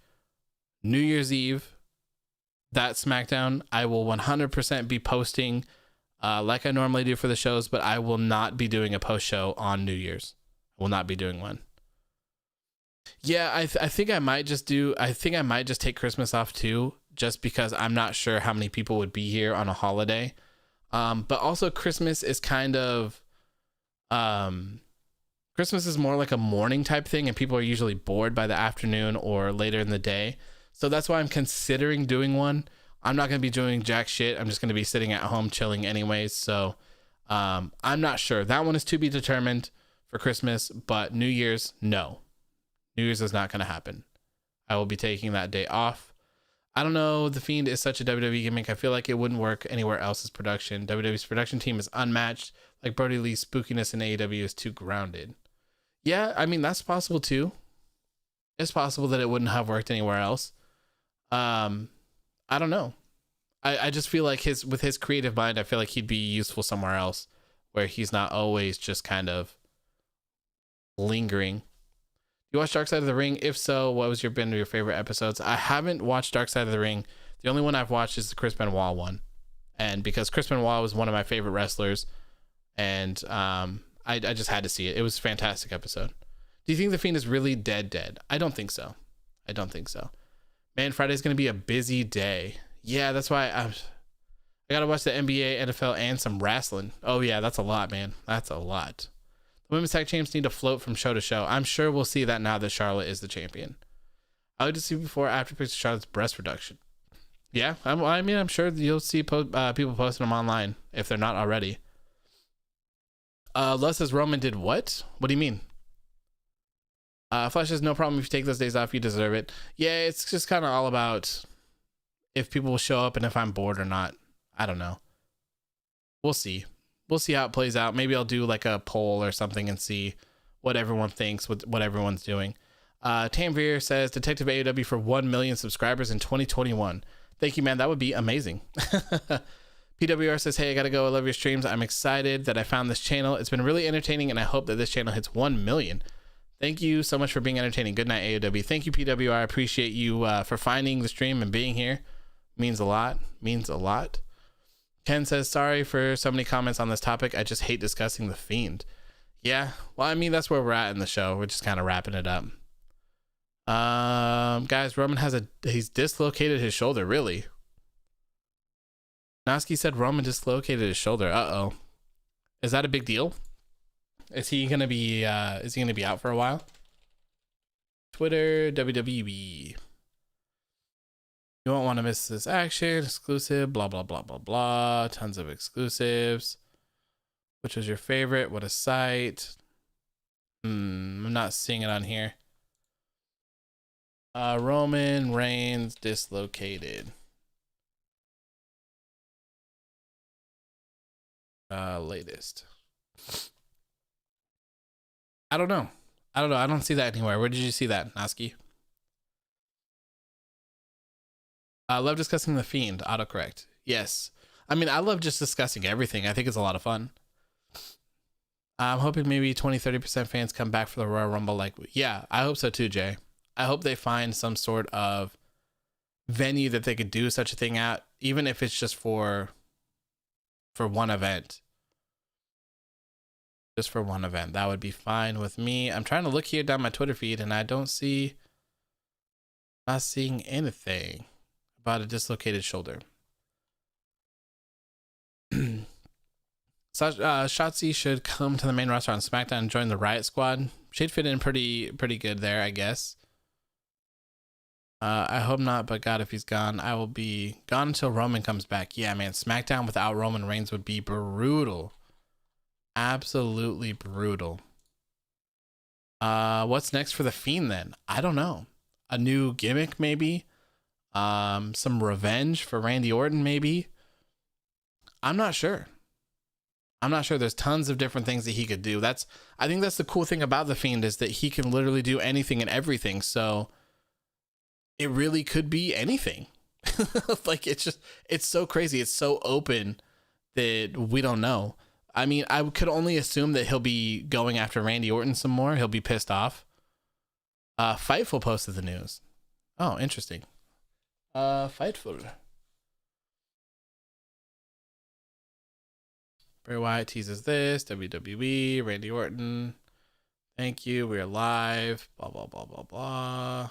New Year's Eve, that SmackDown, I will 100% be posting like I normally do for the shows, but I will not be doing a post show on New Year's. I will not be doing one. Yeah, I think I might just take Christmas off too, just because I'm not sure how many people would be here on a holiday. But also Christmas is kind of, Christmas is more like a morning type thing, and people are usually bored by the afternoon or later in the day. So that's why I'm considering doing one. I'm not going to be doing jack shit. I'm just going to be sitting at home chilling anyways. So I'm not sure. That one is to be determined for Christmas, but New Year's, no. New Year's is not going to happen. I will be taking that day off. I don't know. The Fiend is such a WWE gimmick. I feel like it wouldn't work anywhere else's production. WWE's production team is unmatched. Like Brody Lee's spookiness in AEW is too grounded. Yeah, that's possible too. It's possible that it wouldn't have worked anywhere else. I don't know. I just feel like with his creative mind, I feel like he'd be useful somewhere else where he's not always just kind of lingering. You watched Dark Side of the Ring? If so, what was your been your favorite episodes? I haven't watched Dark Side of the Ring. The only one I've watched is the Chris Benoit one. And because Chris Benoit was one of my favorite wrestlers, and I just had to see it. It was a fantastic episode. Do you think The Fiend is really dead? I don't think so. Man, Friday's going to be a busy day. Yeah, that's why I got to watch the NBA, NFL, and some wrestling. Oh, yeah, that's a lot, man. That's a lot. The women's tag champs need to float from show to show. I'm sure we'll see that now that Charlotte is the champion. I like to see before or after pictures of Charlotte's breast reduction. Yeah, I'm sure you'll see people posting them online if they're not already. Love says Roman did what? What do you mean? Flash says no problem if you take those days off, you deserve it. Yeah, it's just kind of all about if people will show up and if I'm bored or not. I don't know. We'll see. We'll see how it plays out. Maybe I'll do like a poll or something and see what everyone thinks, what everyone's doing. Tanvir says Detective AEW for 1 million subscribers in 2021. Thank you, man. That would be amazing. PWR says, hey, I gotta go. I love your streams. I'm excited that I found this channel. It's been really entertaining, and I hope that this channel hits 1 million. Thank you so much for being entertaining. Good night, AEW. Thank you, PWR. I appreciate you for finding the stream and being here. Means a lot. Means a lot. Ken says, sorry for so many comments on this topic. I just hate discussing The Fiend. Yeah, well, I mean, that's where we're at in the show. We're just kind of wrapping it up. Guys, Roman he's dislocated his shoulder. Really? Noski said Roman dislocated his shoulder. Uh-oh. Is that a big deal? Is he gonna be out for a while? Twitter, WWE. You won't want to miss this action. Exclusive, blah, blah, blah, blah, blah. Tons of exclusives. Which was your favorite? What a sight. I'm not seeing it on here. Roman Reigns dislocated. Latest. I don't know. I don't see that anywhere. Where did you see that, Noski? I love discussing The Fiend. Autocorrect. Yes. I mean, I love just discussing everything. I think it's a lot of fun. I'm hoping maybe 20-30% fans come back for the Royal Rumble. Yeah, I hope so too, Jay. I hope they find some sort of venue that they could do such a thing at, even if it's just for one event. Just for one event. That would be fine with me. I'm trying to look here down my Twitter feed and I don't see, not seeing anything about a dislocated shoulder. Shotzi should come to the main roster on SmackDown and join the Riot Squad. She'd fit in pretty good there, I guess. I hope not, but God, if he's gone, I will be gone until Roman comes back. Yeah, man, SmackDown without Roman Reigns would be brutal. Absolutely brutal. What's next for The Fiend then? I don't know. A new gimmick, maybe? Some revenge for Randy Orton, maybe? I'm not sure. There's tons of different things that he could do. I think that's the cool thing about The Fiend, is that he can literally do anything and everything. So it really could be anything. Like, it's so crazy. It's so open that we don't know. I mean, I could only assume that he'll be going after Randy Orton some more. He'll be pissed off. Fightful posted the news. Oh, interesting. Fightful. Bray Wyatt teases this. WWE, Randy Orton. Thank you. We're live. Blah, blah, blah, blah, blah.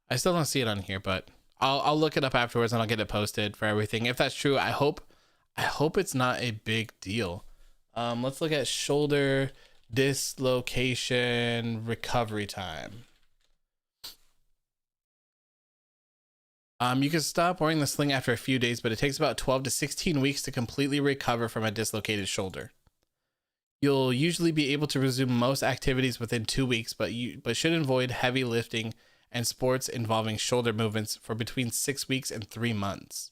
I still don't see it on here, but I'll look it up afterwards and I'll get it posted for everything. If that's true, I hope it's not a big deal. Let's look at shoulder dislocation recovery time. You can stop wearing the sling after a few days, but it takes about 12 to 16 weeks to completely recover from a dislocated shoulder. You'll usually be able to resume most activities within 2 weeks, but should avoid heavy lifting and sports involving shoulder movements for between 6 weeks and 3 months.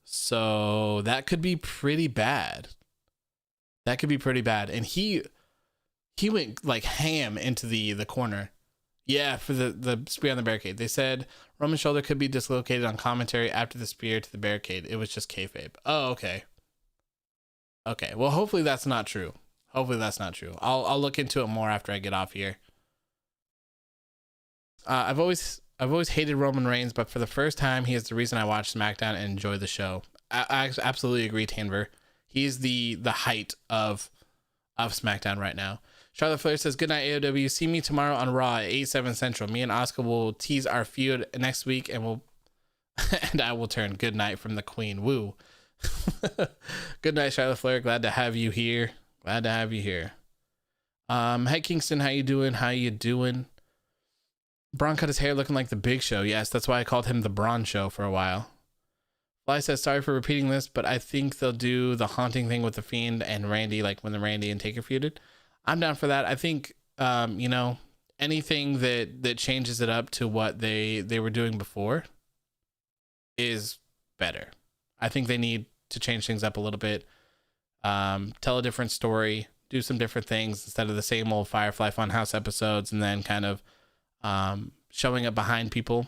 So that could be pretty bad. And he went like ham into the corner. Yeah, for the spear on the barricade. They said Roman's shoulder could be dislocated on commentary after the spear to the barricade. It was just kayfabe. Oh, okay. Okay, well, hopefully that's not true. Hopefully that's not true. I'll look into it more after I get off here. I've always hated Roman Reigns, but for the first time, he is the reason I watch SmackDown and enjoy the show. I absolutely agree, Tanver. He's the height of SmackDown right now. Charlotte Flair says, "Good night, AOW. See me tomorrow on Raw at 8/7 Central. Me and Asuka will tease our feud next week, and and I will turn good night from the Queen. Woo." Good night, Charlotte Flair. Glad to have you here. Glad to have you here. Hey Kingston, how you doing? How you doing? Braun cut his hair looking like the Big Show. Yes, that's why I called him the Braun Show for a while. Fly says, "Sorry for repeating this, but I think they'll do the haunting thing with the Fiend and Randy, like when the Randy and Taker feuded." I'm down for that. I think, you know, anything that changes it up to what they were doing before is better. I think they need to change things up a little bit, tell a different story, do some different things instead of the same old Firefly Funhouse episodes, and then kind of showing up behind people.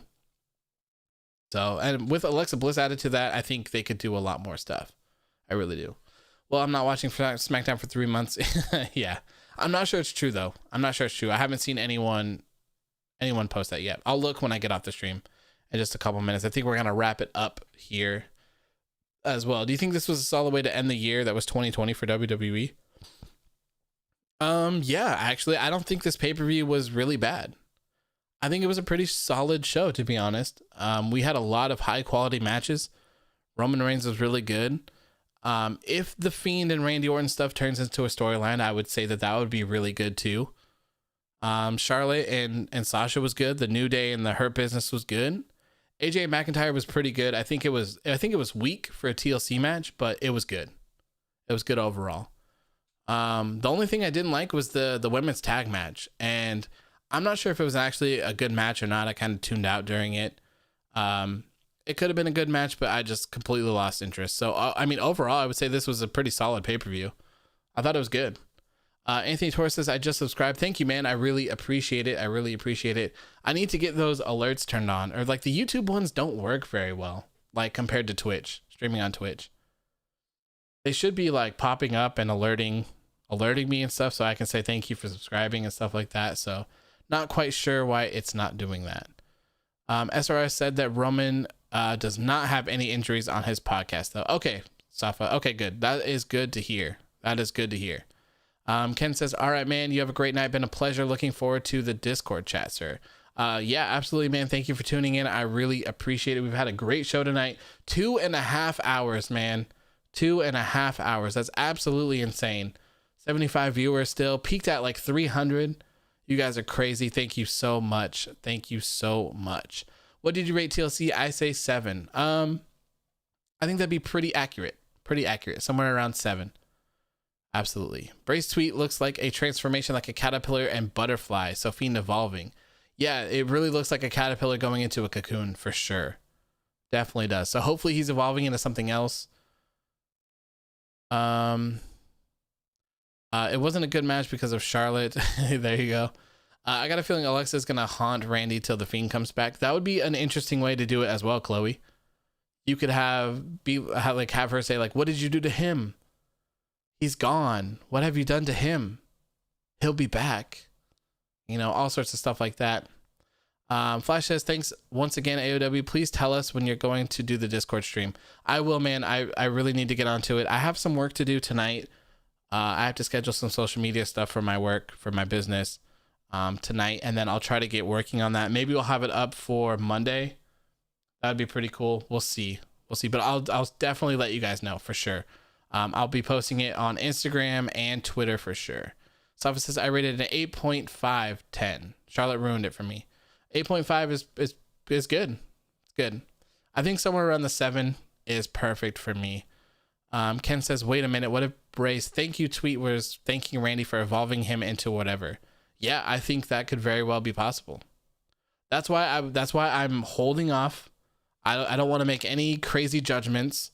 So, and with Alexa Bliss added to that, I think they could do a lot more stuff. I really do. Well, I'm not watching SmackDown for 3 months. Yeah, I'm not sure it's true though. I'm not sure it's true. I haven't seen anyone post that yet. I'll look when I get off the stream in just a couple minutes. I think we're gonna wrap it up here as well. Do you think this was a solid way to end the year that was 2020 for WWE? Yeah, actually, I don't think this pay-per-view was really bad. I think it was a pretty solid show, to be honest. We had a lot of high quality matches. Roman Reigns was really good. If the Fiend and Randy Orton stuff turns into a storyline, I would say that would be really good too. Charlotte and Sasha was good. The New Day and the Hurt Business was good. AJ McIntyre was pretty good. I think it was weak for a TLC match, but it was good. It was good overall. The only thing I didn't like was the women's tag match, and I'm not sure if it was actually a good match or not. I kind of tuned out during it. It could have been a good match, but I just completely lost interest. So, I mean, overall, I would say this was a pretty solid pay-per-view. I thought it was good. Anthony Torres says, "I just subscribed." Thank you, man. I really appreciate it. I need to get those alerts turned on, or like the YouTube ones don't work very well, like compared to Twitch, streaming on Twitch. They should be like popping up and alerting me and stuff, so I can say thank you for subscribing and stuff like that. So not quite sure why it's not doing that. SRS said that Roman does not have any injuries on his podcast though. Okay, Safa. Okay, good. That is good to hear. Ken says, "All right, man, you have a great night. Been a pleasure. Looking forward to the Discord chat, sir." Yeah, absolutely, man. Thank you for tuning in. I really appreciate it. We've had a great show tonight. 2.5 hours, man. 2.5 hours. That's absolutely insane. 75 viewers still. Peaked at like 300. You guys are crazy. Thank you so much. What did you rate TLC? I say 7. I think that'd be pretty accurate. Somewhere around 7. Absolutely. Brace tweet looks like a transformation, like a caterpillar and butterfly. So Fiend evolving. Yeah, it really looks like a caterpillar going into a cocoon for sure. Definitely does. So hopefully he's evolving into something else. It wasn't a good match because of Charlotte. There you go. I got a feeling Alexa's gonna haunt Randy till the Fiend comes back. That would be an interesting way to do it as well, Chloe. You could have her say like, "What did you do to him? He's gone. What have you done to him? He'll be back." You know, all sorts of stuff like that. Flash says, "Thanks once again, AOW. Please tell us when you're going to do the Discord stream." I will, man. I really need to get onto it. I have some work to do tonight. I have to schedule some social media stuff for my work, for my business tonight, and then I'll try to get working on that. Maybe we'll have it up for Monday. That'd be pretty cool. We'll see, but I'll definitely let you guys know for sure. I'll be posting it on Instagram and Twitter for sure. Safa says, "I rated it an 8.5/10. Charlotte ruined it for me." 8.5 is good. It's good. I think somewhere around the 7 is perfect for me. Ken says, "Wait a minute. What if Bray's thank you tweet was thanking Randy for evolving him into whatever?" Yeah, I think that could very well be possible. That's why I'm holding off. I don't want to make any crazy judgments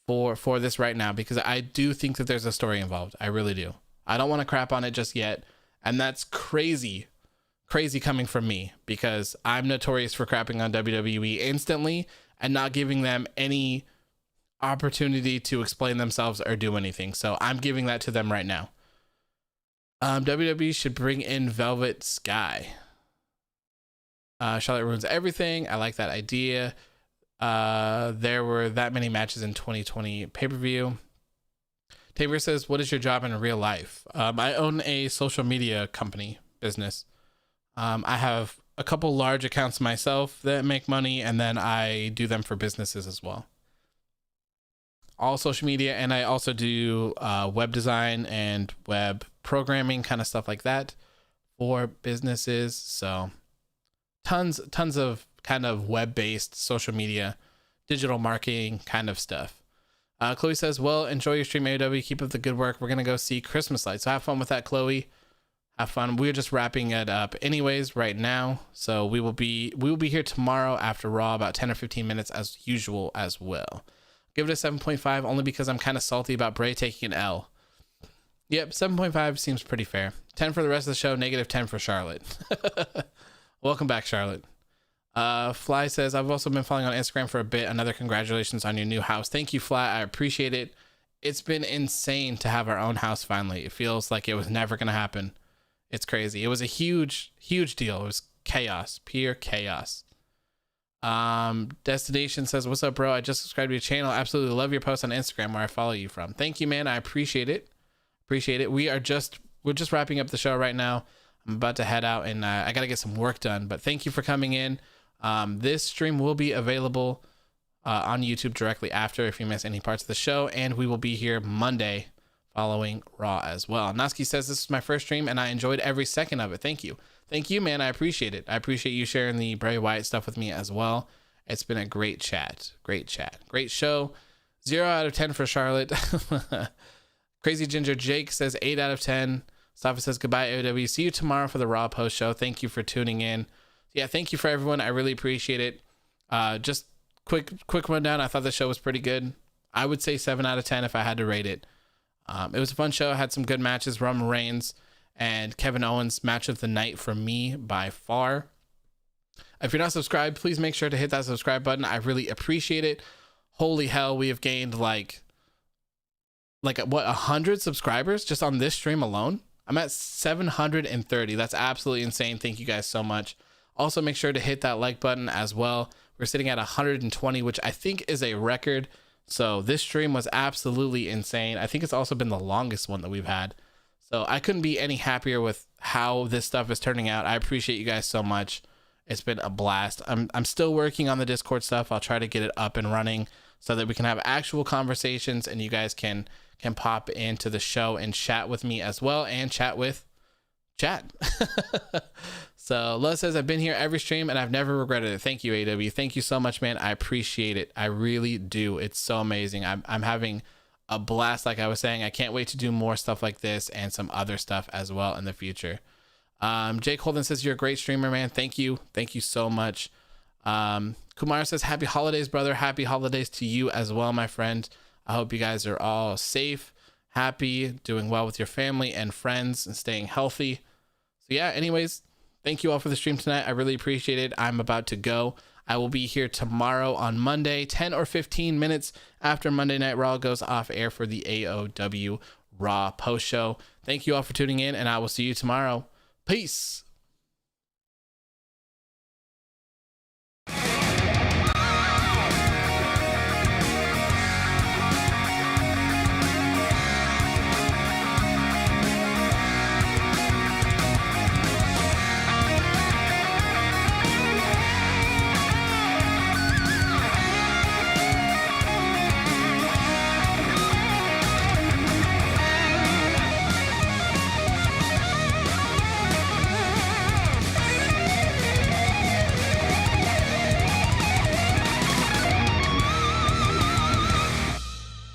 for this right now, because I do think that there's a story involved. I really do. I don't want to crap on it just yet. And that's crazy coming from me, because I'm notorious for crapping on WWE instantly and not giving them any opportunity to explain themselves or do anything. So I'm giving that to them right now. WWE should bring in Velvet Sky. Charlotte ruins everything. I like that idea. There were that many matches in 2020 pay-per-view. Tabor says, what is your job in real life? I own a social media company business. I have a couple large accounts myself that make money, and then I do them for businesses as well. All social media, and I also do web design and web programming, kind of stuff like that for businesses. So tons of kind of web-based social media, digital marketing kind of stuff. Chloe says, well, enjoy your stream, AEW. Keep up the good work. We're going to go see Christmas lights. So have fun with that, Chloe. Have fun. We're just wrapping it up anyways right now. So we will be here tomorrow after Raw, about 10 or 15 minutes as usual as well. Give it a 7.5 only because I'm kind of salty about Bray taking an L. Yep, 7.5 seems pretty fair. 10 for the rest of the show, negative 10 for Charlotte. Welcome back, Charlotte. Fly says, I've also been following on Instagram for a bit. Another congratulations on your new house. Thank you, Fly. I appreciate it. It's been insane to have our own house finally. It feels like it was never going to happen. It's crazy. It was a huge deal. It was chaos, pure chaos. Destination says, what's up, bro? I just subscribed to your channel. Absolutely love your post on Instagram where I follow you from. Thank you, man. I appreciate it. We're just wrapping up the show right now. I'm about to head out and I got to get some work done, but thank you for coming in. This stream will be available on YouTube directly after if you miss any parts of the show, and we will be here Monday following Raw as well. Noski says, this is my first stream and I enjoyed every second of it. Thank you, man. I appreciate it. I appreciate you sharing the Bray Wyatt stuff with me as well. It's been a great chat, great show. 0 out of 10 for Charlotte. Crazy Ginger Jake says 8 out of 10. Safa says, goodbye, AEW. See you tomorrow for the Raw post show. Thank you for tuning in. Yeah, thank you for everyone. I really appreciate it. Just quick rundown. I thought the show was pretty good. I would say 7 out of 10 if I had to rate it. It was a fun show. Had some good matches. Roman Reigns and Kevin Owens, match of the night for me by far. If you're not subscribed, please make sure to hit that subscribe button. I really appreciate it. Holy hell, we have gained like what, 100 subscribers just on this stream alone? I'm at 730. That's absolutely insane. Thank you guys so much. Also, make sure to hit that like button as well. We're sitting at 120, which I think is a record. So this stream was absolutely insane. I think it's also been the longest one that we've had. So I couldn't be any happier with how this stuff is turning out. I appreciate you guys so much. It's been a blast. I'm still working on the Discord stuff. I'll try to get it up and running so that we can have actual conversations and you guys can pop into the show and chat with me as well, and chat with chat. So Lola says, I've been here every stream and I've never regretted it. Thank you, AW. Thank you so much, man. I appreciate it. I really do. It's so amazing. I'm having a blast. Like I was saying, I can't wait to do more stuff like this and some other stuff as well in the future. Jake Holden says, you're a great streamer, man. Thank you so much. Kumar says, happy holidays, brother. Happy holidays to you as well, my friend. I hope you guys are all safe, happy, doing well with your family and friends, and staying healthy. So yeah, anyways, thank you all for the stream tonight. I really appreciate it. I'm about to go. I will be here tomorrow on Monday, 10 or 15 minutes after Monday Night Raw goes off air for the AOW Raw post show. Thank you all for tuning in, and I will see you tomorrow. Peace.